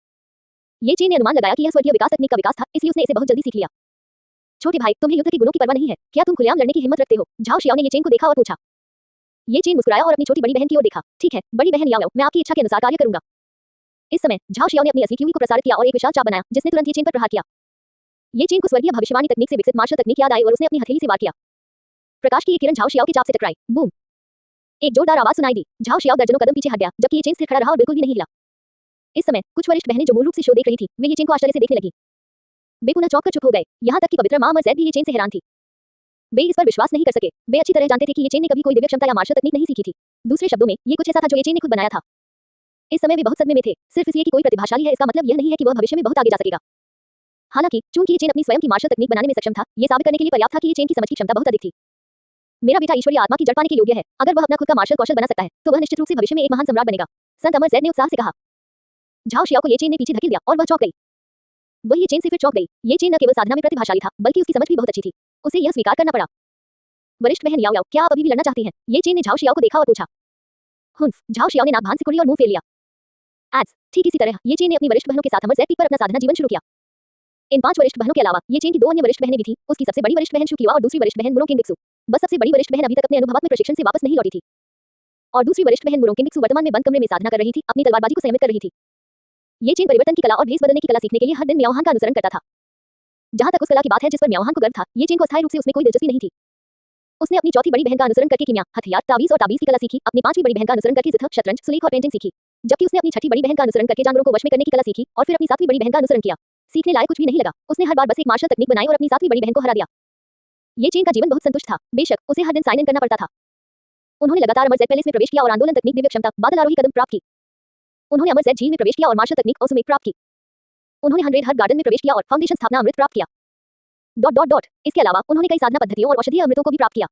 ये चेन ने अनुमान लगाया कि यह स्वर्गीय विकास तकनीक का विकास था, इसलिए उसने इसे बहुत जल्दी सीख लिया। छोटे भाई, तुम्हें युद्ध के गुणों की परवाह नहीं है, क्या तुम खुलेआम लड़ने की हिम्मत रखते हो? झाओ शियाओ ने ये चेन को देखा और पूछा। ये चेन मुस्कुराया और अपनी छोटी बड़ी बहन की ओर देखा। ठीक है बड़ी बहन याओ याओ, मैं आपकी इच्छा के अनुसार कार्य करूंगा। इस समय झाओ शियाओ ने अपनी असली क्यूई को प्रसारित किया और एक विशाल चाप बनाया, जिसने तुरंत ये चेन पर प्रहार किया। ये चेन को स्वर्गीय भविष्यवाणी तकनीक से विकसित मार्शल तकनीक याद आई और उसने अपनी हथेली से वार किया। प्रकाश की ये किरण झाओ शियाओ के चाप से टकराई। बूम, एक जोरदार आवाज सुनाई दी। झाओ शियाओ दर्जनों कदम पीछे हट गया, जबकि ये चेन स्थिर खड़ा रहा और बिल्कुल भी नहीं हिला। इस समय कुछ वरिष्ठ बहनें जो मूल रूप से शो देख रही थी, वे ये चेन को आश्चर्य से देखने लगी। वे पुनः चौंक कर चुप हो गए। यहाँ तक कि पवित्र मां अमर जैद भी ये चेन से हैरान थी। वे इस पर विश्वास नहीं कर सके। वे अच्छी तरह जानते थे कि ये चेन ने कभी कोई दिव्य क्षमता या मार्शल तकनीक नहीं सीखी थी। दूसरे शब्दों में, ये कुछ ऐसा था जो ये चेन ने खुद बनाया था। इस समय वे बहुत सदमे में थे। सिर्फ इसलिए कि कोई प्रतिभाशाली है इसका मतलब यह नहीं है कि वह भविष्य में बहुत आगे जा सकेगा। हालांकि चूंकि ये चेन अपनी स्वयं की मार्शल तकनीक बनाने में सक्षम था, ये साबित करने के लिए पर्याप्त था कि ये चेन की समझ की क्षमता बहुत अधिक थी। मेरा बेटा ईश्वरीय आत्मा की जड़ पाने के योग्य है। अगर वह अपना खुद का मार्शल कौशल बना सकता है, तो वह निश्चित रूप से भविष्य में एक महान सम्राट बनेगा। संत अमर जैद ने उत्साह से कहा। झाओ शियाओ को ये चेन ने पीछे धकेल दिया और वह चौंक गई। वह ये चेन से फिर चौंक गई। ये चेन न केवल साधना में प्रतिभाशाली था, बल्कि उसकी समझ भी बहुत अच्छी थी। उसे यह स्वीकार करना पड़ा। वरिष्ठ बहन याओ याओ, क्या आप अभी भी लड़ना चाहती हैं? ये चेन ने झाओ शियाओ को देखा और पूछा। हुन्फ, झाओ शियाओ ने नाक भान सिकुड़ी और मुंह फेर लिया। एड्स, ठीक इसी तरह ये चेन ने अपनी वरिष्ठ बहनों के साथ अमर ज़ैड पीक पर अपना साधना जीवन शुरू किया। इन 5 वरिष्ठ बहनों के अलावा ये चेन की 2 अन्य वरिष्ठ बहनें भी थीं। उसकी सबसे बड़ी वरिष्ठ बहन शुकिवा और दूसरी वरिष्ठ बहन मुरोंग किंगबिक्सु। बस सबसे बड़ी वरिष्ठ बहन अभी तक अपने अनुभवात्मक प्रशिक्षण से वापस नहीं लौटी थी। और दूसरी वरिष्ठ बहन मुरोंग किंगबिक्सु वर्तमान में बंद कमरे में साधना कर रही थी, अपनी तलवारबाजी को संयमित कर रही थी। ये चेन परिवर्तन की कला और भेस बदलने की कला सीखने के लिए हर दिन म्याओहान का अनुसरण करता था। जहां तक उस कला की बात है जिस पर म्याओहान को गर्व था, ये चेन को अस्थायी रूप से उसमें कोई दिलचस्पी नहीं थी। उसने अपनी चौथी बड़ी बहन का अनुसरण करके कीमिया, हथियार, तावीज़ और ताबीज़ की कला सीखी, अपनी 5वीं बड़ी बहन का अनुसरण करके जिथ, शतरंज, सुलेख और पेंटिंग सीखी। जबकि उसने अपनी छठी बड़ी बहन का अनुसरण करके जानवरों को वश में करने की कला सीखी और फिर अपनी 7वीं बड़ी बहन का अनुसरण किया। सीखने लायक कुछ भी नहीं लगा। उसने हर बार बस एक मार्शल तकनीक बनाई और अपनी 7वीं बड़ी बहन को हरा दिया। ये चेन का जीवन बहुत संतुष्ट था। बेशक उसे हर दिन साइन इन करना पड़ता था। उन्होंने लगातार अमर ज़ैड पैलेस में प्रवेश किया और आंदोलन तकनीक, दिव्य क्षमता, बादल आरोही कदम प्राप्त की। उन्होंने अमर ज़ैड झील में प्रवेश किया और मार्शल तकनीक औसुमेक प्राप्त की। उन्होंने 100 हर्ब गार्डन में प्रवेश किया और फाउंडेशन स्थापना अमृत प्राप्त किया। इसके अलावा उन्होंने कई साधना पद्धतियों और औषधीय अमृतों को भी प्राप्त किया।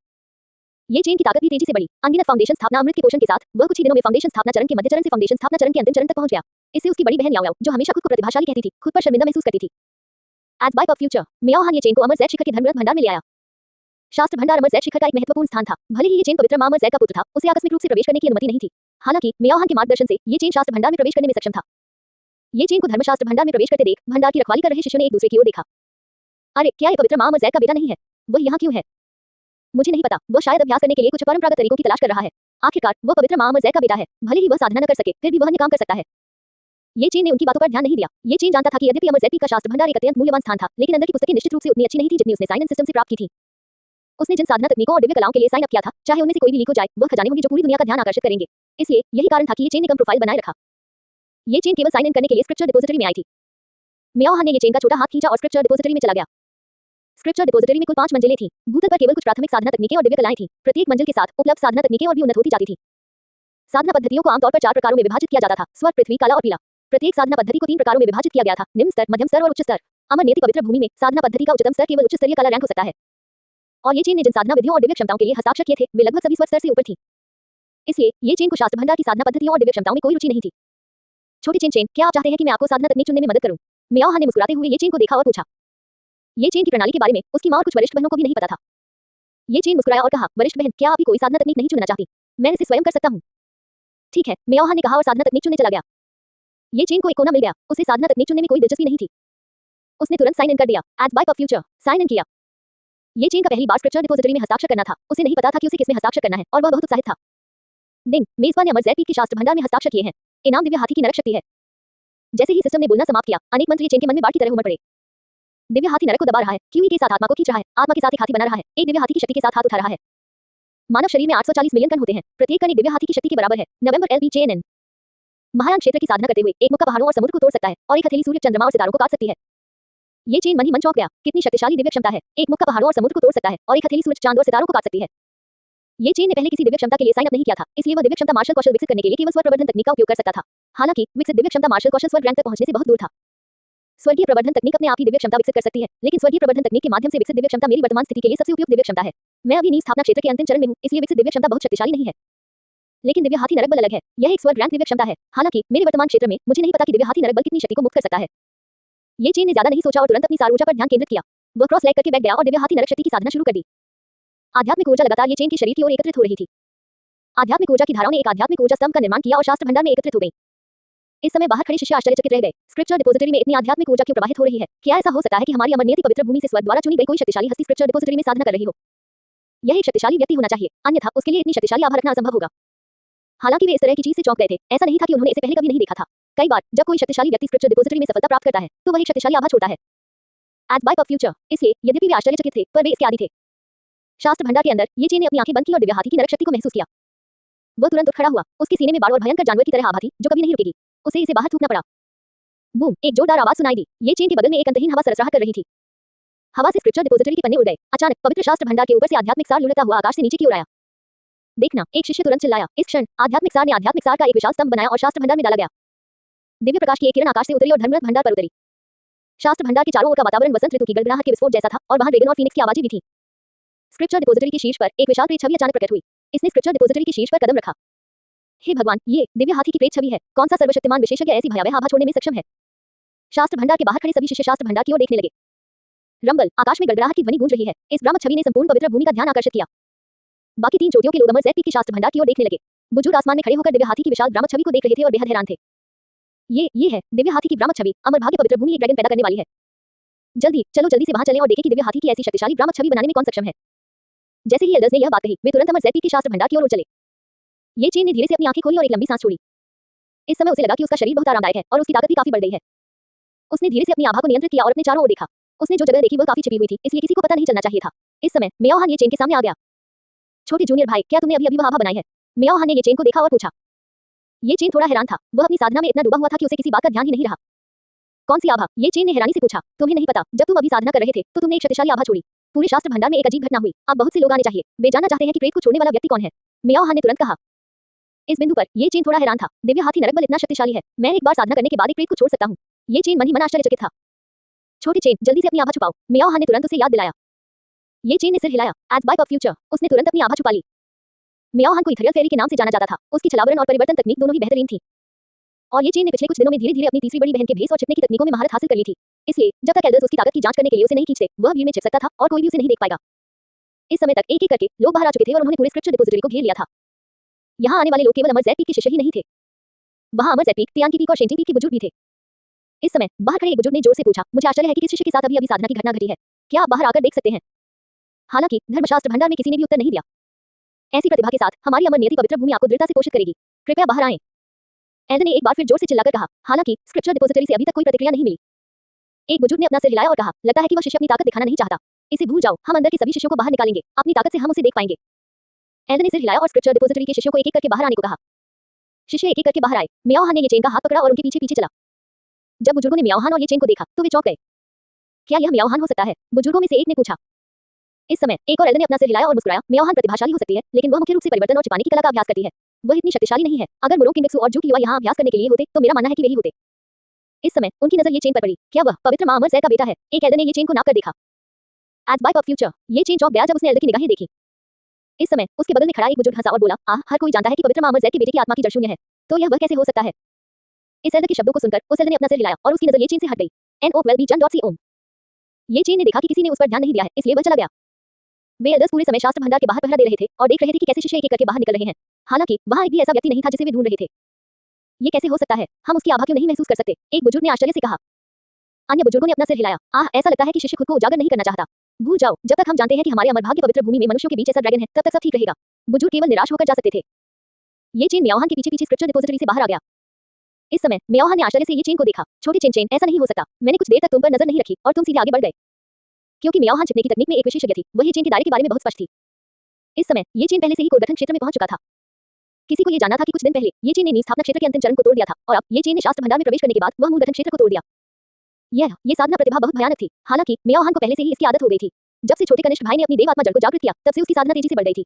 ये चेन की ताकत भी तेजी से बढ़ी। अनगिनत फाउंडेशन स्थापना अमृत के पोषण के साथ वह कुछ ही दिनों में फाउंडेशन स्थापना चरण के मध्य चरण से फाउंडेशन स्थापना चरण के अंतिम चरण तक पहुंच गया। इससे उसकी बड़ी बहन याओ याओ, जो हमेशा खुद को प्रतिभाशाली कहती थी, खुद पर शर्मिंदा महसूस करती थी। एज बाय ऑफ फ्यूचर, म्याओहान ये चेन को अमर ज़ैड शिखर के धर्मरत्न भंडार में ले आया। शास्त्र भंडार अमर ज़ैड शिखर का एक महत्वपूर्ण स्थान था। भले ही ये चेन पवित्र मां अमर ज़ैड का पुत्र था, उसे आकस्मिक रूप से प्रवेश करने की अनुमति नहीं थी। हालांकि म्याओहान के मार्गदर्शन से ये चेन शास्त्र भंडार में प्रवेश करने में सक्षम था। ये चेन को धर्मशास्त्र भंडार में प्रवेश करते देख भंडार की रखवाली कर रहे शिष्यों ने एक दूसरे की ओर देखा। अरे, क्या ये पवित्र मां अमर ज़ैड का बेटा नहीं है? वह यहाँ क्यों है? मुझे नहीं पता। वह शायद अभ्यास करने के लिए कुछ परंपरागत तरीकों की तलाश कर रहा है। आखिरकार वह पवित्र मां अमर ज़ैड का बेटा है। भले ही वह साधना न कर सके, फिर भी वह अन्य काम कर सकता है। ये चेन ने उनकी बातों पर ध्यान नहीं दिया। ये चेन जानता था कि यद्यपि अमर ज़ैड पीक का शास्त्र भंडार एक अत्यंत मूल्यवान स्थान था, लेकिन अंदर की पुस्तकें निश्चित रूप से उतनी अच्छी नहीं थी जितनी उसने साइन इन सिस्टम से प्राप्त की थी। उसने जिन साधना तकनीकों और दिव्य कलाओं के लिए साइन अप किया था, चाहे उनमें से कोई भी लीक हो जाए, वह खजाने होंगे जो पूरी दुनिया का ध्यान आकर्षित करेंगे। इसलिए यही कारण था कि ये चेन ने कम प्रोफाइल बनाए रखा। ये चेन केवल साइन इन करने के लिए स्क्रिप्चर डिपोजिटरी में आई थी। म्याओहान ने ये चेन का छोटा हाथ खींचा और स्क्रिप्चर डिपोजिटरी में चला गया। स्क्रिप्चर डिपोजिटरी में कुल 5 मंजिलें थीं। भूतल पर केवल कुछ प्राथमिक साधना तकनीकें और दिव्य कलाएं थीं। प्रत्येक मंजिल के साथ उपलब्ध साधना तकनीकें और भी उन्नत होती जाती थीं। साधना पद्धतियों को आमतौर पर 4 प्रकारों में विभाजित किया जाता था: स्वर्ग, पृथ्वी, काला और पीला। प्रत्येक साधना पद्धति को 3 प्रकारों में विभाजित किया गया था: निम्न स्तर, मध्यम स्तर और उच्च स्तर। अमर नेति पवित्र भूमि में साधना पद्धति का उच्चतम स्तर केवल उच्च स्तरीय कला रैंक हो सकता है। और ये चेन ने जिन साधना विधियों और दिव्य क्षमताओं के लिए हस्ताक्षर किए थे, वे लगभग सभी स्वर्ग स्तर से ऊपर थी। इसलिए ये चेन को शास्त्र भंडार की साधना पद्धतियों और दिव्य क्षमताओं में कोई रुचि नहीं थी। छोटी चेन, क्या आप चाहते हैं कि मैं आपको साधना तकनीक चुनने में मदद करूं? म्याओहान ने मुस्कुराते हुए ये चेन को देखा और पूछा। ये चेन की प्रणाली के बारे में उसकी मां और कुछ वरिष्ठ बहनों को भी नहीं पता था। ये चेन मुस्कुराया और कहा, वरिष्ठ बहन, क्या आप भी कोई साधना तकनीक नहीं चुनना चाहती? मैं इसे स्वयं कर सकता हूँ। ठीक है, म्याओहान ने कहा और साधना तकनीक चुनने चला गया। ये चेन को एक कोना मिल गया। उसे साधना तकनीक चुनने में कोई दिलचस्पी नहीं थी। उसने तुरंत साइन इन कर दिया। Age by of future, sign in किया। ये चेन का पहली बार स्क्रिप्चर डिपोजिटरी में हस्ताक्षर करना था। उसे नहीं पता था कि उसे किसमें हस्ताक्षर करना है और वह बहुत उत्साहित था। डिंग, मेजबान ने अमर ज़ैड पीक के शास्त्र भंडार में हस्ताक्षर किए हैं। इनाम दिव्य हाथी की नरक शक्ति है। जैसे ही सिस्टम ने बोलना समाप्त किया, अनेक मंत्र ये चेन के मन में बाढ़ की तरह उमड़ पड़े। दिव्य हाथी नरक को दबा रहा है, क्यूई के साथ आत्मा को खींच रहा है, आत्मा के साथ एक हाथी बना रहा है, एक दिव्य हाथी की शक्ति के साथ हाथ उठा रहा है। मानव शरीर में 840 मिलियन कण होते हैं। प्रत्येक कण एक दिव्य हाथी की शक्ति के बराबर है। नवंबर LBJNN। महायान क्षेत्र की साधना करते हुए एक मुक्का पहाड़ों और समुद्र को तोड़ सकता है और एक हथेली सूर्य, चंद्रमा और सितारों को काट सकती है। ये चेन मन ही मन चौंक गया। कितनी शक्तिशाली दिव्य क्षमता है। एक मुक्का पहाड़ों और समुद्र को तोड़ सकता है और एक हथेली सूरज, चांद और सितारों को काट सकती है। ये चेन ने पहले किसी दिव्य क्षमता के लिए साइन अप नहीं किया था, इसलिए वह दिव्य क्षमता मार्शल कौशल विकसित करने के लिए केवल स्वर्ग प्रवर्धन तकनीक का उपयोग कर सकता था। हालांकि विकसित दिव्य क्षमता मार्शल कौशल स्वर्ग रैंक तक पहुंचने से बहुत दूर था। स्वर्गीय प्रवर्धन तकनीक अपने आप ही दिव्य क्षमता विकसित कर सकती है, लेकिन स्वर्गीय प्रवर्धन तकनीक के माध्यम से विकसित दिव्य क्षमता मेरी वर्तमान स्थिति के लिए सबसे उपयुक्त दिव्य क्षमता है। मैं अभी नींव स्थापना क्षेत्र के अंतिम चरण में हूं, इसलिए विकसित दिव्य क्षमता बहुत शक्तिशाली नहीं है। लेकिन दिव्य हाथी नरक बल अलग है। यह एक स्वर्ग रैंक दिव्य क्षमता है। हालांकि मेरे वर्तमान क्षेत्र में मुझे नहीं पता कि दिव्य हाथी नरक बल कितनी शक्ति को मुक्त कर सकता है। ये चेन ने ज्यादा नहीं सोचा और तुरंत अपनी सार ऊर्जा पर ध्यान केंद्रित किया। वह क्रॉस लेग करके बैठ गया और दिव्य हाथी नरक शक्ति की साधना शुरू कर दी। आध्यात्मिक ऊर्जा लगातार ये चेन के शरीर की ओर एकत्रित हो रही थी। आध्यात्मिक ऊर्जा की धाराओं ने एक आध्यात्मिक ऊर्जा स्तंभ का निर्माण किया और शास्त्र भंडार में एकत्रित हो गई। इस समय बाहर खड़े शिष्य आश्चर्यचकित रह गए। स्क्रिप्चर डिपोजिटरी में इतनी आध्यात्मिक ऊर्जा क्यों प्रवाहित हो रही है? क्या ऐसा हो सकता है कि हमारी अमर नियति पवित्र भूमि से स्वर्ग द्वारा चुनी गई कोई शक्तिशाली हस्ती स्क्रिप्चर डिपोजिटरी में साधना कर रही हो? यह एक शक्तिशाली व्यक्ति होना चाहिए, अन्यथा उसके लिए इतनी शक्तिशाली आभा रखना असंभव होगा। हालांकि वे इस तरह की चीज से चौंक गए थे। ऐसा नहीं था कि उन्होंने इसे पहले कभी नहीं देखा था। कई बार जब कोई शक्तिशाली व्यक्ति स्क्रिप्चर डिपोजिटरी में सफलता प्राप्त करता है, तो वह एक शक्तिशाली आभा छोड़ता है। एज बाय ऑफ फ्यूचर, इसलिए यद्यपि वे आश्चर्यचकित थे, पर वे इसके आदी थे। शास्त्र भंडार के अंदर ये चेन ने अपनी आंखें बंद की और दिव्य हाथी की नरक शक्ति को महसूस किया। वह तुरंत उठ खड़ा हुआ। उसके सीने में बाढ़ और भयंकर जानवर की तरह आभा थी जो कभी नहीं रुकेगी। उसे इसे बाहर थूकना पड़ा। बूम, एक जोरदार आवाज सुनाई दी। ये चेन के बगल में एक अंतहीन हवा सरसराहट कर रही थी। हवा से स्क्रिप्चर डिपोजिटरी के पन्ने उड़ गए। अचानक पवित्र शास्त्र भंडार के ऊपर से आध्यात्मिक सार लुढ़कता हुआ आकाश से नीचे की ओर आया। देखना, एक शिष्य तुरंत चिल्लाया। इस क्षण आध्यात्मिक सार ने आध्यात्मिक सार का एक विशाल स्तंभ बनाया और शास्त्र भंडार में डाला गया। दिव्य प्रकाश की एक किरण आकाश से उतरी और धर्मरथ भंडार पर उतरी। शास्त्र भंडार के चारों ओर का वातावरण वसंत ऋतु की गड़गड़ाहट के विस्फोट जैसा था और वहां ड्रैगन और फीनिक्स की आवाजें भी थी। स्क्रिप्चर डिपोजिटरी के शीर्ष पर एक विशाल प्रेत छवि अचानक प्रकट हुई। इसने स्क्रिप्चर डिपोजिटरी के शीर्ष पर कदम रखा। हे भगवान, ये दिव्य हाथी की प्रेत छवि है। कौन सा सर्वशक्तिमान विशेषज्ञ ऐसी भयावह आभा छोड़ने में सक्षम है? शास्त्र भंडार के बाहर खड़े सभी शिष्य शास्त्र भंडार की ओर देखने लगे। रंबल, आकाश में गड़गड़ाहट की ध्वनि गूंज रही है। इस भ्रामक छवि ने संपूर्ण पवित्र भूमि का ध्यान आकर्षित किया। बाकी 3 चोटियों के लोग अमर ज़ैद पीक के शास्त्र भंडार की ओर देखने लगे। बुजुर्ग आसमान में खड़े होकर दिव्य हाथी की विशाल भ्रामक छवि को देख रहे थे और बेहद हैरान थे। ये है दिव्य हाथी की भ्रामक छवि। अमर भाग्य पवित्र भूमि एक ड्रैगन पैदा करने वाली है। जल्दी से वहां चलें और देखें कि दिव्य हाथी की ऐसी शक्तिशाली भ्रामक छवि बनाने में कौन सक्षम है। जैसे ही एल्डर्स ने यह बात कही, वे तुरंत अमर ज़ैद पीक के शास्त्र भंडार की ओर चले। ये चेन ने धीरे से अपनी आंखें खोली और एक लंबी सांस छोड़ी। इस समय उसे लगा कि उसका शरीर बहुत आरामदायक है और उसकी ताकत भी काफी बढ़ गई है। उसने धीरे से अपनी आभा को नियंत्रित किया और अपने चारों ओर देखा। उसने जो जगह देखी वह काफी छिपी हुई थी, इसलिए किसी को पता नहीं चलना चाहिए था। इस समय मियाओ हान ये चेन के सामने आ गया। छोटे जूनियर भाई, क्या तुमने अभी वह आभा बनाई है? मियाओ हान ने ये चेन को देखा और पूछा। ये चेन थोड़ा हैरान था। वह अपनी साधना में इतना डूबा हुआ था कि उसे किसी बात का ध्यान ही नहीं रहा। कौन सी आभा? ये चेन ने हैरानी से पूछा। तुम्हें नहीं पता, जब तुम अभी साधना कर रहे थे तो तुमने एक शक्तिशाली आभा छोड़ी। पूरे शास्त्र भंडार में एक अजीब घटना हुई। अब बहुत से लोग आने चाहिए। वे जानना चाहते हैं कि प्रेत को छोड़ने वाला व्यक्ति कौन है। मियाओ हान ने तुरंत कहा। इस बिंदु पर ये चेन थोड़ा हैरान था। दिव्य हाथी नरक बल इतना शक्तिशाली है, मैं एक बार साधना करने के बाद एक प्रेत को छोड़ सकता हूँ। ये चेन मन ही मन आश्चर्यचकित था। छोटी चेन, जल्दी से अपनी आभा छुपाओ। मियाओ हान ने तुरंत उसे याद दिलाया। ये चेन ने सिर हिलाया। एज बाय ऑफ फ्यूचर, उसने तुरंत अपनी आभा छुपा ली। मियाओ हान को इथरियल फेरी के नाम से जाना जाता था। उसकी छलावरण और परिवर्तन तकनीक दोनों ही बेहतरीन थी। और ये चेन ने पिछले कुछ दिनों में धीरे-धीरे अपनी तीसरी बड़ी बहन के भेस और छिपने की तकनीकों में महारत हासिल कर ली थी। इसलिए जब तक एल्डर्स उसकी ताकत की जांच करने के लिए उसे नहीं खींचते, वह भीड़ में छिप सकता था और कोई भी उसे नहीं देख पाएगा। इस समय तक एक-एक करके लोग बाहर आ चुके थे और उन्होंने पूरे स्क्रिप्चर डिपॉजिटरी को घेर लिया था। यहाँ आने वाले लोग केवल अमर ज़ैद पीक के शिष्य ही नहीं थे। वहाँ अमर ज़ैद पीक, तियान की पीक और शेंटी पीक के बुजुर्ग भी थे। इस समय बाहर खड़े एक बुजुर्ग ने जोर से पूछा, मुझे आश्चर्य है कि किस शिष्य के साथ अभी साधना की घटना घटी है। क्या आप बाहर आकर देख सकते हैं? हालांकि धर्मशास्त्र भंडार में किसी ने भी उत्तर नहीं दिया। ऐसी प्रतिभा के साथ हमारी अमर नियति पवित्र भूमि आपको दृढ़ता से पोषित करेगी। कृपया बाहर आएं। एल्डर ने एक बार फिर जोर से चिल्लाकर कहा। हालांकि स्क्रिप्चर डिपॉजिटरी से अभी तक कोई प्रतिक्रिया नहीं मिली। एक बुजुर्ग ने अपना सिर हिलाया और कहा, लगता है कि वह शिष्य अपनी ताकत दिखाना नहीं चाहता। इसे भूल जाओ, हम अंदर के सभी शिष्यों को बाहर निकालेंगे। अपनी ताकत से हम उसे देख पाएंगे। एल्डर ने सिर हिलाया और स्क्रिप्चर डिपॉजिटरी के शिष्यों को एक-एक करके बाहर आने को कहा। शिष्य एक-एक करके बाहर आए। मियाओ हान ने ये चेन का हाथ पकड़ा और उनके पीछे-पीछे चला। जब बुजुर्गों ने मियाओ हान और ये चेन को देखा, तो वे चौंक गए। क्या यह मियाओ हान हो सकता है? बुजुर्गों में से एक ने पूछा। इस समय एक और एल्डर ने अपना सिर हिलाया और मुस्कुराया। मियाओ हान प्रतिभाशाली हो सकती है, लेकिन वह मुख्य रूप से परिवर्तन और छिपाने की कला का अभ्यास करती है। वह इतनी शक्तिशाली नहीं है। अगर मुरो किंगक्सू और जू की युवा यहाँ अभ्यास करने के लिए होते, तो मेरा मानना है कि वे ही होते। इस समय उनकी नजर ये चेन पर पड़ी। क्या वह पवित्र मां अमर ज़ैद का बेटा है? एक एल्डर ने ये चेन को नाप कर देखा। एज बाय ऑफ फ्यूचर, ये चेन चौंक गया जब उसने एल्डर की निगाहें देखी। इस समय उसके बगल में खड़ा एक बुजुर्ग हंसा और बोला, हर कोई जानता है कि पवित्र मां अमर ज़ैद के बेटे की आत्मा की जड़ शून्य है, तो यह वह कैसे हो सकता है? इस एल्डर के शब्दों को सुनकर उस एल्डर ने अपना सिर हिलाया और उसकी नजर ये चेन से हट गई। NO12B John.C. ये चेन ने देखा कि किसी ने उस पर ध्यान नहीं दिया है, इसलिए वह चला गया। वे एल्डर्स पूरे समय शास्त्र भंडार के बाहर पहरा दे रहे थे और देख रहे थे कि कैसे शिष्य एक-एक करके बाहर निकल रहे हैं। हालांकि वहां एक भी ऐसा व्यक्ति नहीं था जिसे वे ढूंढ रहे थे। ये कैसे हो सकता है? हम उसकी आभा क्यों नहीं महसूस कर सकते? एक बुजुर्ग ने आश्चर्य से कहा। अन्य बुजुर्गों ने अपना सिर हिलाया। ऐसा लगता है कि शिष्य खुद को उजागर नहीं करना चाहता। भूल जाओ, जब तक हम जानते हैं कि हमारे अमर भाग्य पवित्र भूमि में मनुष्यों के बीच ऐसा ड्रैगन है, तब तक सब ठीक रहेगा। बुजुर्ग केवल निराश होकर जा सकते थे। ये चेन मियाओ हान के पीछे-पीछे स्क्रिप्चर डिपॉजिटरी से बाहर आ गया। इस समय मियाओ हान ने आश्चर्य से ये चेन को देखा। छोटी चेन, ऐसा नहीं हो सकता। मैंने कुछ देर तक तुम पर नजर नहीं रखी और तुम सीधे आगे बढ़ गए। क्योंकि मियाओ हान छिपने की तकनीक में एक विशेषज्ञ थी, वह ये चेन के दायरे के बारे में बहुत स्पष्ट थी। इस समय ये चेन पहले से ही कोरगठन क्षेत्र में पहुंच चुका था। किसी को ये जानना था कि कुछ दिन पहले ये चेन ने नींव स्थापना क्षेत्र के अंतिम चरण को तोड़ दिया था और अब ये चेन ने शास्त्र भंडार में प्रवेश करने के बाद वह मूल गठन क्षेत्र को तोड़ दिया। ये साधना प्रतिभा बहुत भयानक थी। हालांकि मियाओ हान को पहले से ही इसकी आदत हो गई थी। जब से छोटे कनिष्ठ भाई ने अपनी देव आत्मा जड़ को जागृत किया, तब से उसकी साधना तेजी से बढ़ गई थी।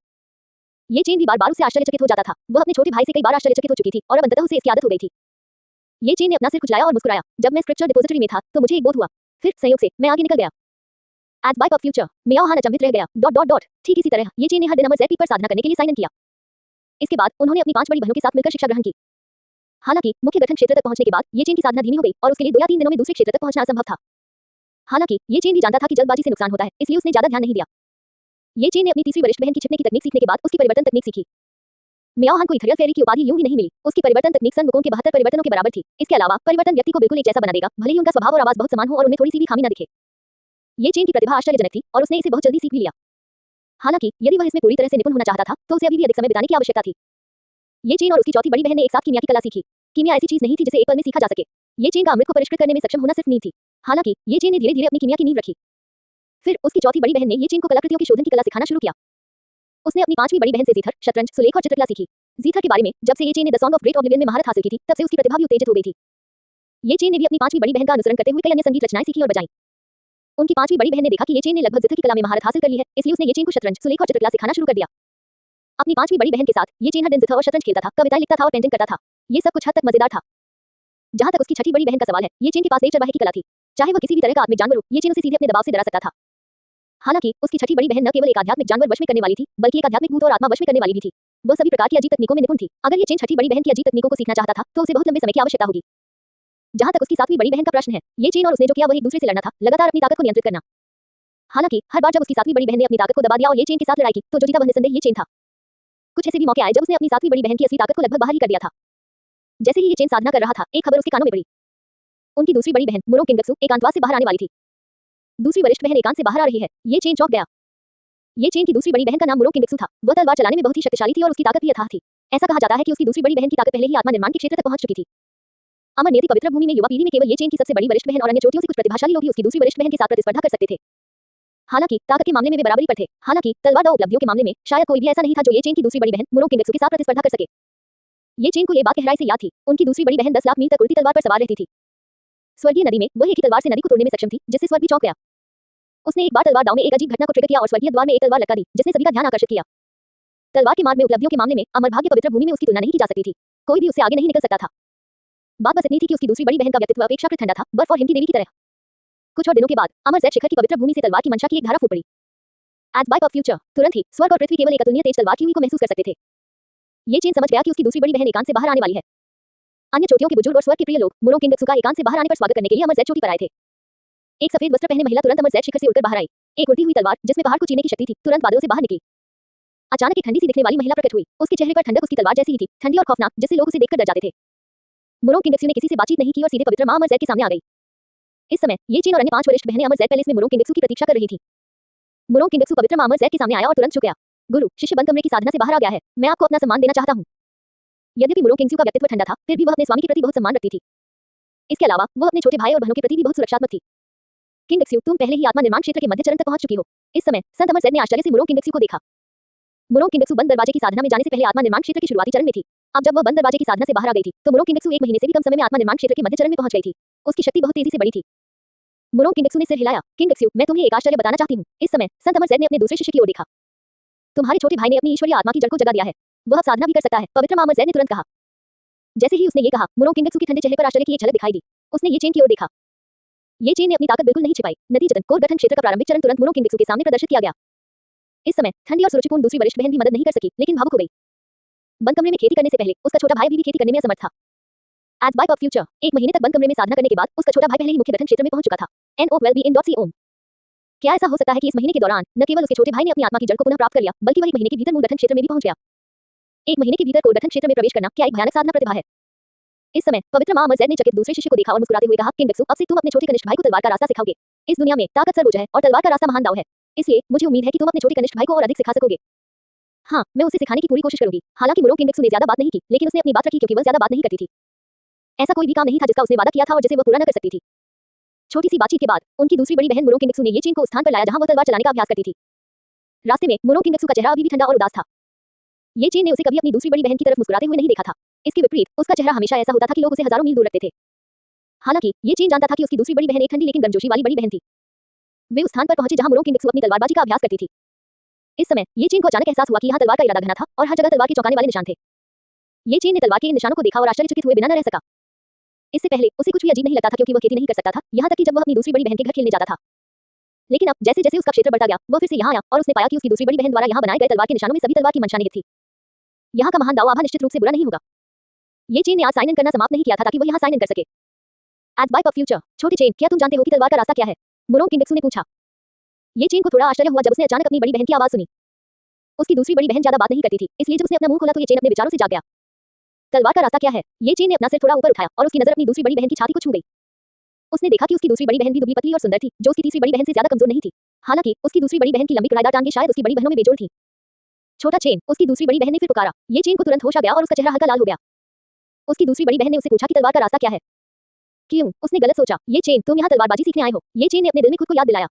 ये चेन भी बार-बार उससे आश्चर्यचकित हो जाता था। वह अपने छोटे भाई से कई बार आश्चर्यचकित हो चुकी थी और अब अंततः उसे इसकी आदत हो गई थी। ये चेन ने अपना सिर खुजलाया और मुस्कुराया। जब मैं स्क्रिप्चर डिपॉजिटरी में था, तो मुझे एक बोध हुआ। फिर संयोग से मैं आगे निकल गया। Age by of future, Miao Han अचंभित रह गया। ठीक इसी तरह ये चेन ने हर दिन अमर ज़ैद पीक पर साधना करने के लिए साइन इन किया। इसके बाद उन्होंने अपनी 5 बड़ी बहनों के साथ मिलकर शिक्षा ग्रहण की। हालांकि मुख्य गठन क्षेत्र तक पहुंचने के बाद ये चेन की साधना धीमी हो गई और उसके लिए 2 या 3 दिनों में दूसरे क्षेत्र तक पहुंचना असंभव था। हालांकि ये चेन भी जानता था कि जल्दबाजी से नुकसान होता है, इसलिए उसने ज्यादा ध्यान नहीं दिया। ये चेन ने अपनी तीसरी वरिष्ठ बहन की छिपने की तकनीक सीखने के बाद उसकी परिवर्तन तकनीक सीखी। मियाओ हान को इथरियल फेरी की उपाधि यूं ही नहीं मिली। उसकी परिवर्तन तकनीक सन मुकों के 72 परिवर्तनों के बराबर थी। इसके अलावा परिवर्तन व्यक्ति को बिल्कुल एक जैसा बना देगा, भले ही उनका स्वभाव और आवाज बहुत समान हो और उनमें थोड़ी सी भी खामी न दिखे। ये चेन की प्रतिभा आश्चर्यजनक थी और उसने इसे बहुत जल्दी सीख भी लिया। हालांकि यदि वह इसमें पूरी तरह से निपुण होना चाहता था, तो उसे अभी भी अधिक समय बिताने की आवश्यकता थी। ये चेन और उसकी चौथी बड़ी बहन ने एक साथ कीमिया की कला सीखी। कीमिया ऐसी चीज नहीं थी जिसे एक पल में सीखा जा सके। ये चेन का अमृत को परिष्कृत करने में सक्षम होना सिर्फ नींव थी। हालांकि ये चेन ने धीरे-धीरे अपनी कीमिया की नींव रखी। फिर उसकी चौथी बड़ी बहन ने ये चेन को कलाकृतियों के शोधन की कला सिखाना शुरू किया। उसने अपनी 5वीं बड़ी बहन से जीथर, शतरंज, सुलेख और चित्रकला सीखी। जीथर के बारे में जब से ये चेन ने the song of great oblivion में महारत हासिल की थी, तब से उसकी प्रतिभा भी उत्तेजित हो गई थी। ये चेन ने भी अपनी 5वीं बड़ी बहन का अनुसरण करते हुए कई अन्य संगीत रचनाएं सीखी और बजाई। उनकी 5वीं बड़ी बहन ने देखा कि ये चेन ने लगभग जिथर की कला में महारत हासिल कर ली है, इसलिए उसने ये चेन को शतरंज, सुलेख और चित्रकला सिखाना शुरू कर दिया। अपनी 5वीं बड़ी बहन के साथ ये चेन हर दिन जिथर और शतरंज खेलता था, कविताएं लिखता था और पेंटिंग करता था। ये सब कुछ हद तक मजेदार था। जहां तक उसकी छठी बड़ी बहन का सवाल है, ये चेन के पास देव चरवाहे की कला थी। चाहे वह किसी भी तरह का आत्मिक जानवर हो, ये चेन उसे सीधे अपने दबाव से डरा सकता था। हालांकि उसकी छठी बड़ी बहन न केवल एक आध्यात्मिक जानवर वश में करने वाली थी, बल्कि एक आध्यात्मिक भूत और आत्मा वश में करने वाली भी थी। वह सभी प्रकार की अजीब तकनीकों में निपुण थी। अगर ये चेन छठी बड़ी बहन की अजीब तकनीकों को सीखना चाहता था, तो उसे बहुत लंबे समय की आवश्यकता होगी। जहां तक उसकी सातवीं बड़ी बहन का प्रश्न है, ये चेन और उसने जो किया वह एक दूसरे से लड़ना था, लगातार अपनी ताकत को नियंत्रित करना। हालांकि हर बार जब उसकी सातवीं बड़ी बहन ने अपनी ताकत को दबा दिया और ये चेन के साथ लड़ाई की, तो जो जीता वह निसंदेह ये चेन था। कुछ ऐसे भी मौके आए जब उसने अपनी सातवीं बड़ी बहन की असली ताकत को लगभग बाहर ही कर दिया था। जैसे ही ये चेन साधना कर रहा था, एक खबर उसके कानों में पड़ी। उनकी दूसरी बड़ी बहन मुरोंग किंगत्सु एकांतवास से बाहर आने वाली थी। दूसरी वरिष्ठ बहन एकांत से बाहर आ रही है। ये चेन चौंक गया। ये चेन की दूसरी बड़ी बहन का नाम मुरोंग किंगत्सु था। वह तलवार चलाने में बहुत ही शक्तिशाली थी और उसकी ताकत भी अथाह थी। ऐसा कहा जाता है कि उसकी दूसरी बड़ी बहन की ताकत पहले ही आत्मा निर्माण के क्षेत्र तक पहुंच चुकी थी। अमर नियति पवित्र भूमि में युवा पीढ़ी में केवल ये चेन की सबसे बड़ी वरिष्ठ बहन और अन्य चोटियों से कुछ प्रतिभाशाली लोग ही उसकी दूसरी वरिष्ठ बहन के साथ प्रतिस्पर्धा कर सकते थे। हालांकि ताकत के मामले में वे बराबरी पर थे। हालांकि तलवार दाव उपलब्धियों के मामले में शायद कोई भी ऐसा नहीं था जो ये चेन की दूसरी बड़ी बहन मुरोंग किंगत्सु के साथ प्रतिस्पर्धा कर सके। ये चेन को ये बात गहराई से याद थी। उनकी दूसरी बड़ी बहन 10 लाख मील तक उड़ती तलवार पर सवार रहती थी। स्वर्गीय नदी में वह एक ही तलवार से नदी को तोड़ने में सक्षम थी, जिससे स्वर्ग भी चौंक गया। उसने एक बार तलवार दाव में एक अजीब घटना को ट्रिगर किया और स्वर्गीय द्वार में एक तलवार लटका दी, जिसने सभी का ध्यान आकर्षित किया। तलवार के मार्ग में उपलब्धियों के मामले में अमर भाग्य पवित्र भूमि में उसकी तुलना नहीं की जा सकती थी। कोई भी उससे आगे नहीं निकल सकता था। बात बस इतनी थी कि उसकी दूसरी बड़ी बहन का व्यक्तित्व अपेक्षाकृत ठंडा था, बर्फ और हिम की देवी की तरह। कुछ और दिनों के बाद अमर ज़ेड शिखर की पवित्र भूमि से तलवार की मंशा की एक धारा फूट पड़ी। एज बाय ऑफ फ्यूचर, तुरंत ही स्वर्ग और पृथ्वी केवल एक अतुलनीय तेज तलवार की हुई को महसूस कर सकते थे। ये चेन समझ गया कि उसकी दूसरी बड़ी बहन एकांत से बाहर आने वाली है। अन्य चोटियों के बुजुर्ग और स्वर्ग के प्रिय लोग मुरोंग किंगत्सु का एकांत से बाहर आने पर स्वागत करने के लिए अमर ज़ेड चोटी पर आए थे। एक सफेद वस्त्र पहने महिला तुरंत अमर ज़ेड शिखर से उड़कर बाहर आई। एक उड़ती हुई तलवार जिसमें पहाड़ को चीरने की शक्ति थी, तुरंत बादलों से बाहर निकली। अचानक एक ठंडी सी दिखने वाली महिला प्रकट हुई। उसके चेहरे पर ठंडक उसकी तलवार जैसी ही थी, ठंडी और खौफनाक, जिससे लोग उसे देखकर डर जाते थे। मुरोंग किंगत्सु ने किसी से बातचीत नहीं की और सीधे पवित्र मां अमर ज़ेड के सामने आ गई। इस समय ये चेन और अन्य 5 वरिष्ठ बहनें अमर ज़ेड पैलेस में मुरोंग किंगत्सु की प्रतीक्षा कर रही थी। मुरोंग किंगत्सु पवित्र मां अमर ज़ेड के सामने आया और तुरंत झुक गया। गुरु, शिष्य बंद कमरे की साधना से बाहर आ गया है। मैं आपको अपना सम्मान देना चाहता हूँ। यद्यपि मुरोंग किंगत्सु का व्यक्तित्व ठंडा था, फिर भी वह अपने स्वामी के प्रति बहुत सम्मान रखती थी। इसके अलावा वह अपने छोटे भाई और बहनों के प्रति भी बहुत सुरक्षात्मक थी। किंगत्सु, तुम पहले ही आत्मा निर्माण क्षेत्र के मध्य चरण तक पहुंच चुकी हो। इस समय संत अमर ज़ेड ने आश्चर्य से मुरोंग किंगत्सु को देखा। मुरोंग किंगत्सु बंद दरवाजे की साधना में जाने से पहले आत्मा निर्माण क्षेत्र के शुरुआती चरण में थी। अब जब वह बंद दरवाजे की साधना से बाहर आ गई थी, तो मुरोंग किंगत्सु 1 महीने से भी कम समय में आत्मा निर्माण क्षेत्र के मध्य चरण में पहुंच गई थी। उसकी शक्ति बहुत तेजी से बढ़ी थी। मुरोंग किंगत्सु ने सिर हिलाया। किंगत्सु, मैं तुम्हें एक आश्चर्य बताना चाहती हूँ। इस समय संत अमर ज़ेड ने अपने दूसरे शिष्य की ओर देखा। तुम्हारे छोटे भाई ने अपनी ईश्वरीय आत्मा की जड़ को जगा दिया है। वह अब साधना भी कर सकता है, पवित्र मां अमर ज़ेड ने तुरंत कहा। जैसे ही उसने ये कहा, मुरोंग किंगत्सु के ठंडे चेहरे पर आश्चर्य की एक झलक दिखाई दी। उसने ये चेन की ओर देखा। ये चेन ने अपनी ताकत बिल्कुल नहीं छिपाई। नतीजतन कोर गठन क्षेत्र का प्रारंभिक चरण तुरंत मुरोंग किंगत्सु के सामने प्रदर्शित किया गया। इस समय ठंडी और सुरुचिपूर्ण दूसरी वरिष्ठ बहन भी मदद नहीं कर सकी, लेकिन भावुक हो गई। बंद कमरे में खेती करने से पहले उसका छोटा भाई भी खेती करने में असमर्थ था। एज बाय ऑफ फ्यूचर, 1 महीने तक बंद कमरे में साधना करने के बाद उसका छोटा भाई पहले ही मुख्य गठन क्षेत्र में पहुंच चुका था। NOWELLBEIN.com। क्या ऐसा हो सकता है कि इस महीने के दौरान न केवल उसके छोटे भाई ने अपनी आत्मा की जड़ को पुनः प्राप्त कर लिया, बल्कि वह 1 महीने के भीतर मूल गठन क्षेत्र में भी पहुंच गया। 1 महीने के भीतर कोर गठन क्षेत्र में प्रवेश करना क्या एक भयानक साधना प्रतिभा है। इस समय पवित्र मां अमर ज़ेड ने चकित दूसरे शिष्य को देखा और मुस्कुराते हुए कहा, किंगत्सु, अब से तुम अपने छोटे कनिष्ठ भाई को तलवार का रास्ता सिखाओगे। इस दुनिया में ताकत सर्वोच्च है और तलवार का रास्ता महान दाव है। इसलिए मुझे उम्मीद है कि तुम अपने छोटे कनिष्ठ भाई को और अधिक सिखा सकोगे। हाँ, मैं उसे सिखाने की पूरी कोशिश करूंगी। हालांकि मुरोंग किंगत्सु ने ज्यादा बात नहीं की, लेकिन उसने अपनी बात रखी क्योंकि वह ज्यादा बात नहीं करती थी। ऐसा कोई भी काम नहीं था जिसका उसने वादा किया था और जिसे वह पूरा न कर सकती थी। छोटी सी बातचीत के बाद उनकी दूसरी बड़ी बहन मुरोंग किंगत्सु ने ये चेन को उस स्थान पर लाया जहां वह तलवार चलाने का अभ्यास करती थी। रास्ते में मुरोंग किंगत्सु का चेहरा अभी भी ठंडा और उदास था। ये चेन ने उसे कभी अपनी दूसरी बड़ी बहन की तरफ मुस्कुराते हुए नहीं देखा था। इसके विपरीत उसका चेहरा हमेशा ऐसा होता था कि लोग उसे हजारों मील दूर रखते थे। हालांकि ये चेन जानता था कि उसकी दूसरी बड़ी बहन एक ठंडी लेकिन गर्मजोशी वाली बड़ी बहन थी। वे उस स्थान पर पहुंचे जहां मुरोंग किंगत्सु अपनी तलवारबाजी का अभ्यास करती थी। इस समय ये चेन को अचानक एहसास हुआ कि यहाँ तलवार का इरादा घना था और हर जगह तलवार के चौंकाने वाले निशान थे। ये चेन ने तलवार के इन निशानों को देखा और आश्चर्यचकित हुए बिना न रह सका। इससे पहले उसे कुछ भी अजीब नहीं लगता था क्योंकि वह खेती नहीं कर सकता था, यहाँ तक कि जब वह अपनी दूसरी बड़ी बहन के घर खेलने जाता था। लेकिन अब जैसे जैसे उसका क्षेत्र बढ़ता गया, वह फिर से यहाँ आया और उसने पाया कि उसकी दूसरी बड़ी बहन द्वारा यहाँ बनाए गए तलवार के निशानों में सभी तलवार की मंशा निहित थी। यहाँ का महान दाव आभा निश्चित रूप से बुरा नहीं होगा। ये चेन ने आज साइन इन करना समाप्त नहीं किया था ताकि वह यहाँ साइन इन कर सके। एज बाय ऑफ फ्यूचर, छोटे चेन, क्या तुम जानते हो कि तलवार का रास्ता क्या है? मुरोंग किंगत्सु ने पूछा। ये चेन को थोड़ा आश्चर्य हुआ जब उसने अचानक अपनी बड़ी बहन की आवाज सुनी। उसकी दूसरी बड़ी बहन ज्यादा बात नहीं करती थी, इसलिए जब उसने अपना मुंह खोला तो ये चेन अपने विचारों से जाग गया। तलवार का रास्ता क्या है? ये चेन ने अपना सिर थोड़ा ऊपर उठाया और उसकी नजर अपनी दूसरी बड़ी बहन की छाती को छू गई। उसने देखा कि उसकी दूसरी बड़ी बहन भी दुबली पतली और सुंदर थी, जो उसकी तीसरी बड़ी बहन से ज्यादा कमजोर नहीं थी। हालांकि उसकी दूसरी बड़ी बहन की लंबी कड़ाईदार टांगें शायद उसकी बड़ी बहनों में बेजोड़ थी। छोटा चेन, उसकी दूसरी बड़ी बहन ने फिर पुकारा। ये चेन को तुरंत होश आ गया और उसका चेहरा हल्का लाल हो गया। उसकी दूसरी बड़ी बहन ने उससे पूछा कि तलवार का रास्ता क्या है? क्यों? उसने गलत सोचा। ये चेन, तुम यहाँ तलवारबाजी सीखने आए हो? ये चेन ने अपने दिल में खुद को याद दिलाया।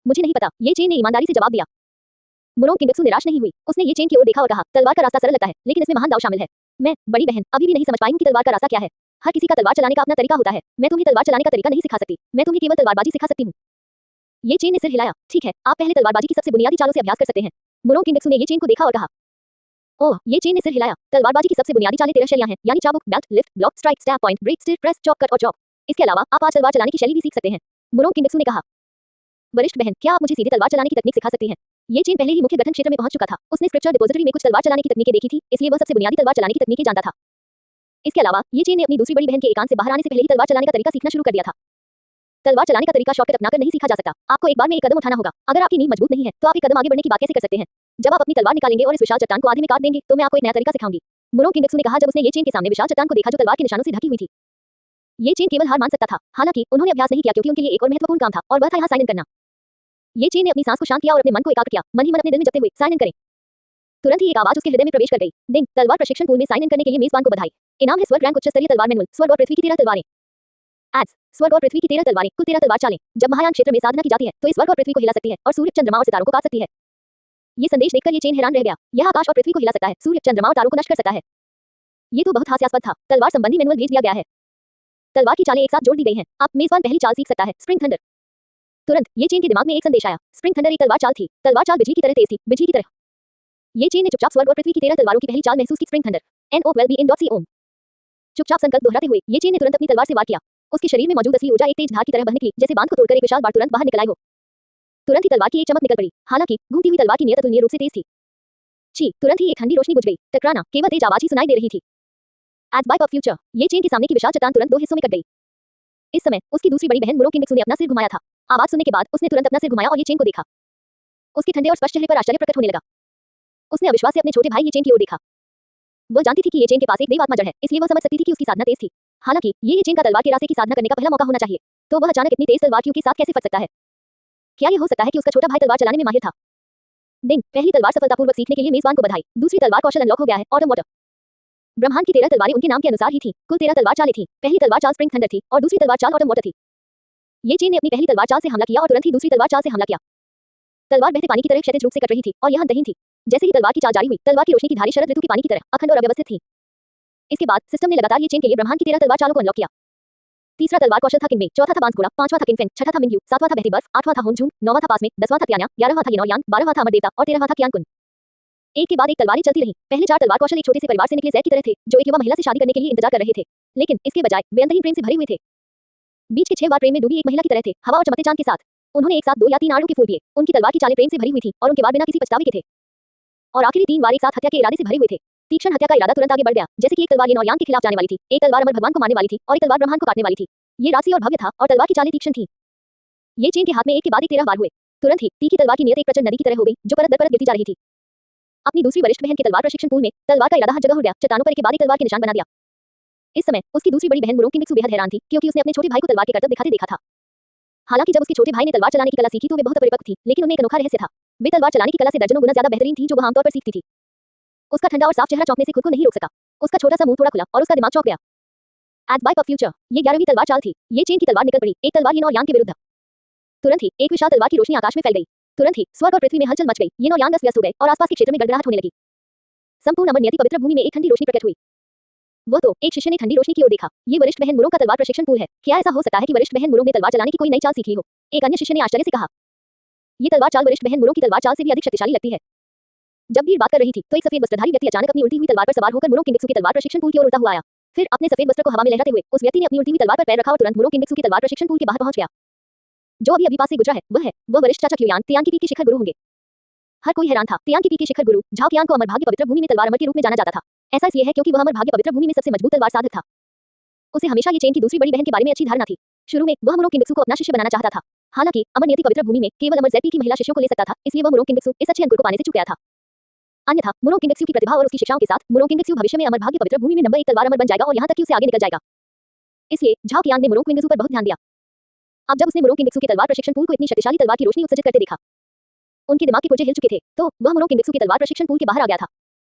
मुझे नहीं पता, ये चेन ने ईमानदारी से जवाब दिया। मुरोंग किंगत्सु निराश नहीं हुई। उसने ये चेन की ओर देखा और कहा, तलवार का रास्ता सरल लगता है, लेकिन इसमें महान दाव शामिल है। मैं, बड़ी बहन, अभी भी नहीं समझ पाई हूं कि तलवार का रास्ता क्या है। हर किसी का तलवार चलाने का अपना तरीका होता है। मैं तुम्हें तलवार चलाने का तरीका नहीं सिखा सकती। मैं तुम्हें केवल तलवारबाजी सिखा सकती हूँ। ये चेन ने सिर हिलाया। ठीक है, आप पहले तलवारबाजी की सबसे बुनियादी चालों से अभ्यास कर सकते हैं। मुरोंग किंगत्सु ने ये चेन को देखा और कहा। ओह, ये चेन ने सिर हिलाया। तलवारबाजी की सबसे बुनियादी चालें 13 शैलियां हैं, यानी चाबुक, belt, lift, block, strike, stab, point, break, stir, press, chop, cut और चॉप। इसके अलावा आप आज तलवार चलाने की शैली भी सीख सकते हैं। मुरोंग किंगत्सु ने कहा। वरिष्ठ बहन, क्या आप मुझे सीधे तलवार चलाने की तकनीक सिखा सकती हैं? ये चेन पहले ही मुख्य गठन क्षेत्र में पहुंच चुका था। उसने स्क्रिप्चर डिपॉजिटरी में कुछ तलवार चलाने की तकनीकें देखी थी, इसलिए वह सबसे बुनियादी तलवार चलाने की तकनीकें जानता था। इसके अलावा ये चेन ने अपनी दूसरी बड़ी बहन के एकांत से बाहर आने से पहले ही तलवार चलाने का तरीका सीखना शुरू कर दिया था। तलवार चलाने का तरीका शॉर्टकट अपनाकर नहीं सीखा जा सकता। आपको एक बार में एक कदम उठाना होगा। अगर आपकी नींव मजबूत नहीं है तो आप एक कदम आगे बढ़ने की बात कैसे कर सकते हैं? जब आप अपनी तलवार निकालेंगे और इस विशाल चट्टान को आधे में काट देंगे तो मैं आपको एक नया तरीका सिखाऊंगी। मुरोंग किंगत्सु ने कहा जब उसने ये चेन के सामने विशाल चट्टान को देखा जो तलवार के निशानों से ढकी हुई थी। ये चेन केवल हार मान सकता था। हालांकि उन्होंने अभ्यास नहीं किया क्योंकि उनके लिए एक और महत्वपूर्ण काम था और वह था यहाँ साइन इन करना। ये चेन ने अपनी सांस को शांत किया और अपने मन को एकाग्र किया। मन ही मन अपने दिल में जपते हुए साइन इन करें। तुरंत ही एक आवाज उसके हृदय में प्रवेश कर गई। डिंग। तलवार प्रशिक्षण पूल में साइन इन करने के लिए मेजबान को बधाई। इनाम है स्वर्ग रैंक उच्च स्तरीय तलवार मैनुअल। स्वर्ग और पृथ्वी की 13 तलवारें। एड्स। स्वर्ग और पृथ्वी की 13 तलवारें। कुल 13 तलवार चालें। जब महायान क्षेत्र में साधना की जाती है तो इस स्वर्ग और पृथ्वी को हिला सकती है और सूर्य, चंद्रमा और सितारों को काट सकती है। ये संदेश देखकर ये चेन हैरान रह गया। यह आकाश और पृथ्वी को हिला सकता है, सूर्य, चंद्रमा और तारों को नष्ट कर सकता है। ये तो बहुत हास्यास्पद था। तलवार संबंधी मैनुअल भेज दिया गया है। तलवार की चालें एक साथ जोड़ दी गई हैं। अब मेजबान पहली चाल सीख सकता है, स्प्रिंग थंडर। तुरंत ये चेन के दिमाग में एक संदेश आया। स्प्रिंग थंडर एक तलवार चाल थी। तलवार चाल बिजली की तरह तेज थी, बिजली की तरह। ये चेन ने चुपचाप स्वर्ग और पृथ्वी की 13 तलवारों की पहली चाल महसूस की। Spring thunder. NOLBN.C चुपचाप संकल्प दोहराते हुए ये चेन ने तुरंत अपनी तलवार से वार किया। उसके शरीर में मौजूद असली ऊर्जा एक तेज धार की तरह बहने लगी, जैसे बांध को तोड़कर एक विशाल बाढ़ तुरंत बाहर निकल आई हो। तुरंत ही तलवार की एक चमक निकल पड़ी। हालांकि घूमती हुई तलवार की नियत अतुलनीय रूप से तेज थी। छी। तुरंत ही एक ठंडी रोशनी बुझ गई। टकराना। केवल तेज आवाज ही सुनाई दे रही थी। Age by of future. ये चेन के सामने की विशाल चट्टान तुरंत दो हिस्सों में कट गई। इस समय उसकी दूसरी बड़ी बहन मुरोंग किंगत्सु ने अपना सिर घुमाया था। आवाज सुनने के बाद उसने तुरंत अपना सिर घुमाया और ये चेन को देखा। उसके ठंडे और स्पष्ट चेहरे पर आश्चर्य प्रकट होने लगा। उसने अविश्वास से अपने छोटे भाई ये चेन की ओर देखा। वह जानती थी कि ये चेन के पास एक देव आत्मा जड़ है, इसलिए वह समझ सकती थी कि उसकी साधना तेज थी। हालांकि ये चेन का तलवार के रास्ते की साधना करने का पहला मौका होना चाहिए। तो वह अचानक इतनी तेज तलवार के साथ कैसे फंस सकता है? क्या यह हो सकता है कि उसका छोटा भाई तलवार चलाने में माहिर था? डिंग। पहली तलवार सफलतापूर्वक सीखने के लिए मेजबान को बधाई। दूसरी तलवार कौशल अनलॉक हो गया है। Autumn water. ब्रह्मांड की 13 तलवारें उनके नाम के अनुसार ही थी। कुल 13 तलवार चालें थी। पहली तलवार चाल स्प्रिंग थंडर थी और दूसरी तलवार चाल ऑटम वाटर थी। ये चेन ने अपनी पहली तलवार चाल से हमला किया और तुरंत ही दूसरी तलवार चाल से हमला किया। तलवार बहते पानी की तरह क्षैतिज रूप से कट रही थी और यह अंतहीन थी। जैसे ही तलवार की चाल जारी हुई, तलवार की रोशनी की धारें शरद ऋतु के पानी की तरह अखंड और अव्यवस्थित थी। इसके बाद सिस्टम ने लगातार ये चेन के लिए ब्रह्मांड की 13 तलवार चालों को अनलॉक किया। तीसरा तलवार कौशल था किनमे, चौथा था बांस घोड़ा, पांचवा था किनफेन, छठा था मिंग्यू, सातवां था बहती बर्फ, आठवां था होमजून, नौवां था पास में, 10वां था त्यान्या, 11वां था यिनोर यांग, 12वां था अमर देवता और 13वां था कियांकुन। एक के बाद एक तलवारें चलती रहीं। पहले 4 तलवार कौशल एक छोटे से परिवार से निकले जैक की तरह थे, जो एक युवा महिला से शादी करने के लिए इंतजार कर रहे थे। लेकिन इसके बजाय वे अंतहीन प्रेम से भरे हुए थे। बीच के 6 बार प्रेम में डूबी एक महिला की तरह थे, हवा और चमकते चांद के साथ। उन्होंने एक साथ 2 या 3 आड़ू के फूल पिए। उनकी तलवार की चालें प्रेम से भरी हुई थी और उनके बाद बिना किसी पछतावे के थे। और आखिरी 3 बार एक साथ हत्या के इरादे से भरे हुए थे। तीक्ष्ण हत्या का इरादा तुरंत आगे बढ़ गया, जैसे कि एक तलवार यिनोर यांग के खिलाफ जाने वाली थी, एक तलवार अमर भगवान को मारने वाली थी और एक तलवार ब्रह्मांड को काटने वाली थी। ये राजसी और भव्य था और तलवार की चालें तीक्ष्ण थी। ये चेन के हाथ में एक के बाद एक 13 बार हुए। तुरंत ही तीखी तलवार की नियत एक प्रचंड नदी की तरह हो गई, जो परत दर परत गिरती जा रही थी। अपनी दूसरी वरिष्ठ बहन के तलवार प्रशिक्षण पूल में तलवार का इरादा हर जगह हो गया। चट्टानों पर एक के बाद एक तलवार के निशान बना दिया। इस समय उसकी दूसरी बड़ी बहन मुरोंग किंगत्सु बेहद हैरान थी, क्योंकि उसने अपने छोटे भाई को तलवार के करतब दिखाते देखा था। हालांकि जब उसके छोटे भाई ने तलवार चलाने की कला सीखी तो वे बहुत परिपक्व थी, लेकिन उनमें एक अनोखा रहस्य था। वे तलवार चलाने की कला से दर्जनों गुना ज्यादा बेहतरीन थी, जो वह आमतौर पर सीखती थी। उसका ठंडा और साफ चेहरा चौंकने से खुद को नहीं रोक सका। उसका छोटा सा मुंह थोड़ा खुला और उसका दिमाग चौंक गया। Age by of future. ये 11वीं तलवार चाल थी। ये चेन की तलवार निकल पड़ी, एक तलवार यिनोर यांग के विरुद्ध। तुरंत ही एक विशाल तलवार की रोशनी आकाश में फैल गई। तुरंत ही स्वर्ग और पृथ्वी में हलचल मच गई। यिनोर यांग अस्त-व्यस्त हो गए और आसपास के क्षेत्र में गड़गड़ाहट होने लगी। संपूर्ण अमर नियति पवित्र भूमि में एक ठंडी रोशनी प्रकट हुई। वो तो एक शिष्य ने ठंडी रोशनी की ओर देखा। ये वरिष्ठ बहन मुरोंग का तलवार प्रशिक्षण पूल है। क्या ऐसा हो सकता है कि वरिष्ठ बहन मुरोंग ने तलवार चलाने की कोई नई चाल सीख ली हो? एक अन्य शिष्य ने आश्चर्य से कहा। ये तलवार चाल वरिष्ठ बहन मुरोंग की तलवार चाल से भी अधिक शक्तिशाली लगती है। जब भीड़ बात कर रही थी तो एक सफेद वस्त्रधारी व्यक्ति अचानक अपनी उल्टी हुई तलवार पर सवार होकर मुरोंग किंगत्सु की तलवार प्रशिक्षण पूल की ओर उड़ता हुआ आया। फिर अपने सफेद वस्त्र को हवा में लहराते हुए उस व्यक्ति ने अपनी उल्टी हुई तलवार पर पैर रखा और तुरंत मुरोंग किंगत्सु की तलवार प्रशिक्षण पूल के बाहर पहुंच गया। जो अभी पास से गुजरा है वह वरिष्ठ चाचा क्यूयान तियांग की पीक के शिखर गुरु होंगे। हर कोई हैरान था। तियांग की पीक के शिखर गुरु झाओ कियांग को अमर भाग्य पवित्र भूमि में तलवार अमर के रूप में जाना जाता था। ऐसा इसलिए है क्योंकि वह अमर भाग्य पवित्र भूमि में सबसे मजबूत तलवार साधक था। उसे हमेशा ये चेन की दूसरी बड़ी बहन के बारे में अच्छी धारणा थी। शुरू में वह मुरोंग किंगत्सु को अपना शिष्य बनाना चाहता था। हालांकि अमर नियति पवित्र भूमि में केवल अमर जेपी की महिला शिष्यों को ले सकता था, इसलिए वह मुरोंग किंगत्सु इस अच्छे अंकुर को पाने से चूक गया था। अन्यथा मुरोंग किंगत्सु की प्रतिभा और उसकी शिक्षाओं के साथ मुरोंग किंगत्सु भविष्य में अमर भाग्य पवित्र भूमि में नंबर 1 तलवार अमर बन जाएगा और यहाँ तक कि उसे आगे निकल जाएगा। इसलिए झाओ कियांग ने मुरोंग किंगत्सु पर बहुत ध्यान दिया। अब जब उसने मुरोंग किंगत्सु की तलवार प्रशिक्षण पूल को इतनी शक्तिशाली तलवार की रोशनी उत्सर्जित करते देखा, उनके दिमाग के पुर्जे हिल चुके थे, तो वह मुरोंग किंगत्सु की तलवार प्रशिक्षण पूल के बाहर आ गया था।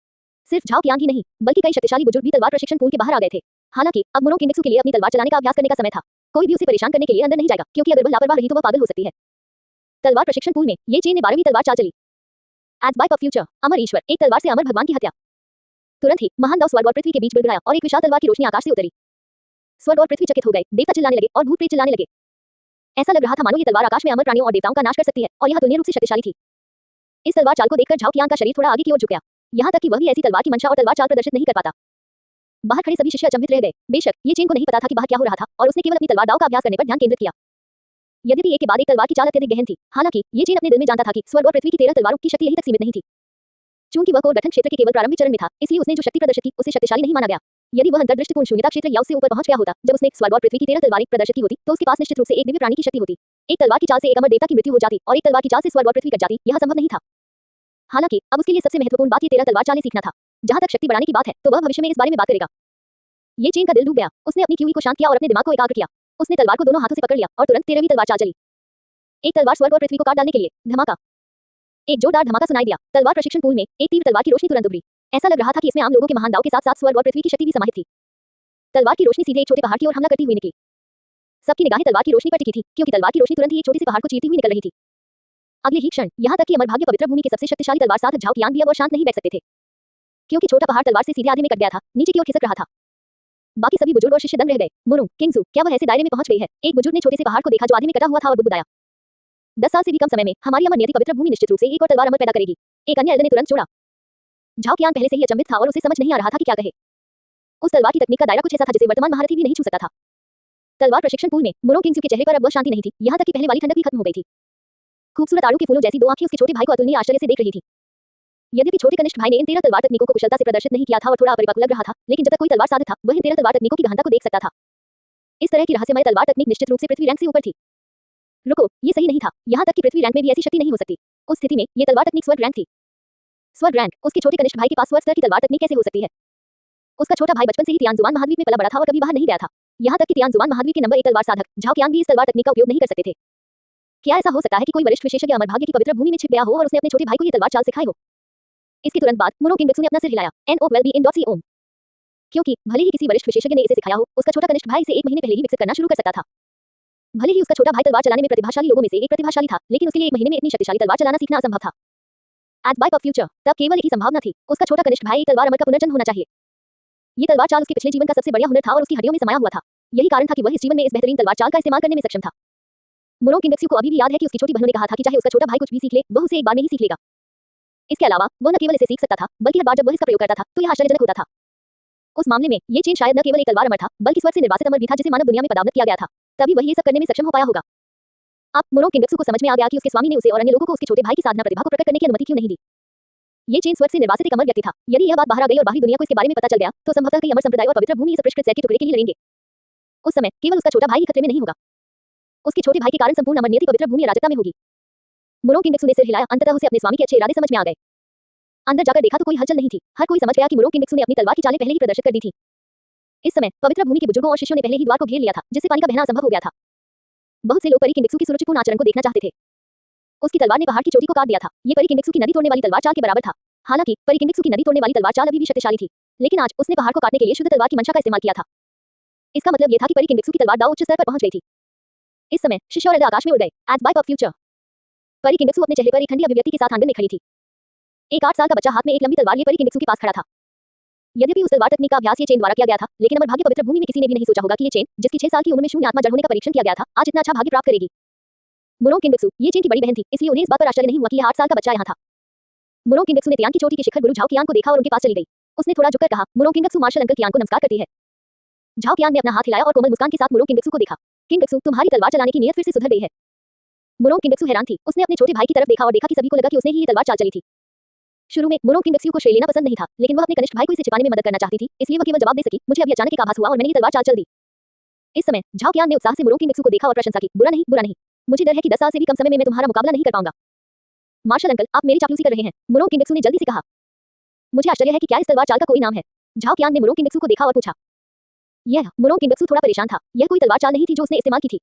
सिर्फ झाओ कियांग ही नहीं, बल्कि कई शक्तिशाली बुजुर्ग भी तलवार प्रशिक्षण पूल के बाहर आ गए थे। हालांकि अब मुरोंग किंगत्सु के लिए अपनी तलवार चलाने का अभ्यास करने का समय था। कोई भी उसे परेशान करने के लिए अंदर नहीं जाएगा, क्योंकि अगर वह लापरवाह रही तो वह पागल हो सकती है। तलवार प्रशिक्षण पूल में ये चेन ने 12वीं तलवार चाल चली। Age by of future. अमर ईश्वर। एक तलवार से अमर भगवान की हत्या। तुरंत ही महान दाव स्वर्ग और पृथ्वी के बीच बिड़बिड़ाया और एक विशाल तलवार की रोशनी आकाश से उतरी। स्वर्ग और पृथ्वी चकित हो गए। देवता चिल्लाने लगे और भूत प्रेत चिल्लाने लगे। ऐसा लग रहा था मानो ये तलवार आकाश में अमर प्राणियों और देवताओं का नाश कर सकती है और यह अतुलनीय रूप से शक्तिशाली थी। इस तलवार चाल को देखकर झाओ कियांग का शरीर थोड़ा आगे की ओर झुक गया। यहाँ तक कि वह भी ऐसी तलवार की मंशा और तलवार चाल प्रदर्शित नहीं कर पाता। बाहर खड़े सभी शिष्य अचंभित रह गए। बेशक ये चेन को नहीं पता था कि बाहर क्या हो रहा था और उसने केवल अपनी तलवार दाव का अभ्यास करने पर ध्यान केंद्रित किया। यद्यपि एक के बाद एक तलवार की चाल अत्यधिक गहन थी, हालांकि ये चेन अपने दिल में जानता था कि स्वर्ग और पृथ्वी की 13 तलवारों की शक्ति यहीं तक सीमित नहीं थी। चूंकि वह कोर गठन क्षेत्र के केवल प्रारंभिक चरण में था, इसलिए उसने जो शक्ति प्रदर्शित की उसे शक्तिशाली नहीं माना गया। यदि वह अंतर्दृष्टिपूर्ण शून्यता क्षेत्र या उससे ऊपर पहुंच गया होता, जब उसने स्वर्ग और पृथ्वी की 13 तलवारें प्रदर्शित की होती, तो उसके पास निश्चित रूप से एक दिव्य प्राणी की शक्ति होती। एक तलवार की चाल से एक अमर देवता की मृत्यु हो जाती और एक तलवार की चाल से स्वर्ग और पृथ्वी कट जाती, यह संभव नहीं था। हालांकि अब उसके लिए सबसे महत्वपूर्ण बात ये 13 तलवार चालें सीखना था। जहां तक शक्ति बढ़ाने की बात है, तो वह भविष्य में इस बारे में बात करेगा। ये चेन का दिल डूब गया। उसने अपनी क्यूई को शांत किया और अपने दिमाग को एकाग्र किया। उसने तलवार को दोनों हाथों से पकड़ लिया और तुरंत 13वीं तलवार चाल चली। एक तलवार स्वर्ग और पृथ्वी को काट डालने के लिए। धमाका। एक जोरदार धमाका सुनाई दिया। तलवार प्रशिक्षण पूल में एक तीव्र तलवार की रोशनी तुरंत उभरी। ऐसा लग रहा था कि इसमें आम लोगों के महान दाव के साथ साथ स्वर्ग और पृथ्वी की शक्ति भी समाहित थी। तलवार की रोशनी सीधे एक छोटे पहाड़ की ओर हमला करती हुई निकली। सबकी निगाहें तलवार की रोशनी पर टिकी थी, क्योंकि तलवार की रोशनी तुरंत ही एक छोटे से पहाड़ को चीरती हुई निकल रही थी। अगले ही क्षण यहां तक कि अमर भाग्य पवित्र भूमि के सबसे शक्तिशाली तलवार साधक झाओ कियांग भी अब और शांत नहीं बैठ सकते थे, क्योंकि छोटा पहाड़ तलवार से सीधे आधे में कट गया था, नीचे की ओर खिसक रहा था। बाकी सभी बुजुर्ग और शिष्य दंग रह गए। मुरुंग, किंगजू, क्या वह ऐसे दायरे में पहुंच गई है? एक बुजुर्ग ने छोटे से पहाड़ को देखा जो आधे में कटा हुआ था और बुदबुदाया। 10 साल से भी कम समय में हमारी अमर नियति पवित्र भूमि निश्चित रूप से एक और तलवार अमर पैदा करेगी। एक अन्य एल्डर ने तुरंत जोड़ा। झाओ कियांग पहले से ही अचंभित था और उसे समझ नहीं आ रहा था कि क्या कहे। उस तलवार की तकनीक का दायरा कुछ ऐसा था जिसे वर्तमान महारथी भी नहीं छू सकता था। तलवार प्रशिक्षण पूल में मुरुंग किंगजू के चेहरे पर अब वह शांति नहीं थी, यहां तक कि पहले वाली ठंडक भी खत्म हो गई थी। खूबसूरत आड़ू के फूलों जैसी दो आंखें उसके छोटे भाई को अतुलनीय आश्चर्य से देख रही थी। यद्यपि छोटे कनिष्ठ भाई ने इन 13 तलवार तकनीकों को कुशलता से प्रदर्शित नहीं किया था और थोड़ा अपरिपक्व लग रहा था, लेकिन जब तक कोई तलवार साधक था, वह इन 13 तलवार तकनीकों की गहनता को देख सकता था। इस तरह की रहस्यमय तलवार तकनीक निश्चित रूप से पृथ्वी रैंक से ऊपर थी। रुको, ये सही नहीं था। यहां तक कि पृथ्वी रैंक में भी ऐसी शक्ति नहीं हो सकती। उस स्थिति में ये तलवार तकनीक स्वर्ग रैंक थी। स्वर्ग रैंक, उसके छोटे कनिष्ठ भाई के पास स्वर्ग स्तर की तलवार तकनीक कैसे हो सकती है? उसका छोटा भाई बचपन से ही तियानजुआन महाद्वीप में पला बड़ा था और कभी बाहर नहीं गया था। यहां तक कि तियानजुआन महाद्वीप के नंबर 1 तलवार साधक झाओ कियांग भी इस तलवार तकनीक का उपयोग नहीं कर सकते थे। क्या ऐसा हो सकता है कि कोई वरिष्ठ विशेषज्ञ अमर भाग्य की पवित्र भूमि में छिप गया हो और उसने अपने छोटे भाई को ये तलवार चाल सिखाई हो? इसके तुरंत बाद मुरुंग किंगजू ने अपना सिर हिलाया। NOWELBEIN.COM, क्योंकि भले ही किसी वरिष्ठ विशेषज्ञ ने इसे सिखाया हो, उसका छोटा कनिष्ठ भाई इसे 1 महीने पहले ही विकसित करना शुरू कर सकता था। भले ही उसका छोटा भाई तलवार चलाने में प्रतिभाशाली लोगों में से एक प्रतिभाशाली था, लेकिन उसके लिए 1 महीने में इतनी शक्तिशाली तलवार चलाना सीखना असंभव था। एट बाइप ऑफ फ्यूचर, तब केवल एक ही संभावना थी, उसका छोटा कनिष्ठ भाई एक तलवार अमर का पुनर्जन्म होना चाहिए। ये तलवार चाल उसके पिछले जीवन का सबसे बढ़िया हुनर था और उसकी हड्डियों में समाया हुआ था। यही कारण था कि वह इस जीवन में इस बेहतरीन तलवार चाल का इस्तेमाल करने में सक्षम था। मुरुंग किंगजू को अभी भी याद है कि उसकी छोटी बहनों ने कहा था कि चाहे उसका छोटा भाई कुछ भी सीख ले, वह उसे एक बार में ही सीख लेगा। इसके अलावा वह न केवल इसे सीख सकता था, बल्कि हर बार जब वह इसका प्रयोग करता था, तो यह आश्चर्यजनक होता था। उस मामले में ये चेन शायद न केवल एक तलवार अमर था, बल्कि स्वर्ग से निर्वासित अमर भी था जिसे मानव दुनिया में पदावनत किया गया था। तभी वह ये सब करने में सक्षम हो पाया होगा। अब मुरुंग किंगजू को समझ में आ गया कि उसके स्वामी ने उसे और अन्य लोगों को उसके छोटे भाई की साधना प्रतिभा को प्रकट करने की अनुमति क्यों नहीं दी। ये चेन स्वर्ग से निर्वासित एक अमर व्यक्ति था। यदि यह बात बाहर आ गई और बाहरी दुनिया को इसके बारे में पता चल गया, तो संभवतः कई अमर संप्रदाय और पवित्र भूमि इस अपरिष्कृत सेट के टुकड़े के लिए लड़ेंगे। उस समय केवल उसका छोटा भाई ही खतरे में नहीं होगा। उसके छोटे भाई के कारण संपूर्ण अमर नियति पवित्र भूमि अराजकता में होगी। मुरुंग किंगजू ने सिर हिलाया। अंततः उसे अपने स्वामी के अच्छे इरादे समझ में आ गए। अंदर जाकर देखा तो कोई हलचल नहीं थी। हर कोई समझ गया कि मुरुंग किंगजू ने अपनी तलवार की चालें पहले ही प्रदर्शित कर दी थी। इस समय पवित्र भूमि के बुजुर्गों और शिष्यों ने पहले ही द्वार को घेर लिया था, जिससे पानी का बहना असंभव हो गया था। बहुत से लोग परी किंगजू की सुरुचिपूर्ण आचरण को देखना चाहते थे। उसकी तलवार ने पहाड़ की चोटी को काट दिया था। ये परी किंगजू की नदी तोड़ने वाली तलवार चाल के बराबर था। हालांकि परी किंगजू की नदी तोड़ने वाली तलवार चाल अभी भी शक्तिशाली थी, लेकिन आज उसने पहाड़ को काटने के लिए शुद्ध तलवार की मंशा का इस्तेमाल किया था। इसका मतलब यह था कि परी किंगजू की तलवार दाव उच्च स्तर पर पहुंच गई थी। इस समय शिष्य और एल्डर आकाश में उड़ गए। एट बाइप ऑफ फ्यूचर, परी किंगजू अपने चेहरे पर एक ठंडी अभिव्यक्ति के साथ आंगन में खड़ी थी। एक 8 साल का बच्चा हाथ में एक लंबी तलवार लिए परी किंगजू के पास खड़ा था। यद्यपि उस तलवार तकनीक का अभ्यास ये चेन द्वारा किया गया था, लेकिन अमर भाग्य पवित्र भूमि में किसी ने भी नहीं सोचा होगा कि ये चेन, जिसकी 6 साल की उम्र में शून्य आत्मा जड़ होने का परीक्षण किया गया था, आज इतना अच्छा भाग्य प्राप्त करेगी। मुरुंग किंगजू ये चेन की बड़ी बहन थी, इसलिए उन्हें इस बात पर आश्चर्य नहीं हुआ कि यह 8 साल का बच्चा यहाँ था। मुरुंग किंगजू ने तियांग की चोटी के शिखर गुरु झाओ कियांग को देखा और उनके पास चली गई। उसने थोड़ा झुककर कहा, मुरुंग किंगजू मार्शल अंकल कियांग को नमस्कार करती है। झाओ कियांग ने अपना हाथ हिलाया और कोमल मुस्कान के साथ मुरुंग किंगजू को देखा। किंगजू, तुम्हारी तलवार चलाने की नीयत फिर से सुधर गई है। मुरुंग किंगजू हैरान थी। उसने अपने छोटे भाई की तरफ देखा और देखा कि सभी को लगा कि उसने ही ये तलवार चाल चली थी। शुरू में मुरुंग किंगजू को श्रेय लेना पसंद नहीं था, लेकिन वह अपने कनिष्ठ भाई को इसे छिपाने में मदद करना चाहती थी, इसलिए वह केवल जवाब दे सकी, मुझे अभी अचानक एक आभास हुआ और मैंने ये तलवार चाल चल दी। इस समय झाओ कियांग ने उत्साह से मुरुंग किंगजू को देखा और प्रशंसा की, बुरा नहीं, बुरा नहीं। मुझे डर है कि 10 साल से भी कम समय में मैं तुम्हारा मुकाबला नहीं कर पाऊंगा। मार्शल अंकल, आप मेरी चापलूसी कर रहे हैं, मुरुंग किंगजू ने जल्दी से कहा। मुझे आश्चर्य है कि क्या इस तलवार चाल का कोई नाम है? झाओ कियांग ने मुरुंग किंगजू को देखा और पूछा। मुरुंग किंगजू थोड़ा परेशान था। यह कोई तलवार चाल नहीं थी जो उसने इस्तेमाल की थी।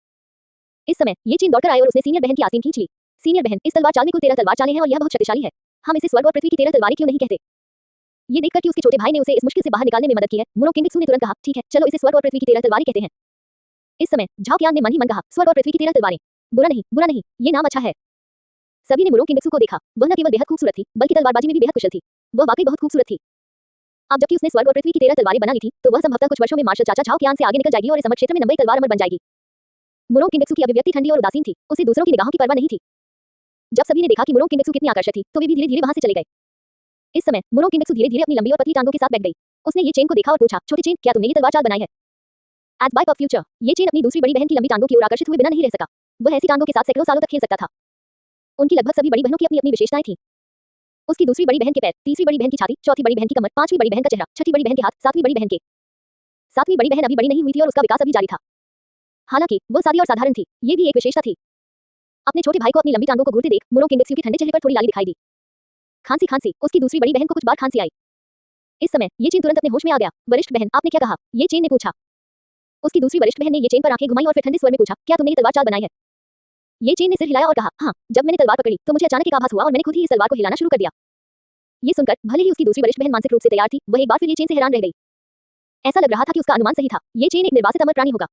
इस समय ये चेन दौड़कर आए और उसने सीनियर बहन की आसीन खींच ली। सीनियर बहन, इस तलवार चाल में कुल 13 तलवार चालें हैं और यह बहुत शक्तिशाली है। हम इसे स्वर्ग और पृथ्वी की 13 तलवारें क्यों नहीं कहते? ये देखकर कि उसके छोटे भाई ने उसे इस मुश्किल से बाहर निकालने में मदद की है, मुरुंग किंगजू ने तुरंत कहा, ठीक है, चलो इसे स्वर्ग और पृथ्वी की 13 तलवारें कहते हैं। इस समय झाओ कियांग ने मन ही मन कहा, स्वर्ग और पृथ्वी की 13 तलवारें। बुरा नहीं, बुरा नहीं, ये नाम अच्छा है। सभी ने मुरुंग किंगजू को देखा। वह न केवल बेहद खूबसूरत थी, बल्कि तलवारबाजी में भी बेहद कुशल थी। वह वाकई बहुत खूबसूरत थी। अब जबकि उसने स्वर्ग और पृथ्वी की 13 तलवारें बना ली थी, तो वह संभवतः कुछ वर्षों में मार्शल चाचा झाओ कियांग से आगे निकल जाएगी और इस अमर क्षेत्र में नंबर 1 तलवार अमर बन जाएगी। मुरुंग किंगजू की अभिव्यक्ति ठंडी और उदासीन थी। उसे दूसरों की निगाहों की परवाह नहीं थी। जब सभी ने देखा कि मुरुंग किंगजू कितनी आकर्षक थी, तो वे भी धीरे-धीरे वहां से चले गए। इस समय मुरुंग किंगजू धीरे-धीरे अपनी लंबी और पतली टांगों के साथ बैठ गई। उसने ये चेन को देखा और पूछा, छोटी चेन, क्या तुमने ये तलवार चाल बनाई है? एट बाइप ऑफ फ्यूचर, ये चेन अपनी दूसरी बड़ी बहन की लंबी टांगों की ओर आकर्षित हुए बिना नहीं रह सका। वह ऐसी टांगों के साथ सैकड़ों सालों तक खेल सकता था। उनकी लगभग सभी बड़ी बहनों की अपनी-अपनी विशेषताएं थीं। उसकी दूसरी बड़ी बहन के पैर, तीसरी बड़ी बहन की छाती, चौथी बड़ी बहन की कमर, पांचवी बड़ी बहन का चेहरा, छठी बड़ी बहन के हाथ, सातवीं बड़ी बहन के सातवीं बड़ी बहन अभी बड़ी नहीं हुई थी और उसका विकास अभी जारी था। हालांकि वो सादी और साधारण थी, ये भी एक विशेषता थी। अपने छोटे भाई को अपनी लंबी टांगों को घूरते देख मुरो किंगडक्स्यू के ठंडे चेहरे पर थोड़ी लाली दिखाई दी। खांसी खांसी उसकी दूसरी बड़ी बहन को कुछ बार खांसी आई। इस समय ये चेन तुरंत अपने होश में आ गया। वरिष्ठ बहन, आपने क्या कहा? ये चेन ने पूछा। उसकी दूसरी वरिष्ठ बहन ने ये चेन पर आंखें घुमाई और फिर ठंडे स्वर में पूछा, क्या तुमने ये तलवार चाल बनाई है? ये चेन ने सिर हिलाया और कहा, हाँ, जब मैंने तलवार पकड़ी तो मुझे अचानक एक आभास हुआ और मैंने खुद ही इस तलवार को हिलाना शुरू कर दिया। ये सुनकर भले ही उसकी दूसरी वरिष्ठ बहन मानसिक रूप से तैयार थी, वह एक बार फिर ये चेन से हैरान रह गई। ऐसा लग रहा था कि उसका अनुमान सही था, ये चेन एक निर्वासित अमर प्राणी होगा।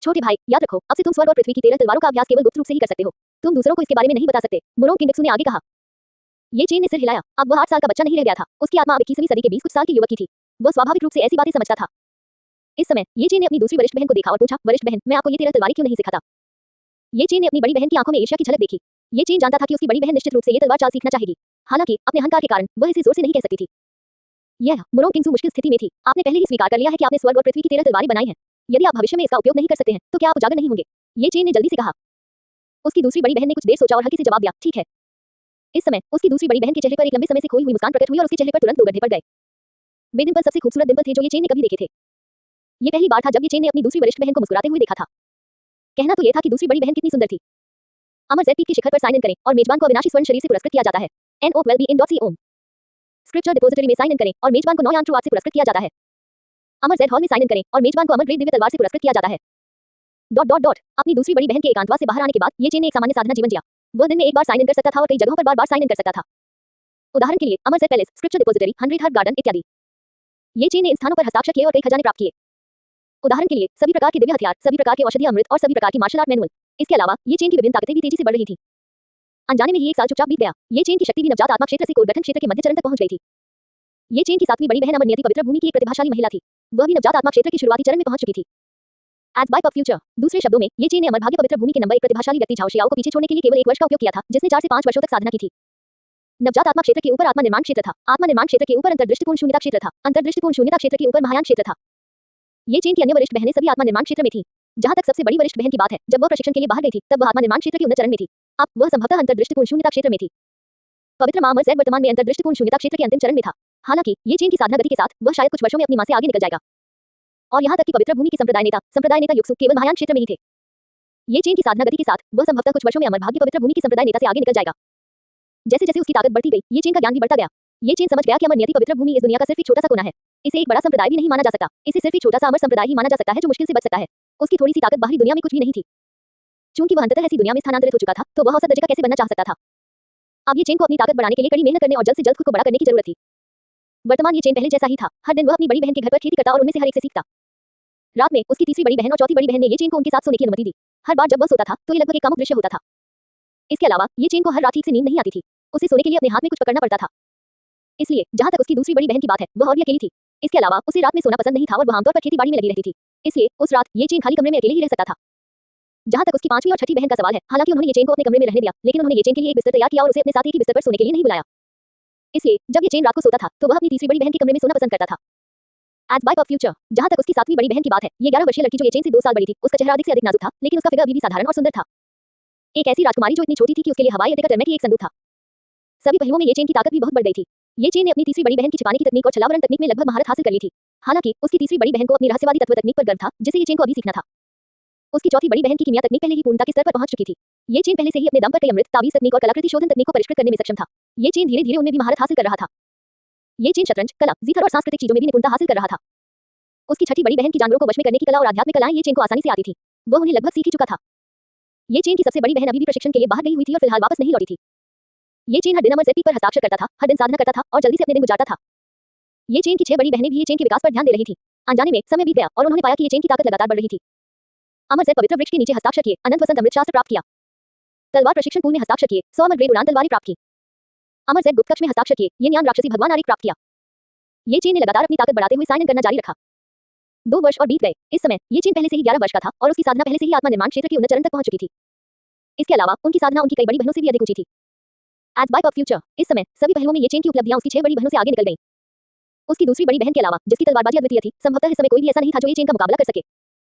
छोटे भाई, याद रखो, अब से तुम स्वर्ग और पृथ्वी की 13 तलवारों का अभ्यास केवल गुप्त रूप से ही कर सकते हो। तुम दूसरों को इसके बारे में नहीं बता सकते, मुरो किंगडक्स्यू ने आगे कहा। ये चेन ने सिर हिलाया। अब वह 8 साल का बच्चा नहीं रह गया था, उसकी आत्मा अब 21वीं सदी के 20 कुछ साल के युवक की थी। वह स्वाभाविक रूप से ऐसी बातें समझता था। इस समय ये चेन ने अपनी दूसरी वरिष्ठ बहन को देखा और पूछा, वरिष्ठ बहन, मैं आपको ये 13 तलवारें क्यों नहीं सिखाता? ये चेन ने अपनी बड़ी बहन की आंखों में ईर्ष्या की झलक देखी। ये चेन जानता था कि उसकी बड़ी बहन निश्चित रूप से ये तलवार चाल सीखना चाहेगी। हालांकि अपने अहंकार के कारण वह इसे जोर से नहीं कह सकती थी। यह मुरो किंगडक्स्यू मुश्किल स्थिति में थी। आपने पहले ही स्वीकार कर लिया है कि आपने स्वर्ग और पृथ्वी की 13 तलवारें बनाई हैं। यदि आप भविष्य में इसका उपयोग नहीं कर सकते हैं, तो क्या आप उजागर नहीं होंगे? ये चेन ने जल्दी से कहा। उसकी दूसरी बड़ी बहन ने कुछ देर सोचा और हल्के से जवाब दिया, ठीक है। इस समय उसकी दूसरी बड़ी बहन के चेहरे पर एक लंबे समय से खोई हुई मुस्कान प्रकट हुई और उसके चेहरे पर तुरंत 2 गड्ढे पड़ गए। वे डिंपल सबसे खूबसूरत डिंपल थे जो ये चेन ने कभी देखे थे। ये पहली बार था जब ये चेन ने अपनी दूसरी वरिष्ठ बहन को मुस्कुराते हुए देखा था। कहना तो ये था कि दूसरी बड़ी बहन कितनी सुंदर थी। अमर ज़ेड पीक के शिखर पर साइन इन करें और मेजबान को अविनाशी स्वर्ण शरीर से पुरस्कृत किया जाता है। NOWELBEIN.com स्क्रिप्चर डिपॉजिटरी में साइन इन करें और मेजबान को 9 यांग ट्रू आर्ट से पुरस्कृत किया जाता है। अमर ज़ेड हॉल में साइन इन करें और मेजबान को अमर ग्रेट दिव्य तलवार से पुरस्कृत किया जाता है। ... अपनी दूसरी बड़ी बहन के एकांतवास से बाहर आने के बाद ये चेन ने एक सामान्य साधना जीवन जिया। वह दिन में एक बार साइन इन कर सकता था और कई जगहों पर बार-बार साइन इन कर सकता था। उदाहरण के लिए अमर jade palace, scripture depository, 100 herb garden इत्यादि। ये चेन ने इन स्थानों पर हस्ताक्षर किए और कई खजाने प्राप्त किए। उदाहरण के लिए सभी प्रकार के दिव्य हथियार, सभी प्रकार के औषधीय अमृत और सभी प्रकार की मार्शल आर्ट मैनुअल। इसके अलावा ये चेन की विभिन्न ताकतें भी तेजी से बढ़ रही थी। अनजाने में ही 1 साल चुपचाप बीत गया। ये चेन की शक्ति भी नवजात आत्मा क्षेत्र से कोड गठन क्षेत्र के मध्य चरण तक पहुंच गई थी। ये चेन की 7वीं बड़ी बहन अमर नियति पवित्र भूमि की एक प्रतिभाशाली महिला थी। वह भी नवजात आत्मा क्षेत्र के शुरुआती चरण में पहुंच चुकी थी। एज बाइक ऑफ फ्यूचर, दूसरे शब्दों में ये चेन ने अमर भाग्य पवित्र भूमि के नंबर 1 प्रतिभाशाली व्यक्ति झाओ शियाओ को पीछे छोड़ने के लिए केवल 1 वर्ष का उपयोग किया था, जिसने 4 से 5 वर्षों तक साधना की थी। नवजात आत्मा क्षेत्र के ऊपर आत्मा निर्माण क्षेत्र था। आत्मा निर्माण क्षेत्र के ऊपर अंतर्दृष्टिपूर्ण शून्यता क्षेत्र था। अंतर्दृष्टिपूर्ण शून्यता क्षेत्र के ऊपर महायान क्षेत्र था। ये चेन की अन्य वरिष्ठ बहनें सभी आत्मा निर्माण क्षेत्र में थी। जहां तक सबसे बड़ी वरिष्ठ बहन की बात है, जब वह प्रशिक्षण के लिए बाहर गई थी, तब वह आत्मा निर्माण क्षेत्र के उन्नत चरण में थी। अब वह संभवतः अंतर्दृष्टिपूर्ण शून्यता क्षेत्र में थी। पवित्र मां अमर ज़ेड वर्तमान में अंतर्दृष्टिपूर्ण शून्यता क्षेत्र के अंतिम चरण में था। हालांकि ये चेन की साधना गति के साथ वह शायद कुछ वर्षों में अपनी मां से आगे निकल जाएगा। और यहाँ तक कि पवित्र भूमि के संप्रदाय नेता युगसुक केवल महायान क्षेत्र में ही थे। ये चेन की साधना गति के साथ वह संभवतः कुछ वर्षों में अमर भाग्य पवित्र भूमि के संप्रदाय नेता से आगे निकल जाएगा। जैसे जैसे उसकी ताकत बढ़ती गई, ये चेन का ज्ञान भी बढ़ता गया। ये चेन समझ गया कि अमर नियति पवित्र भूमि इस दुनिया का सिर्फ एक छोटा सा कोना है। इसे एक बड़ा संप्रदाय भी नहीं माना जा सकता। इसे सिर्फ एक छोटा सा अमर संप्रदाय ही माना जा सकता है जो मुश्किल से बच सकता है। उसकी थोड़ी सी ताकत बाहरी दुनिया में कुछ भी नहीं थी। चूंकि वह अंततः ऐसी दुनिया में स्थानांतरित हो चुका था, तो वह औसत दर्जे का कैसे बनना चाह सकता था। अब ये चेन को अपनी ताकत बढ़ाने के लिए कड़ी मेहनत करने और जल्द से जल्द खुद को बड़ा करने की जरूरत थी। वर्तमान ये चेन पहले जैसा ही था। हर दिन वह अपनी बड़ी बहन के घर पर खेती करता और उनमें से हर एक से सीखता। रात में उसकी तीसरी बड़ी बहन और चौथी बड़ी बहन ने ये चेन को उनके साथ सोने की अनुमति दी। हर बार जब वह सोता था, तो ये लगभग एक कामुक दृश्य होता था। इसके अलावा ये चेन को हर रात ठीक से नींद नहीं आती थी। उसे सोने के लिए अपने हाथ में कुछ पकड़ना पड़ता था। इसलिए जहां तक उसकी दूसरी बड़ी बहन की बात है, वह और भी अकेली थी। इसके अलावा उसे रात में सोना पसंद नहीं था और वह आमतौर पर खेती बाड़ी में लगी रहती थी। इसलिए उस रात ये चेन खाली कमरे में अकेले ही रह सकता था। जहां तक उसकी 5वीं और 6ठी बहन का सवाल है, हालांकि उन्होंने ये चेन को अपने कमरे में रहने दिया, लेकिन उन्होंने ये चेन के लिए एक बिस्तर तैयार किया और उसे अपने साथ एक ही बिस्तर पर सोने के लिए नहीं बुलाया। इसलिए जब ये चेन रात को सोता था, तो वह अपनी तीसरी बड़ी बहन के कमरे में सोना पसंद करता था। एज बाइक ऑफ फ्यूचर, जहां तक उसकी 7वीं बड़ी बहन की बात है, ये 11 वर्षीय लड़की जो ये चेन से 2 साल बड़ी थी, उसका चेहरा अधिक से अधिक नाजुक था, लेकिन उसका फिगर अभी भी साधारण और सुंदर था। एक ऐसी राजकुमारी जो इतनी छोटी थी कि उसके लिए हवाई अड्डे का टर्मेक ही एक संदूक था। सभी पहलुओं में ये चेन की ताकत भी बहुत बढ़ गई थी। ये चेन ने अपनी तीसरी बड़ी बहन की छिपाने की तकनीक और छलावरण तकनीक में लगभग महारत हासिल कर ली थी। हालांकि उसकी तीसरी बड़ी बहन को अपनी रहस्यवादी तत्व तकनीक पर गर्व था, जिसे ये चेन को अभी सीखना था। उसकी चौथी बड़ी बहन की कीमिया तकनीक पहले ही पूर्णता के स्तर पर पहुंच चुकी थी। ये चेन पहले से ही अपने दम पर कई अमृत, तावीज तकनीक और कलाकृति शोधन तकनीक को परिष्कृत करने में सक्षम था। ये चेन धीरे-धीरे उनमें भी महारत हासिल कर रहा था। ये चेन शतरंज, कला, जीथर और सांस्कृतिक चीजों में भी निपुणता हासिल कर रहा था। उसकी छठी बड़ी बहन की जानवरों को वश में करने की कला और आध्यात्मिक कलाएं ये चेन को आसानी से आती थी। वह उन्हें लगभग सीख ही चुका था। ये चेन की सबसे बड़ी बहन अभी भी प्रशिक्षण के लिए बाहर गई हुई थी और फिलहाल वापस नहीं लौटी थी। ये चेन हर दिन अमर ज़ेड पीक पर हस्ताक्षर करता था, हर दिन साधना करता था और जल्दी से अपने दिन गुजारता था। ये चेन की 6 बड़ी बहनें भी ये चेन के विकास पर ध्यान दे रही थी। अनजाने में समय बीत गया और उन्होंने पाया कि ये चेन की ताकत लगातार बढ़ रही थी। अमर ज़ेड पवित्र वृक्ष के नीचे हस्ताक्षर किए, अनंत वसंत अमृत शास्त्र प्राप्त किया। तलवार प्रशिक्षण पूल में हस्ताक्षर किए, 100 अमर ग्रेड उड़ान तलवारें प्राप्त की। अमर ज़ेड गुप्त कक्ष में हस्ताक्षर किए, ये ज्ञान राक्षसी भगवान आरिक प्राप्त किया। ये चेन ने लगातार अपनी ताकत बढ़ाते हुए साइन इन करना जारी रखा। 2 वर्ष और बीत गए। इस समय ये चेन पहले से ही 11 वर्ष का था और उसकी साधना पहले से ही आत्मा निर्माण क्षेत्र के उन्नत चरण तक पहुंच चुकी थी। इसके अलावा उनकी साधना उनकी कई बड़ी बहनों से भी अधिक ऊंची थी। एज बाइक ऑफ फ्यूचर, इस समय सभी पहलुओं में ये चेन की उपलब्धियां उसकी 6 बड़ी बहनों से आगे निकल गईं। उसकी दूसरी बड़ी बहन के अलावा, जिसकी तलवारबाजी अद्वितीय थी, संभवतः इस समय कोई भी ऐसा नहीं था जो ये चेन का मुकाबला कर सके।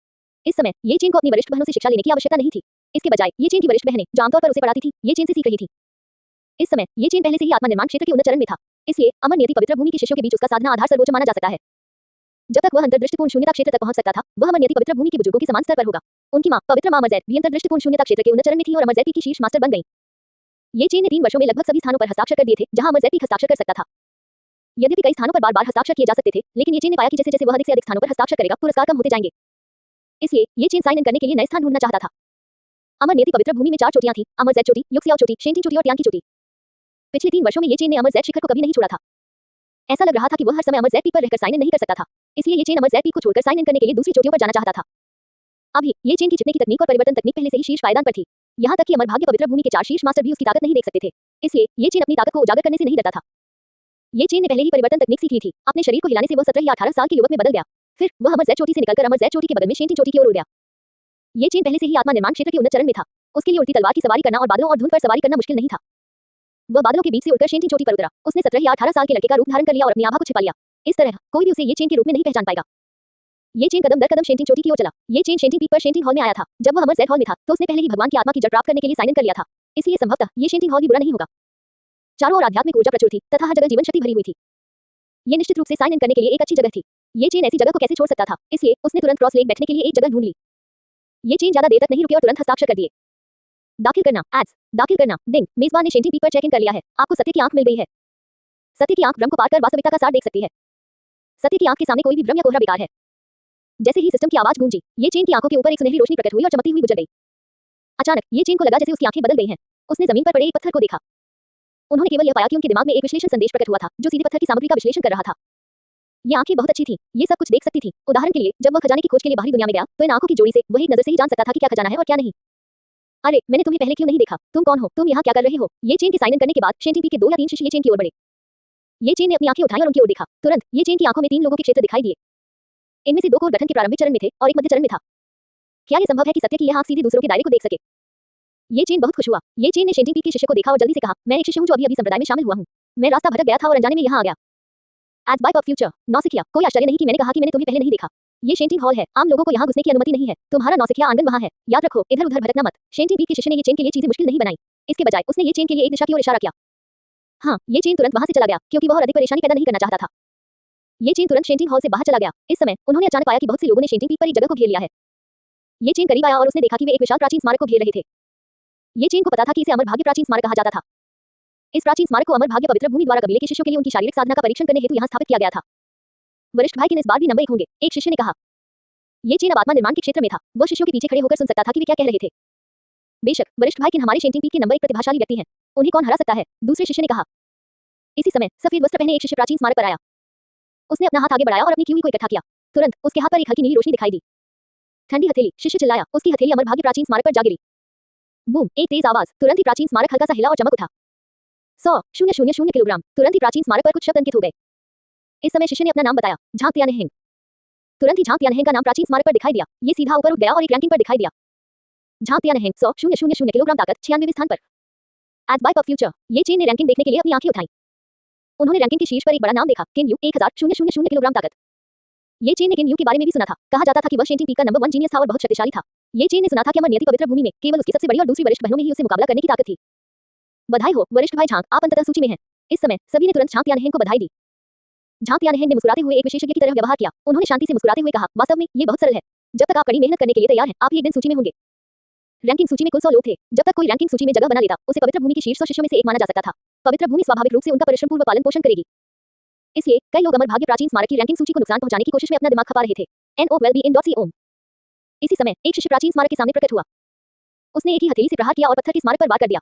इस समय ये चेन को अपनी वरिष्ठ बहनों से शिक्षा लेने की आवश्यकता नहीं थी। इसके बजाय ये चेन की वरिष्ठ बहनें, जो आमतौर पर उसे पढ़ाती थी, ये चेन से सीख रही थी। इस समय ये चेन पहले से ही आत्मा निर्माण क्षेत्र के उन्नत चरण में था। इसलिए अमर नियति पवित्र भूमि के शिष्यों के बीच उसका साधना आधार सर्वोच्च माना जा सकता है। जब तक वह अंतर्दृष्टिपूर्ण शून्यता क्षेत्र तक पहुंच सकता था, वह अमर नियति पवित्र भूमि के बुजुर्गों के समान स्तर पर होगा। उनकी मां पवित्र मां अमरजैद भी अंतर्दृष्टिपूर्ण शून्यता क्षेत्र के उन्नत चरण में थी और अमरजैद की शीर्ष मास्टर बन गई। ये चेन ने 3 वर्षों में लगभग सभी स्थानों पर हस्ताक्षर कर दिए थे जहां अमरजैद भी हस्ताक्षर कर सकता था। यद्यपि कई स्थानों पर बार-बार हस्ताक्षर किए जा सकते थे, लेकिन ये चेन ने पाया कि जैसे-जैसे वह अधिक से अधिक स्थानों पर हस्ताक्षर करेगा, पुरस्कार कम होते जाएंगे। इसलिए ये चेन साइन इन करने के लिए नए स्थान ढूंढना चाहता था। अमर नियति पवित्र भूमि में 4 चोटियां थीं, अमरजैद चोटी, युक्सियाओ चोटी, शेंटिंग चोटी और ट्यांग की चोटी। पिछले 3 वर्षों में ये चेन ने अमरजैद शिखर को कभी नहीं छोड़ा था। ऐसा लग रहा था कि वह हर समय अमरजैद पीक पर रहकर साइन इन नहीं कर सकता था, इसलिए ये चेन अमरजैद पीक को छोड़कर साइन इन करने के लिए दूसरी चोटियों पर जाना चाहता था। अभी ये चेन की चिपने की तकनीक और परिवर्तन तकनीक पहले से ही शीर्ष पायदान पर थी। यहाँ तक कि अमर भाग्य पवित्र भूमि के 4 शीर्ष मास्टर भी उसकी ताकत नहीं देख सकते थे, इसलिए ये चेन अपनी ताकत को उजागर करने से नहीं डरता था। ये चेन ने पहले ही परिवर्तन तकनीक सीख ली थी। अपने शरीर को हिलाने से वह 17 या 18 साल के युवक में बदल गया। फिर वह अमरजैद चोटी से निकलकर अमरजैद चोटी के बगल में शेंटिंग चोटी की ओर उड़ गया। ये चेन पहले से ही आत्मा निर्माण क्षेत्र के उन्नत चरण में था। उसके लिए उड़ती तलवार की सवारी करना और बादलों और धुंध पर सवारी करना मुश्किल नहीं था। वह बादलों के बीच से उड़कर शेंटिंग चोटी पर उतरा। उसने 17 या 18 साल के लड़के का रूप धारण कर लिया और अपनी आभा को छिपा लिया। इस तरह कोई भी उसे ये चेन के रूप में नहीं पहचान पाएगा। ये चेन कदम दर कदम शेंटिंग चोटी की ओर चला। ये चेन शेंटिंग पीक पर शेंटिंग हॉल में आया था। जब वह अमरजैद हॉल में था, तो उसने पहले ही भगवान की आत्मा की जड़ प्राप्त करने के लिए साइन इन कर लिया था। इसलिए संभवतः ये शेंटिंग हॉल भी बुरा नहीं होगा। चारों ओर आध्यात्मिक ऊर्जा प्रचुर थी तथा हर जगह जीवन शक्ति भरी हुई थी। ये निश्चित रूप से साइन इन करने के लिए एक अच्छी जगह थी। ये चेन ऐसी जगह को कैसे छोड़ सकता था, इसलिए उसने तुरंत क्रॉस लेक बैठने के लिए एक जगह ढूंढ ली। ये चेन ज्यादा देर तक नहीं रुके और तुरंत हस्ताक्षर कर दिए। दाखिल करना, एड्स, दाखिल करना, डिंग। मेजबान ने शेंटिंग पीक पर चेक इन कर लिया है। आपको सत्य की आंख मिल गई है। सत्य की आंख भ्रम को पार कर वास्तविकता का सार देख सकती है। सत्य की आंख के सामने कोई भी भ्रम या कोहरा बेकार है। जैसे ही सिस्टम की आवाज गूंजी, ये चेन की आंखों के ऊपर एक सुनहरी रोशनी प्रकट हुई और चमकती हुई गुजर गई। अचानक ये चेन को लगा जैसे उसकी आंखें बदल गई हैं। उसने जमीन पर पड़े एक पत्थर को देखा। उन्होंने केवल यह पाया कि उनके दिमाग में एक विश्लेषण संदेश प्रकट हुआ था, जो सीधे पत्थर की सामग्री का विश्लेषण कर रहा था। ये आंखें बहुत अच्छी थीं। ये सब कुछ देख सकती थी। उदाहरण के लिए, जब वह खजाने की खोज के लिए बाहरी दुनिया में गया, तो इन आंखों की जोड़ी से वह एक नजर से ही जान सकता था कि क्या खजाना है और क्या नहीं। अरे, मैंने तुम्हें पहले क्यों नहीं देखा? तुम कौन हो? तुम यहाँ क्या कर रहे हो? ये चेन के साइन इन करने के बाद शेंटिंग पीक के 2 या 3 शिष्य ये चेन की ओर बढ़े। ये चेन ने अपनी आंखें उठाई और उनकी ओर देखा। तुरंत ये चेन की आंखों में 3 लोगों के क्षेत्र दिखाई दिए। इनमें से 2 कोर गठन के प्रारंभिक चरण में थे और एक मध्य चरण में था। क्या यह संभव है कि सत्य की यह आंख सीधे दूसरों के दायरे को देख सके? ये चेन बहुत खुश हुआ। ये चेन ने शेंटिंग पीक के शिष्य को देखा और जल्दी से कहा, मैं एक शिष्य हूं जो अभी संप्रदाय में शामिल हुआ हूं। मैं रास्ता भटक गया था और अनजाने में यहाँ आ गया। एज बाय ऑफ फ्यूचर, नौसिखिया, कोई आश्चर्य नहीं कि मैंने कहा कि मैंने तुम्हें पहले नहीं देखा। ये शेंटिंग हॉल है। आम लोगों को यहाँ घुसने की अनुमति नहीं है। तुम्हारा नौसिखिया आंगन वहाँ है। याद रखो, इधर-उधर भटकना मत। शेंटिंग पीक के शिष्य ने ये चेन के लिए चीजें मुश्किल नहीं बनाई। इसके बजाय उसने ये चेन के लिए एक दिशा की ओर इशारा किया। हाँ, ये चेन तुरंत वहां से चला गया क्योंकि वह और अधिक परेशानी पैदा नहीं करना चाहता था। ये चेन तुरंत शेंटिंग हॉल से बाहर चला गया। इस समय उन्होंने अचानक पाया कि बहुत से लोगों ने शेंटिंग पीक पर एक जगह को घेर लिया है। ये चेन करीब आया और उसने देखा कि वे एक विशाल प्राचीन स्मारक को घेर रहे थे। ये चेन को पता था कि इसे अमर भाग्य प्राचीन स्मारक कहा जाता था। इस प्राचीन स्मारक को अमर भाग्य पवित्र भूमि द्वारा कबीले के शिष्यों के लिए उनकी शारीरिक साधना का परीक्षण करने हेतु यहाँ स्थापित किया गया था। वरिष्ठ भाई किन इस बार भी नंबर 1 होंगे, एक शिष्य ने कहा। ये चेन अब आत्मा निर्माण के क्षेत्र में था। वह शिष्यों के पीछे खड़े होकर सुन सकता था कि वे क्या कह रहे थे। बेशक वरिष्ठ भाई किन हमारे शेंटिंग पीक के नंबर 1 प्रतिभाशाली व्यक्ति हैं। उन्हें कौन हरा सकता है? दूसरे शिष्य ने कहा। इसी समय सफेद वस्त्र पहने एक शिष्य प्राचीन स्मारक पर आया। उसने अपना हाथ आगे बढ़ाया और अपनी की हुई को इकट्ठा किया। तुरंत उसके हाथ पर एक हल्की नीली रोशनी दिखाई दी। ठंडी हथेली, शिष्य चिल्लाया। उसकी हथेली अमर भाग्य प्राचीन स्मारक पर जा गिरी। बूम, एक तेज आवाज। तुरंत ही प्राचीन स्मारक हल्का सा हिला और चमक उठा। 100,000 किलोग्राम। तुरंत ही प्राचीन स्मारक पर कुछ शब्द अंकित हो गए। इस समय शिष्य ने अपना नाम बताया, झांग तियानहेंग। तुरंत ही झांग तियानहेंग का नाम प्राचीन स्मारक पर दिखाई दिया। ये सीधा ऊपर उठ गया और एक रैंकिंग पर दिखाई दिया। झांग तियानहेंग 100,000 किलोग्राम ताकत, 96वें स्थान पर। एज बाय ऑफ फ्यूचर, ये चेन ने रैंकिंग देखने के लिए अपनी आंखें उठाई। उन्होंने रैंकिंग के शीर्ष पर एक बड़ा नाम देखा, किन यू 1000,000 किलोग्राम ताकत। ये चेन ने किन यू के बारे में भी सुना था। कहा जाता था कि वह शेंटिंग पीक का नंबर 1 जीनियस था और बहुत शक्तिशाली था। ये चेन ने सुना था कि अमर नियति पवित्र भूमि में केवल उसकी सबसे बड़ी और दूसरी वरिष्ठ बहनों में ही उसे मुकाबला करने की ताकत थी। बधाई हो वरिष्ठ भाई झांग, आप अंततः सूची में हैं। इस समय सभी ने तुरंत झांग तियानहेंग को बधाई दी। झांग तियानहेंग ने मुस्कुराते हुए एक विशेषज्ञ की तरह व्यवहार किया। उन्होंने शांति से मुस्कुराते हुए कहा, वास्तव में ये बहुत सरल है। जब तक आप कड़ी मेहनत करने के लिए तैयार हैं, आप ही एक दिन सूची में होंगे। रैंकिंग सूची में कुल 100 लोग थे। जब तक कोई रैंकिंग सूची में जगह बना लेता, उसे पवित्र भूमि के शीर्ष 100 शिष्यों में से एक माना जा सकता था। पवित्र भूमि स्वाभाविक रूप से उनका परिश्रमपूर्वक पालन पोषण करेगी। इसलिए कई लोग अमर भाग्य प्राचीन स्मारक की रैंकिंग सूची को नुकसान पहुंचाने की कोशिश में अपना दिमाग खपा रहे थे। NOWELBEIN.com। इसी समय एक शिष्य प्राचीन स्मारक के सामने प्रकट हुआ। उसने एक ही हथेली से प्रहार किया और पत्थर के स्मारक पर वार कर दिया।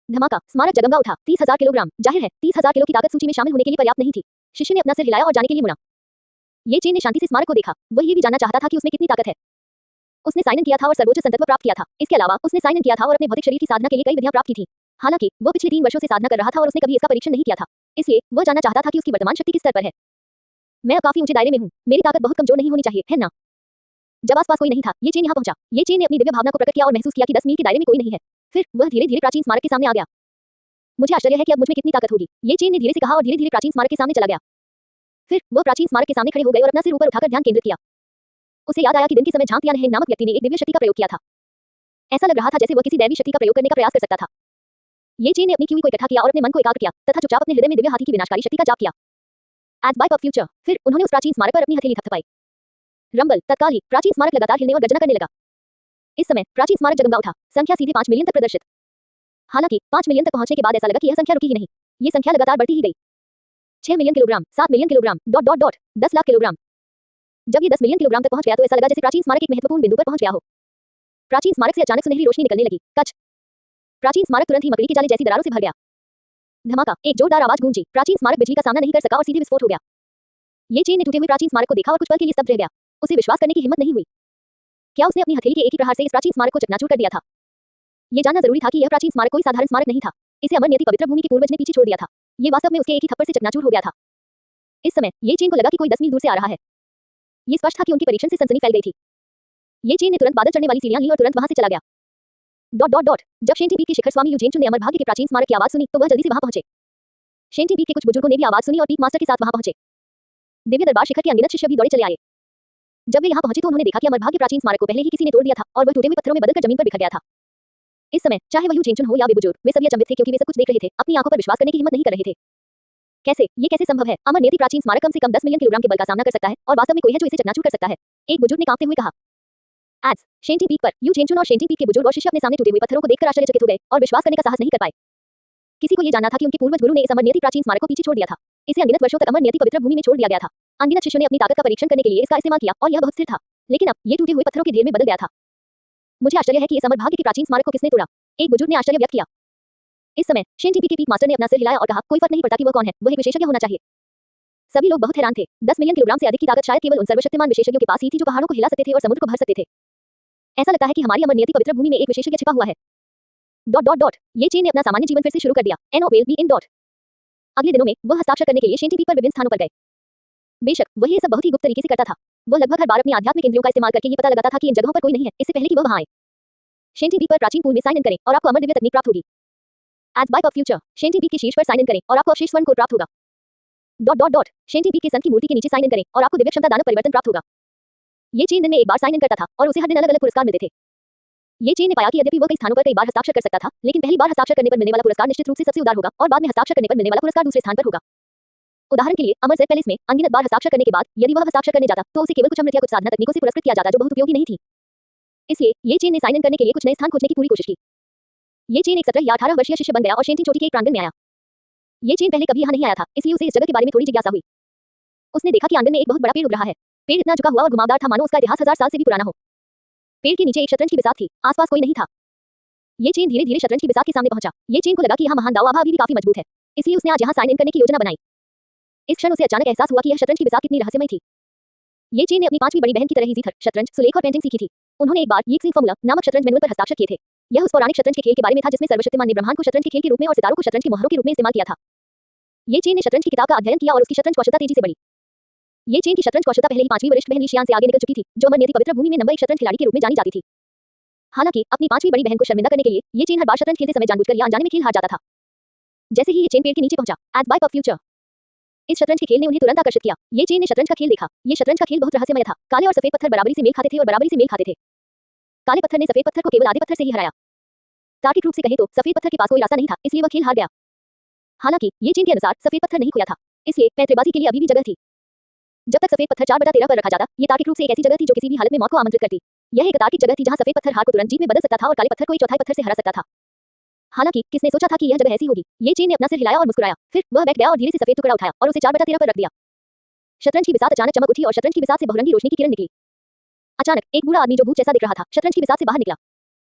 धमाका, स्मारक जगमगा उठा। 30,000 किलोग्राम। जाहिर है 30,000 किलो की ताकत सूची में शामिल होने के लिए पर्याप्त नहीं थी। शिष्य ने अपना सिर हिलाया और जाने के लिए मुड़ा। ये चेन ने शांति से स्मारक को देखा। वह ये भी जानना चाहता था कि उसमें कितनी ताकत है। उसने साइन इन किया था और सर्वोच्च संतत्व प्राप्त किया था। इसके अलावा उसने साइन इन किया था और अपने भौतिक शरीर की साधना के लिए कई विधियां प्राप्त की थी। हालांकि वो पिछले 3 वर्षों से साधना कर रहा था और उसने कभी इसका परीक्षण नहीं किया था। इसलिए वह जानना चाहता था कि उसकी वर्तमान शक्ति किस स्तर पर है। मैं अब काफी ऊंचे दायरे में हूँ। मेरी ताकत बहुत कमजोर नहीं होनी चाहिए, है ना? जब आसपास कोई नहीं था, ये चेन यहाँ पहुंचा। ये चेन ने अपनी दिव्य भावना को प्रकट किया और महसूस किया कि 10 मील के दायरे में कोई नहीं है। फिर वह धीरे-धीरे प्राचीन स्मारक के सामने आ गया। मुझे आश्चर्य है कि अब मुझ में कितनी ताकत होगी। ये चेन ने धीरे से कहा और धीरे-धीरे प्राचीन स्मारक के सामने चला गया। फिर वह प्राचीन स्मारक के सामने खड़े हो गए और अपना सिर ऊपर उठाकर ध्यान केंद्रित किया। उसे याद आया कि दिन के समय झांग तियानहेंग नामक व्यक्ति ने एक दिव्य शक्ति का प्रयोग किया था। ऐसा लग रहा था जैसे वह किसी दैवी शक्ति का प्रयोग करने का प्रयास कर सकता था। ये चेन ने अपनी की हुई को इकट्ठा किया और अपने मन को एकाग्र किया तथा चुपचाप अपने हृदय में दिव्य हाथी की विनाशकारी शक्ति का जाप किया। Age bike of future. फिर उन्होंने उस प्राचीन स्मारक पर अपनी हथेली थपथपाई। रंबल, तत्काल ही प्राचीन स्मारक लगातार हिलने और गर्जना करने लगा। इस समय प्राचीन स्मारक जगमगा उठा। संख्या सीधे 5 मिलियन तक प्रदर्शित। हालांकि 5 मिलियन तक पहुंचने के बाद ऐसा लगा कि यह संख्या रुकी ही नहीं। ये संख्या लगातार बढ़ती ही गई। 6 million kilogram, 7 million kilogram, dot dot dot 10 lakh kilogram. जब ये 10 मिलियन किलोग्राम तक पहुंच गया तो ऐसा लगा जैसे प्राचीन स्मारक एक महत्वपूर्ण बिंदु पर पहुंच गया हो। प्राचीन स्मारक से अचानक सुनहरी रोशनी निकलने लगी। कच। प्राचीन स्मारक तुरंत ही मकड़ी की जाली जैसी दरारों से भर गया। धमाका, एक जोरदार आवाज गूंजी। प्राचीन स्मारक बिजली का सामना नहीं कर सका और सीधे विस्फोट हो गया। ये चेन ने टूटे हुए प्राचीन स्मारक को देखा और कुछ पल के लिए स्तब्ध रह गया। उसे विश्वास करने की हिम्मत नहीं हुई। क्या उसने अपनी हथेली के एक ही प्रहार से इस प्राचीन स्मारक को चकनाचूर कर दिया था? ये जानना जरूरी था कि यह प्राचीन स्मारक कोई साधारण स्मारक नहीं था। इसे अमर नियति पवित्र भूमि के पूर्वज ने पीछे छोड़ दिया था। ये वास्तव में उसके एक ही थप्पड़ से चकनाचूर हो गया था। इस समय ये चेन को लगा कि कोई 10 मील दूर से आ रहा है। ये स्पष्ट था कि उनके परीक्षण से सनसनी फैल गई थी। ये चेन ने तुरंत बादल चढ़ने वाली सीढ़ियां ली और तुरंत वहां से चला गया। डॉट डॉट डॉट जब शेंटी पीक के शिखर स्वामी यूजेनचुन ने अमर भाग्य के प्राचीन स्मारक की आवाज सुनी तो वह जल्दी से वहां पहुंचे। शेंटी पीक के कुछ बुजुर्गों ने भी आवाज सुनी और पीक मास्टर के साथ वहां पहुंचे। दिव्य दरबार शिखर के अनगिनत शिष्य भी दौड़े चले आए। जब वे यहां पहुंचे तो उन्होंने देखा कि अमर भाग्य प्राचीन स्मारक को पहले ही किसी ने तोड़ दिया था और वह टूटे हुए पत्थरों में बदलकर जमीन पर बिखर गया था। इस समय चाहे वह यूजेनचुन हो या वे बुजुर्ग, वे सभी अचंभित थे क्योंकि वे सब कुछ देख रहे थे, अपनी आंखों पर विश्वास करने की हिम्मत नहीं कर रहे थे। कैसे संभव है? अमर नियति प्राचीन स्मारक कम से कम 10 मिलियन किलोग्राम के बल का सामना कर सकता है और वास्तव में कोई है जो इसे चकनाचूर कर सकता है? एक बुजुर्ग ने कांपते हुए कहा। एड्स शेंटी पीक पर यूजेनचुन और शेंटी पीक के बुजुर्ग और शिष्य अपने सामने टूटे हुए पत्थरों को देखकर आश्चर्यचकित हो गए और विश्वास करने का साहस नहीं कर पाए। किसी को यह जानना था कि उनके पूर्वज गुरु ने इस अमर नियति प्राचीन स्मारक को पीछे छोड़ दिया था। इसे अनगिनत वर्षों तक अमर नियति पवित्र भूमि में छोड़ दिया गया था। अनगिनत शिष्यों ने अपनी ताकत का परीक्षण करने के लिए इसका इस्तेमाल किया और यह बहुत स्थिर था। लेकिन अब ये टूटे हुए पत्थरों के ढेर में बदल गया था। मुझे आश्चर्य है कि इस अमर भाग्य के प्राचीन स्मारक को किसने तोड़ा? एक बुजुर्ग ने आश्चर्य व्यक्त किया। इस समय शेंटी पीक के पीक मास्टर ने अपना सिर हिलाया और कहा, कोई फर्क नहीं पड़ता कि वह कौन है, वह एक विशेषज्ञ होना चाहिए। सभी लोग बहुत हैरान थे। 10 मिलियन किलोग्राम से अधिक की ताकत शायद केवल उन सर्वशक्तिमान विशेषज्ञों के पास ही थी जो पहाड़ों को हिला सकते थे और समुद्र को भर सकते थे। ऐसा लगता है कि हमारी अमर नियति पवित्र भूमि में एक विशेषज्ञ छिपा हुआ है। डॉट डॉट डॉट ये चेन ने अपना सामान्य जीवन फिर से शुरू कर दिया। एनओएल बी इन डॉट। अगले दिनों में वह हस्ताक्षर करने के लिए शेंटी पीक पर विभिन्न स्थानों पर गए। बेशक वह ये सब बहुत ही गुप्त तरीके से करता था। वह लगभग हर बार अपनी आध्यात्मिक इंद्रियों का इस्तेमाल करके ये पता लगाता था कि इन जगहों पर कोई नहीं है इससे पहले कि वह वहां आए। शेंटी पीक पर प्राचीन पूल में साइन इन करें और आपको अमर दिव्य तकनीक प्राप्त होगी। एज बाइक ऑफ फ्यूचर शेंटी पीक के शीर्ष पर साइन इन करें और आपको अवशेष स्वर्ण कोड प्राप्त होगा। डॉट डॉट डॉट शेंटी पीक के संत की मूर्ति के नीचे साइन इन करें और आपको दिव्य क्षमता दानव परिवर्तन प्राप्त होगा। ये चेन दिन में एक बार साइन इन करता था और उसे हर दिन अलग अलग पुरस्कार मिलते थे। ये चेन ने पाया कि यद्यपि वह कई स्थानों पर कई बार हस्ताक्षर कर सकता था, लेकिन पहली बार हस्ताक्षर करने पर मिलने वाला पुरस्कार निश्चित रूप से सबसे उदार होगा और बाद में हस्ताक्षर करने पर मिलने वाला पुरस्कार दूसरे स्थान पर होगा। उदाहरण के लिए अमर जेड पैलेस में अनगिनत बार हस्ताक्षर करने के बाद यदि वह हस्ताक्षर करने जाता तो उसे केवल कुछ अमृत या कुछ साधना तकनीकों से पुरस्कृत किया जाता जो बहुत उपयोगी नहीं थी। इसलिए ये चेन ने साइन इन करने के लिए कुछ नए स्थान खोजने की पूरी कोशिश की। ये चेन एक 17 या 18 वर्षीय शिष्य बन गया और शेंटी चोटी के एक प्रांगण में आया। ये चेन पहले कभी यहाँ नहीं आया था, इसलिए उसे इस जगह के बारे में थोड़ी जिज्ञासा हुई। उसने देखा कि आंगन में एक बहुत बड़ा पेड़ उग रहा है। पेड़ इतना झुका हुआ और घुमावदार था मानो उसका इतिहास 1000 साल से भी पुराना हो। पेड़ के नीचे एक शतरंज की बिसात थी, आसपास कोई नहीं था। ये चेन धीरे धीरे शतरंज की बिसात के सामने पहुंचा। ये चेन को लगा कि यह महान दाव आभा अभी भी काफी मजबूत है, इसलिए उसने आज यहाँ साइन इन करने की योजना बनाई। इस क्षण उसे अचानक एहसास हुआ कि यह शतरंज की बिसात कितनी रहस्यमय थी। ये चेन ने अपनी 5वीं बड़ी बहन की तरह ही जीथर, शतरंज, सुलेख और पेंटिंग सीखी थी। उन्होंने एक बार यीक्सिंग फॉर्मूला नामक शतरंज मैनुअल पर हस्ताक्षर किए थे। यह उस पौराणिक शतरंज के खेल के बारे में था जिसमें सर्वशक्तिमान ने ब्रह्मांड को शतरंज के खेल के रूप में और सितारों को शतरंज की मोहरों के रूप में इस्तेमाल किया था। ये चेन ने शतरंज की किताब का अध्ययन किया और उसकी शतरंज कौशलता तेजी से बढ़ी। ये चेन की शतरंज कौशलता पहले ही 5वीं वरिष्ठ बहन लिशियान से आगे निकल चुकी थी, जो अमर नियति पवित्र भूमि में नंबर 1 शतरंज खिलाड़ी के रूप में जानी जाती थी। हालांकि अपनी 5वीं बड़ी बहन को शर्मिंदा करने के लिए ये चेन हर बार शतरंज खेलते समय जानबूझकर या अनजाने में खेल हार जाता था। जैसे ही ये चेन पेड़ के नीचे पहुंचा, एज बाइक ऑफ फ्यूचर, इस शतरंज के खेल ने उन्हें तुरंत आकर्षित किया। ये चेन ने शतरंज का खेल देखा। ये शतरंज का खेल बहुत रहस्यमय था। काले और सफेद पत्थर बराबरी से मेल खाते थे और बराबरी से मेल खाते थे। काले पत्थर ने सफेद पत्थर को केवल आधे पत्थर से ही हराया। तार्किक रूप से कहें तो सफेद पत्थर के पास कोई रास्ता नहीं था, इसलिए वह खेल हार गया। हालांकि ये चेन के अनुसार सफेद पत्थर नहीं खोया था, इसलिए पैंतरेबाजी के लिए अभी भी जगह थी। जब तक सफेद पत्थर 4/13 पर रखा जाता, ये तार्किक रूप से एक ऐसी जगह थी जो किसी भी हालत में मौत को आमंत्रित करती। यह एक तार्किक जगह थी जहां सफेद पत्थर हार को तुरंत जीत में बदल सकता था और काले पत्थर को एक चौथाई पत्थर से हरा सकता था। हालांकि किसने सोचा था कि यह जगह ऐसी होगी? ये चेन ने अपना सिर हिलाया और मुस्कुराया। फिर वह बैठ गया और धीरे से सफेद टुकड़ा उठाया और उसे 4/13 पर रख दिया। शतरंज की बिसात अचानक चमक उठी और शतरंज की बिसात से बहुरंगी रोशनी की किरण निकली। अचानक एक बूढ़ा आदमी जो भूत जैसा दिख रहा था, शतरंज की बिसात से बाहर निकला।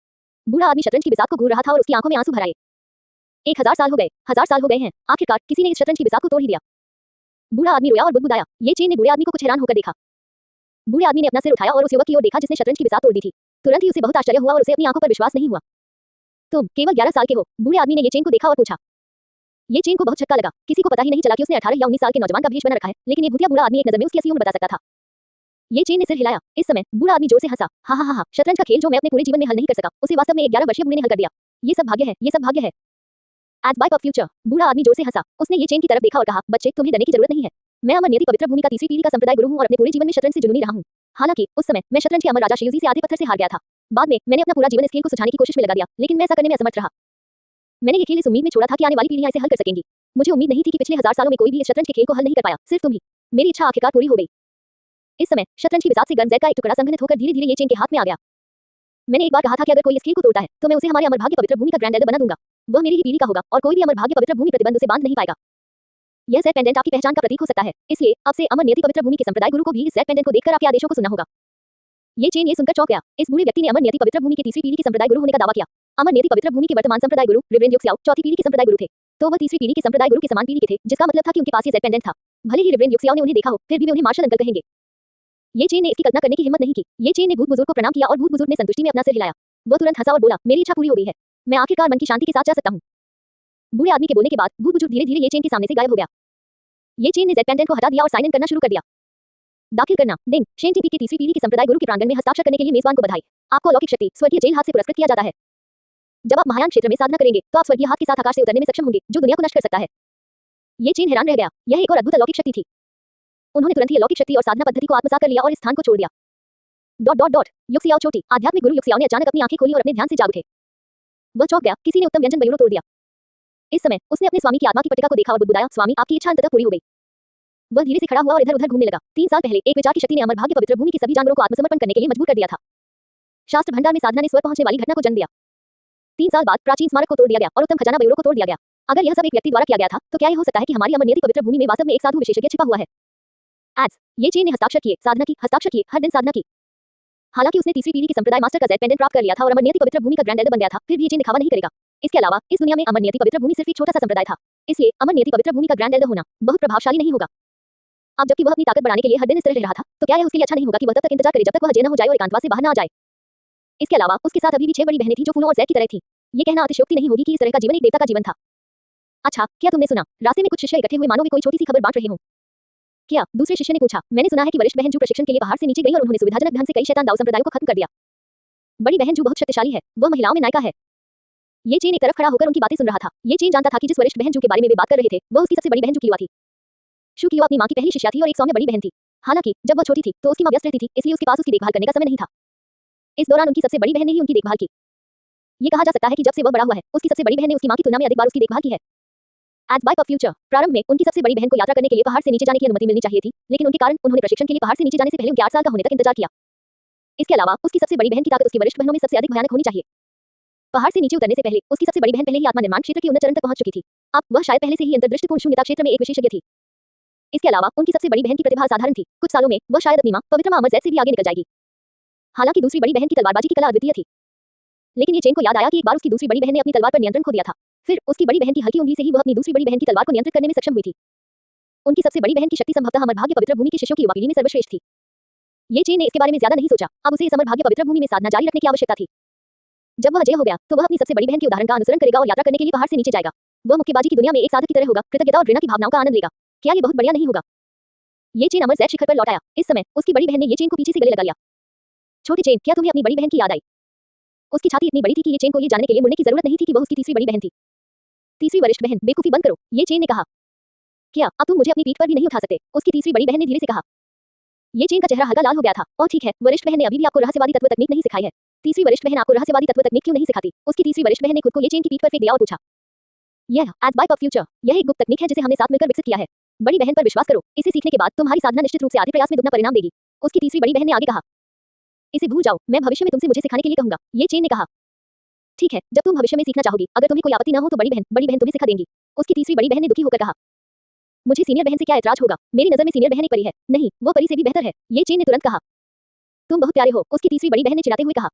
बूढ़ा आदमी शतरंज की बिसात को घूर रहा था और उसकी आंखों में आंसू भर आए। 1000 साल हो गए, 1000 साल हो गए हैं, आखिरकार किसी ने इस शतरंज की बिसात को तोड़ ही दिया। बूढ़ा आदमी रोया और बुदबुदाया। ये चेन ने बूढ़े आदमी को कुछ हैरान होकर देखा। बूढ़े आदमी ने अपना सिर उठाया और उस युवक की ओर देखा जिसने शतरंज की बिसात तोड़ दी थी। तुरंत ही उसे बहुत आश्चर्य हुआ और उसे अपनी आंखों पर विश्वास नहीं हुआ। तुम केवल 11 साल के हो? बूढ़े आदमी ने ये चेन को देखा और पूछा। ये चेन को बहुत झटका लगा। किसी को पता ही नहीं चला कि उसने 18 या 19 साल के नौजवान का भेष बना रखा है, लेकिन ये भूतिया बूढ़ा आदमी एक नजर में उसकी असली उम्र बता सकता था। ये चेन ने सिर हिलाया। इस समय बूढ़ा आदमी जोर से हंसा। हा, शतरंज का खेल जो मैं अपने पूरे जीवन में हल नहीं कर सका, उसे वास्तव में एक 11 वर्षीय बूढ़े ने हल कर दिया। ये सब भाग्य है, ये सब भाग्य है। एज बाइक ऑफ फ्यूचर, बूढ़ा आदमी जोर से हंसा। उसने ये चेन की तरफ देखा और कहा, बच्चे तुम्हें डरने की जरूरत नहीं है। मैं अमर नियति पवित्र भूमि का 3वीं पीढ़ी का संप्रदाय गुरु हूं और अपने पूरे जीवन में शतरंज से जुनूनी रहा हूं। हालांकि उस समय मैं शतरंज के अमर राजा शियुजी से आधे पत्थर से हार गया था। बाद में मैंने अपना पूरा जीवन इस खेल को सुझाने की कोशिश में लगा दिया, लेकिन मैं ऐसा करने में असमर्थ रहा। मैंने ये खेल इस उम्मीद में छोड़ा था कि आने वाली पीढ़ियां इसे हल कर सकेंगी। मुझे उम्मीद नहीं थी कि पिछले 1000 सालों में कोई भी इस शतरंज के खेल को हल नहीं कर पाया, सिर्फ तुम ही। मेरी इच्छा आखिरकार पूरी हो गई। इस समय शतरंज की बिसात से गन ज़ैड का एक टुकड़ा संघनित होकर धीरे-धीरे ये चेन के हाथ में आ गया। मैंने एक बार कहा था कि अगर कोई इस खेल को तोड़ता है तो मैं उसे हमारे अमर भाग्य पवित्र भूमि का ग्रैंड एल्डर बना दूंगा। वह मेरी ही पीढ़ी का होगा और कोई भी अमर भाग्य पवित्र भूमि प्रतिबंध उसे बांध नहीं पाएगा। यह ज़ैड पेंडेंट आपकी पहचान का प्रतीक हो सकता है, इसलिए अब से अमर नियति पवित्र भूमि के संप्रदाय गुरु को भी इस ज़ैड पेंडेंट को देखकर आपके आदेशों को सुनना होगा। ये चेन ये सुनकर चौंक गया। इस बूढ़े व्यक्ति ने अमर नियति पवित्र भूमि की तीसरी पीढ़ी के संप्रदाय गुरु होने का दावा किया। अमर नियति पवित्र भूमि के वर्तमान संप्रदाय गुरु रिवरेंड युक्सियाओ चौथी पीढ़ी के संप्रदाय गुरु थे, तो वह तीसरी पीढ़ी के संप्रदाय गुरु के समान पीढ़ी के थे, जिसका मतलब था कि उनके पास ये ज़ैड पेंडेंट था। भले ही रिवरेंड युक्सियाओ ने उन्हें देखा हो, फिर भी वे उन्हें मार्शल अंकल कहेंगे। ये चेन ने इसकी कल्पना करने की हिम्मत नहीं की। ये चेन ने भूत बुजुर्ग को प्रणाम किया और भूत बुजुर्ग ने संतुष्टि में अपना सिर हिलाया। वह तुरंत हंसा और बोला, मेरी इच्छा पूरी हो गई है, मैं आखिरकार मन की शांति के साथ जा सकता हूँ। बूढ़े आदमी के बोलने के बाद भूत बुजुर्ग धीरे-धीरे ये चेन के सामने से गायब हो गया। ये चेन ने ज़ैड पेंडेंट को हटा दिया और साइन इन करना शुरू कर दिया। दाखिल करना डिंग शेन टीपी के तीसरी पीढ़ी के संप्रदाय गुरु के प्रांगण में हस्ताक्षर करने के लिए मेजबान को बधाई। आपको अलौकिक शक्ति स्वर्गीय जेल हाथ से पुरस्कृत किया जाता है। जब आप महायान क्षेत्र में साधना करेंगे तो आप स्वर्गीय हाथ के साथ आकाश से उतरने में सक्षम होंगे, जो दुनिया को नष्ट कर सकता है। ये चेन हैरान रह गया। यह एक और अद्भुत अलौकिक शक्ति थी। उन्होंने तुरंत ही अलौकिक शक्ति और साधना पद्धति को आत्मसात कर लिया और इस स्थान को छोड़ दिया। युक्सियाओ चोटी आध्यात्मिक गुरु युक्सियाओ ने अचानक अपनी आंखें खोली और अपने ध्यान से जाग उठे। वह चौंक गया, किसी ने उत्तम व्यंजन बयूरो तोड़ दिया। इस समय उसने अपने स्वामी की आत्मा की पट्टिका को देखा और बुदबुदाया, स्वामी आपकी इच्छा अंततः पूरी हो गई। वह धीरे से खड़ा हुआ और इधर-उधर घूमने लगा। 3 साल पहले एक विचार की शक्ति ने अमर भाग्य पवित्र भूमि के सभी जानवरों को आत्मसमर्पण करने के लिए मजबूर कर दिया था। शास्त्र भंडार में साधना ने स्वर पहुंचने वाली घटना को जन्म दिया। 3 साल बाद प्राचीन स्मारक को तोड़ दिया गया और उत्तम खजाना बयूरो को तोड़ दिया गया। अगर यह सब एक व्यक्ति द्वारा किया गया था, तो क्या यह हो सकता है कि हमारी अमर नियति पवित्र भूमि में वास्तव में एक साधु विशेषज्ञ छिपा हुआ है? ये चेन ने हस्ताक्षर किए, साधना की, हस्ताक्षर किए, हर दिन साधना की। हालांकि उसने तीसरी पीढ़ी के संप्रदाय मास्टर का ज़ैड पेंडेंट प्राप्त कर लिया था और अमर नियति पवित्र भूमि का ग्रैंड एल्डर बन गया था, फिर भी ये चेन दिखावा नहीं करेगा। इसके अलावा इस दुनिया में अमर नियति पवित्र भूमि सिर्फ एक छोटा सा संप्रदाय था, इसलिए अमर नियति पवित्र भूमि का ग्रैंड एल्डर होना बहुत प्रभावशाली नहीं होगा। अब जबकि वह अपनी ताकत बढ़ाने के लिए हर दिन इस तरह रह रहा था, तो क्या यह उसके लिए अच्छा नहीं होगा कि वह तब तक इंतजार करे जब तक वह अजय न हो जाए और एकांतवास से बाहर न आ जाए। इसके अलावा उसके साथ अभी भी 6 बड़ी बहनें थी जो फूलों और ज़ैद की तरह थी। ये कहना अतिशयोक्ति नहीं होगी कि इस तरह का जीवन एक देवता का जीवन था। अच्छा, क्या तुमने सुना, रास्ते में कुछ शिष्य इकट्ठे हुए मानो वे कोई छोटी सी खबर बांट रहे हों? क्या? दूसरे शिष्य ने पूछा। मैंने सुना है कि वरिष्ठ बहन जू प्रशिक्षण के लिए पहाड़ से नीचे गई और उन्होंने सुविधाजनक ढंग से कई शैतान दाऊ संप्रदायों को खत्म कर दिया। बड़ी बहन जू बहुत शक्तिशाली है, वह महिलाओं में नायिका है। ये चेन एक तरफ खड़ा होकर उनकी बातें सुन रहा था। ये चेन जानता था कि जिस वरिष्ठ बहन जू के बारे में वे बात कर रहे थे, वह उसकी सबसे बड़ी बहन जू कीवा थी। शू कीवा अपनी मां की पहली शिष्या थी और एक सौम्य बड़ी बहन थी। हालांकि जब वह छोटी थी तो उसकी मां व्यस्त रहती थी, इसलिए उसके पास उसकी देखभाल करने का समय नहीं था। इस दौरान उनकी सबसे बड़ी बहन ने ही उनकी देखभाल की। ये कहा जा सकता है कि जब से वह बड़ा हुआ है, उसकी सबसे बड़ी बहन ने उसकी मां की तुलना में अधिक बार उसकी देखभाल की है। एज बाय ऑफ फ्यूचर प्रारंभ में उनकी सबसे बड़ी बहन को यात्रा करने के लिए पहाड़ से नीचे जाने की अनुमति मिलनी चाहिए थी, लेकिन उनके कारण उन्होंने प्रशिक्षण के लिए पहाड़ से नीचे जाने से पहले उनके 8 साल का होने तक इंतजार किया। इसके अलावा उसकी सबसे बड़ी बहन की ताकत उसकी वरिष्ठ बहनों में सबसे अधिक भयानक होनी चाहिए। पहाड़ से नीचे उतरने से पहले उसकी सबसे बड़ी बहन पहले ही आत्मा निर्माण क्षेत्र के उन्नत चरण तक पहुंच चुकी थी। अब वह शायद पहले से ही अंतर्दृष्टिपूर्ण शून्यता क्षेत्र में एक विशेषज्ञ थी। इसके अलावा उनकी सबसे बड़ी बहन की प्रतिभा असाधारण थी। कुछ सालों में वह शायद अपनी मां पवित्र मां अमर ज़ैद से भी आगे निकल जाएगी। हालांकि दूसरी बड़ी बहन की तलवारबाजी की कला अद्वितीय थी, लेकिन ये चेन को याद आया कि एक बार उसकी दूसरी बड़ी बहन ने अपनी तलवार पर नियंत्रण खो दिया था। फिर उसकी बड़ी बहन की हल्की उंगली से ही वह अपनी दूसरी बड़ी बहन की तलवार को नियंत्रित करने में सक्षम हुई थी। उनकी सबसे बड़ी बहन की शक्ति संभवतः अमर भाग्य पवित्र भूमि के शिष्यों की युवा पीढ़ी में सर्वश्रेष्ठ थी। ये चेन ने इसके बारे में ज्यादा नहीं सोचा। अब उसे इस अमर भाग्य पवित्र भूमि में साधना जारी रखने की आवश्यकता थी। जब वह अजय हो गया तो वह अपनी सबसे बड़ी बहन के उदाहरण का अनुसरण करेगा और यात्रा करने के लिए पहाड़ से नीचे जाएगा। वह मुक्केबाजी की दुनिया में एक साधक की तरह होगा, कृतज्ञता और घृणा की भावनाओं का आनंद लेगा। क्या ये बहुत बढ़िया नहीं होगा? ये चेन अमर ज़ैद शिखर पर लौट आया। इस समय उसकी बड़ी बहन ने ये चेन को पीछे से गले लगा लिया। छोटी चेन, क्या तुम्हें अपनी बड़ी बहन की याद आई? उसकी छाती इतनी बड़ी थी कि ये चेन को ये जानने के लिए मुड़ने की जरूरत नहीं थी कि वह उसकी तीसरी बड़ी बहन थी। तीसरी वरिष्ठ बहन, बेवकूफी बंद करो, ये चेन ने कहा। क्या अब तुम मुझे अपनी पीठ पर भी नहीं उठा सकते? उसकी तीसरी बड़ी बहन ने धीरे से कहा। ये चेन का चेहरा हल्का लाल हो गया था। और ठीक है, वरिष्ठ बहन ने अभी भी आपको रहस्यवादी तत्व तकनीक नहीं सिखाई है। तीसरी वरिष्ठ बहन आपको रहस्यवादी तत्व तकनीक क्यों नहीं सिखाती? उसकी तीसरी वरिष्ठ बहन ने खुद को ये चेन की पीठ पर फेंक दिया और पूछा। यह एज बाय ऑफ फ्यूचर, यह एक गुप्त तकनीक है जिसे हमने साथ मिलकर विकसित किया है। बड़ी बहन पर विश्वास करो, इसे सीखने के बाद तुम्हारी साधना निश्चित रूप से आधे प्रयास में दुगना परिणाम देगी। उसकी तीसरी बड़ी बहन ने आगे कहा। इसे भूल जाओ, मैं भविष्य में तुमसे मुझे सिखाने के लिए कहूंगा, ये चेन ने कहा। ठीक है, जब तुम भविष्य में सीखना चाहोगी, अगर तुम्हें कोई आपत्ति न हो तो बड़ी बहन तुम्हें सिखा देंगी। उसकी तीसरी बड़ी बहन ने दुखी होकर कहा। मुझे सीनियर बहन से क्या ऐतराज होगा? मेरी नजर में सीनियर बहन एक परी है। नहीं, वो परी से भी बेहतर है, ये चेन ने तुरंत कहा। तुम बहुत प्यारे हो, उसकी तीसरी बड़ी बहन ने चिढ़ाते हुए कहा।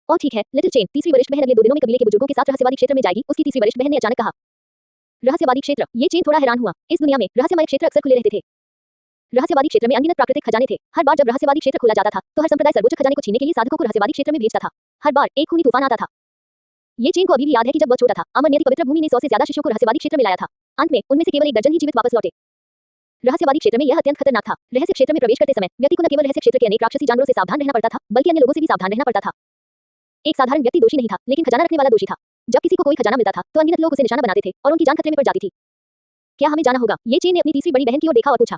और ठीक है लिटिल चेन, तीसरी वरिष्ठ बहन अगले 2 दिनों में कबीले के बुजुर्गों के साथ रहस्यवादी क्षेत्र में जाएगी। उसकी तीसरी वरिष्ठ बहन ने अचानक कहा। रहस्यवादी क्षेत्र, ये चेन थोड़ा हैरान हुआ। इस दुनिया में रहस्यमय क्षेत्र अक्सर खुले रहते थे। रहस्यवादी क्षेत्र में अनगिनत प्राकृतिक खजाने थे। हर बार जब रहस्यवादी क्षेत्र खोला जाता था तो हर संप्रदाय सर्वोच्च खजाने को छीनने के लिए साधकों को रहस्यवादी क्षेत्र में भेजता था। हर बार एक खूनी तूफान आता था। ये चेन को अभी भी याद है कि जब वह छोटा था, अमर नियति पवित्र भूमि ने 100 से ज्यादा शिष्यों को रहस्यवादी क्षेत्र में लाया था। अंत में उनमें से केवल 1 दर्जन ही जीवित वापस लौटे। रहस्यवादी क्षेत्र में यह अत्यंत खतरनाक था। रहस्य क्षेत्र में प्रवेश करते समय व्यक्ति को न केवल रहस्य क्षेत्र के अनेक राक्षसी जानवरों से सावधान रहना पड़ता था, बल्कि अन्य लोगों से भी सावधान रहना पड़ता था। एक साधारण व्यक्ति दोषी नहीं था, लेकिन खजाना रखने वाला दोषी था। जब किसी को कोई खजाना मिलता था तो अनगिनत लोग उसे निशाना बनाते थे और उनकी जान खतरे में पड़ जाती थी। क्या हमें जाना होगा? ये चेन ने अपनी तीसरी बड़ी बहन की ओर देखा और पूछा।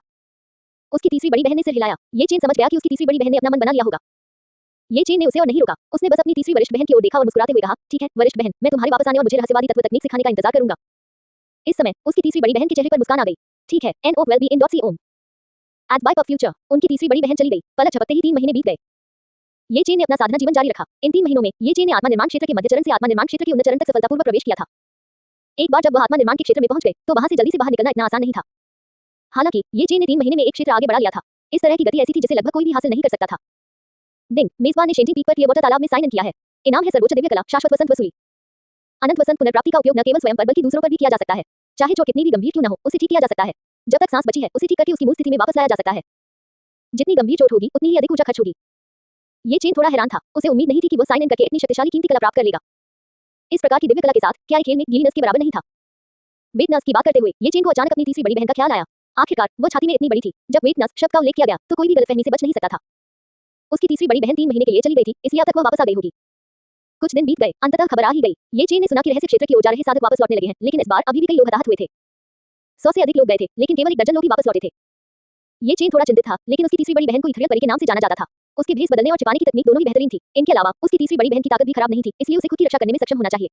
उसकी तीसरी बड़ी बहन ने सिर हिलाया। ये चेन समझ गया कि उसकी तीसरी बड़ी बहन ने अपना मन बना लिया होगा। ये चेन ने उसे और नहीं रोका। उसने बस अपनी तीसरी वरिष्ठ बहन की ओर देखा और मुस्कुराते हुए कहा, ठीक है वरिष्ठ बहन, मैं तुम्हारे वापस आने और मुझे रहस्यवादी तत्व तकनीक सिखाने का इंतजार करूंगा। इस समय उसकी तीसरी बड़ी बहन के चेहरे पर मुस्कान आ गई। ठीक है, N O well be in dot com. At by of future, उनकी तीसरी बड़ी बहन चली गई। पलक झपकते ही 3 महीने बीत गए। ये चेन ने अपना साधना जीवन जारी रखा। इन 3 महीनों में ये चेन ने आत्मा निर्माण क्षेत्र के मध्य चरण से आत्मा निर्माण क्षेत्र के उन्नत चरण तक सफलतापूर्वक प्रवेश किया था। एक बार जब वह आत्मा निर्माण के क्षेत्र में पहुंच गए, तो वहां से जल्दी से बाहर निकलना इतना आसान नहीं था। हालांकि ये चेन ने 3 महीने में एक क्षेत्र आगे बढ़ा लिया था। इस तरह की गति ऐसी थी जिसे लगभग कोई भी हासिल नहीं कर सकता था। दिन मेजबान ने शेंटिंग पीक पर क्लियरवाटर तालाब में साइन इन किया है। इनाम है सर्वोच्च दिव्य कला, शाश्वत वसंत वसूली। अनंत वसंत पुनर्प्राप्ति का उपयोग न केवल स्वयं पर बल्कि दूसरों पर भी किया जा सकता है। चाहे जो कितनी भी गंभीर क्यों न हो, उसे ठीक किया जा सकता है। जब तक सांस बची है, उसे ठीक करके उसकी मूल स्थिति में वापस लाया जा सकता है। जितनी गंभीर चोट होगी, उतनी ही अधिक ऊर्जा खर्च होगी। ये चेन थोड़ा हैरान था। उसे उम्मीद नहीं थी कि वो साइन इन करके इतनी शक्तिशाली कीमती कला प्राप्त कर लेगा। इस प्रकार की दिव्य कला के साथ क्या एक खेल में गीली नस के बराबर नहीं था। वेट नस की बात करते हुए ये चेन को अचानक अपनी तीसरी बड़ी बहन का ख्याल आया। आखिरकार वो छाती में इतनी बड़ी थी। जब वेट नस शब्द का उल्लेख किया गया, तो कोई भी गलतफहमी से बच नहीं सकता था। उसकी तीसरी बड़ी बहन 3 महीने के लिए चली गई थी, इसलिए अब तक वह वापस आ गई होगी। कुछ दिन बीत गए, अंततः खबर आ ही गई। ये चेन ने सुना कि रहस्य क्षेत्र की ओर जा रहे साधक वापस लौटने लगे हैं, लेकिन इस बार अभी भी कई लोग हताहत हुए थे। 100 से अधिक लोग गए थे, लेकिन केवल 1 दर्जन लोग ही वापस लौटे थे। ये चेन थोड़ा चिंतित था, लेकिन उसकी तीसरी बड़ी बहन को इथरियल परी के नाम से जाना जाता था। उसके भेस बदलने और छिपाने की तकनीक दोनों ही बेहतरीन थी। इनके अलावा उसकी तीसरी बड़ी बहन की ताकत भी खराब नहीं थी, इसलिए उसे खुद की रक्षा करने में सक्षम होना चाहिए।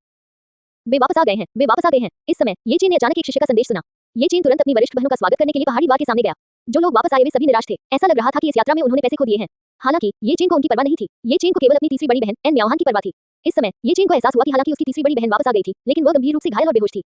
वे वापस आ गए हैं, वे वापस आ गए हैं। इस समय ये चेन ने अचानक एक शिष्य का संदेश सुना। ये चेन तुरंत अपनी वरिष्ठ बहनों का स्वागत करने के लिए पहाड़ी द्वार के सामने गया। जो लोग वापस आए वे सभी निराश थे। ऐसा लग रहा था कि इस यात्रा में उन्होंने पैसे खो दिए हैं। हालांकि ये चेन को उनकी परवाह नहीं थी। ये चेन को केवल अपनी तीसरी बड़ी बहन एन म्याओहान की परवाह थी। इस समय ये चेन को एहसास हुआ कि हालांकि उसकी तीसरी बड़ी बहन वापस आ गई थी, लेकिन वह गंभीर रूप से घायल और बेहोश थी।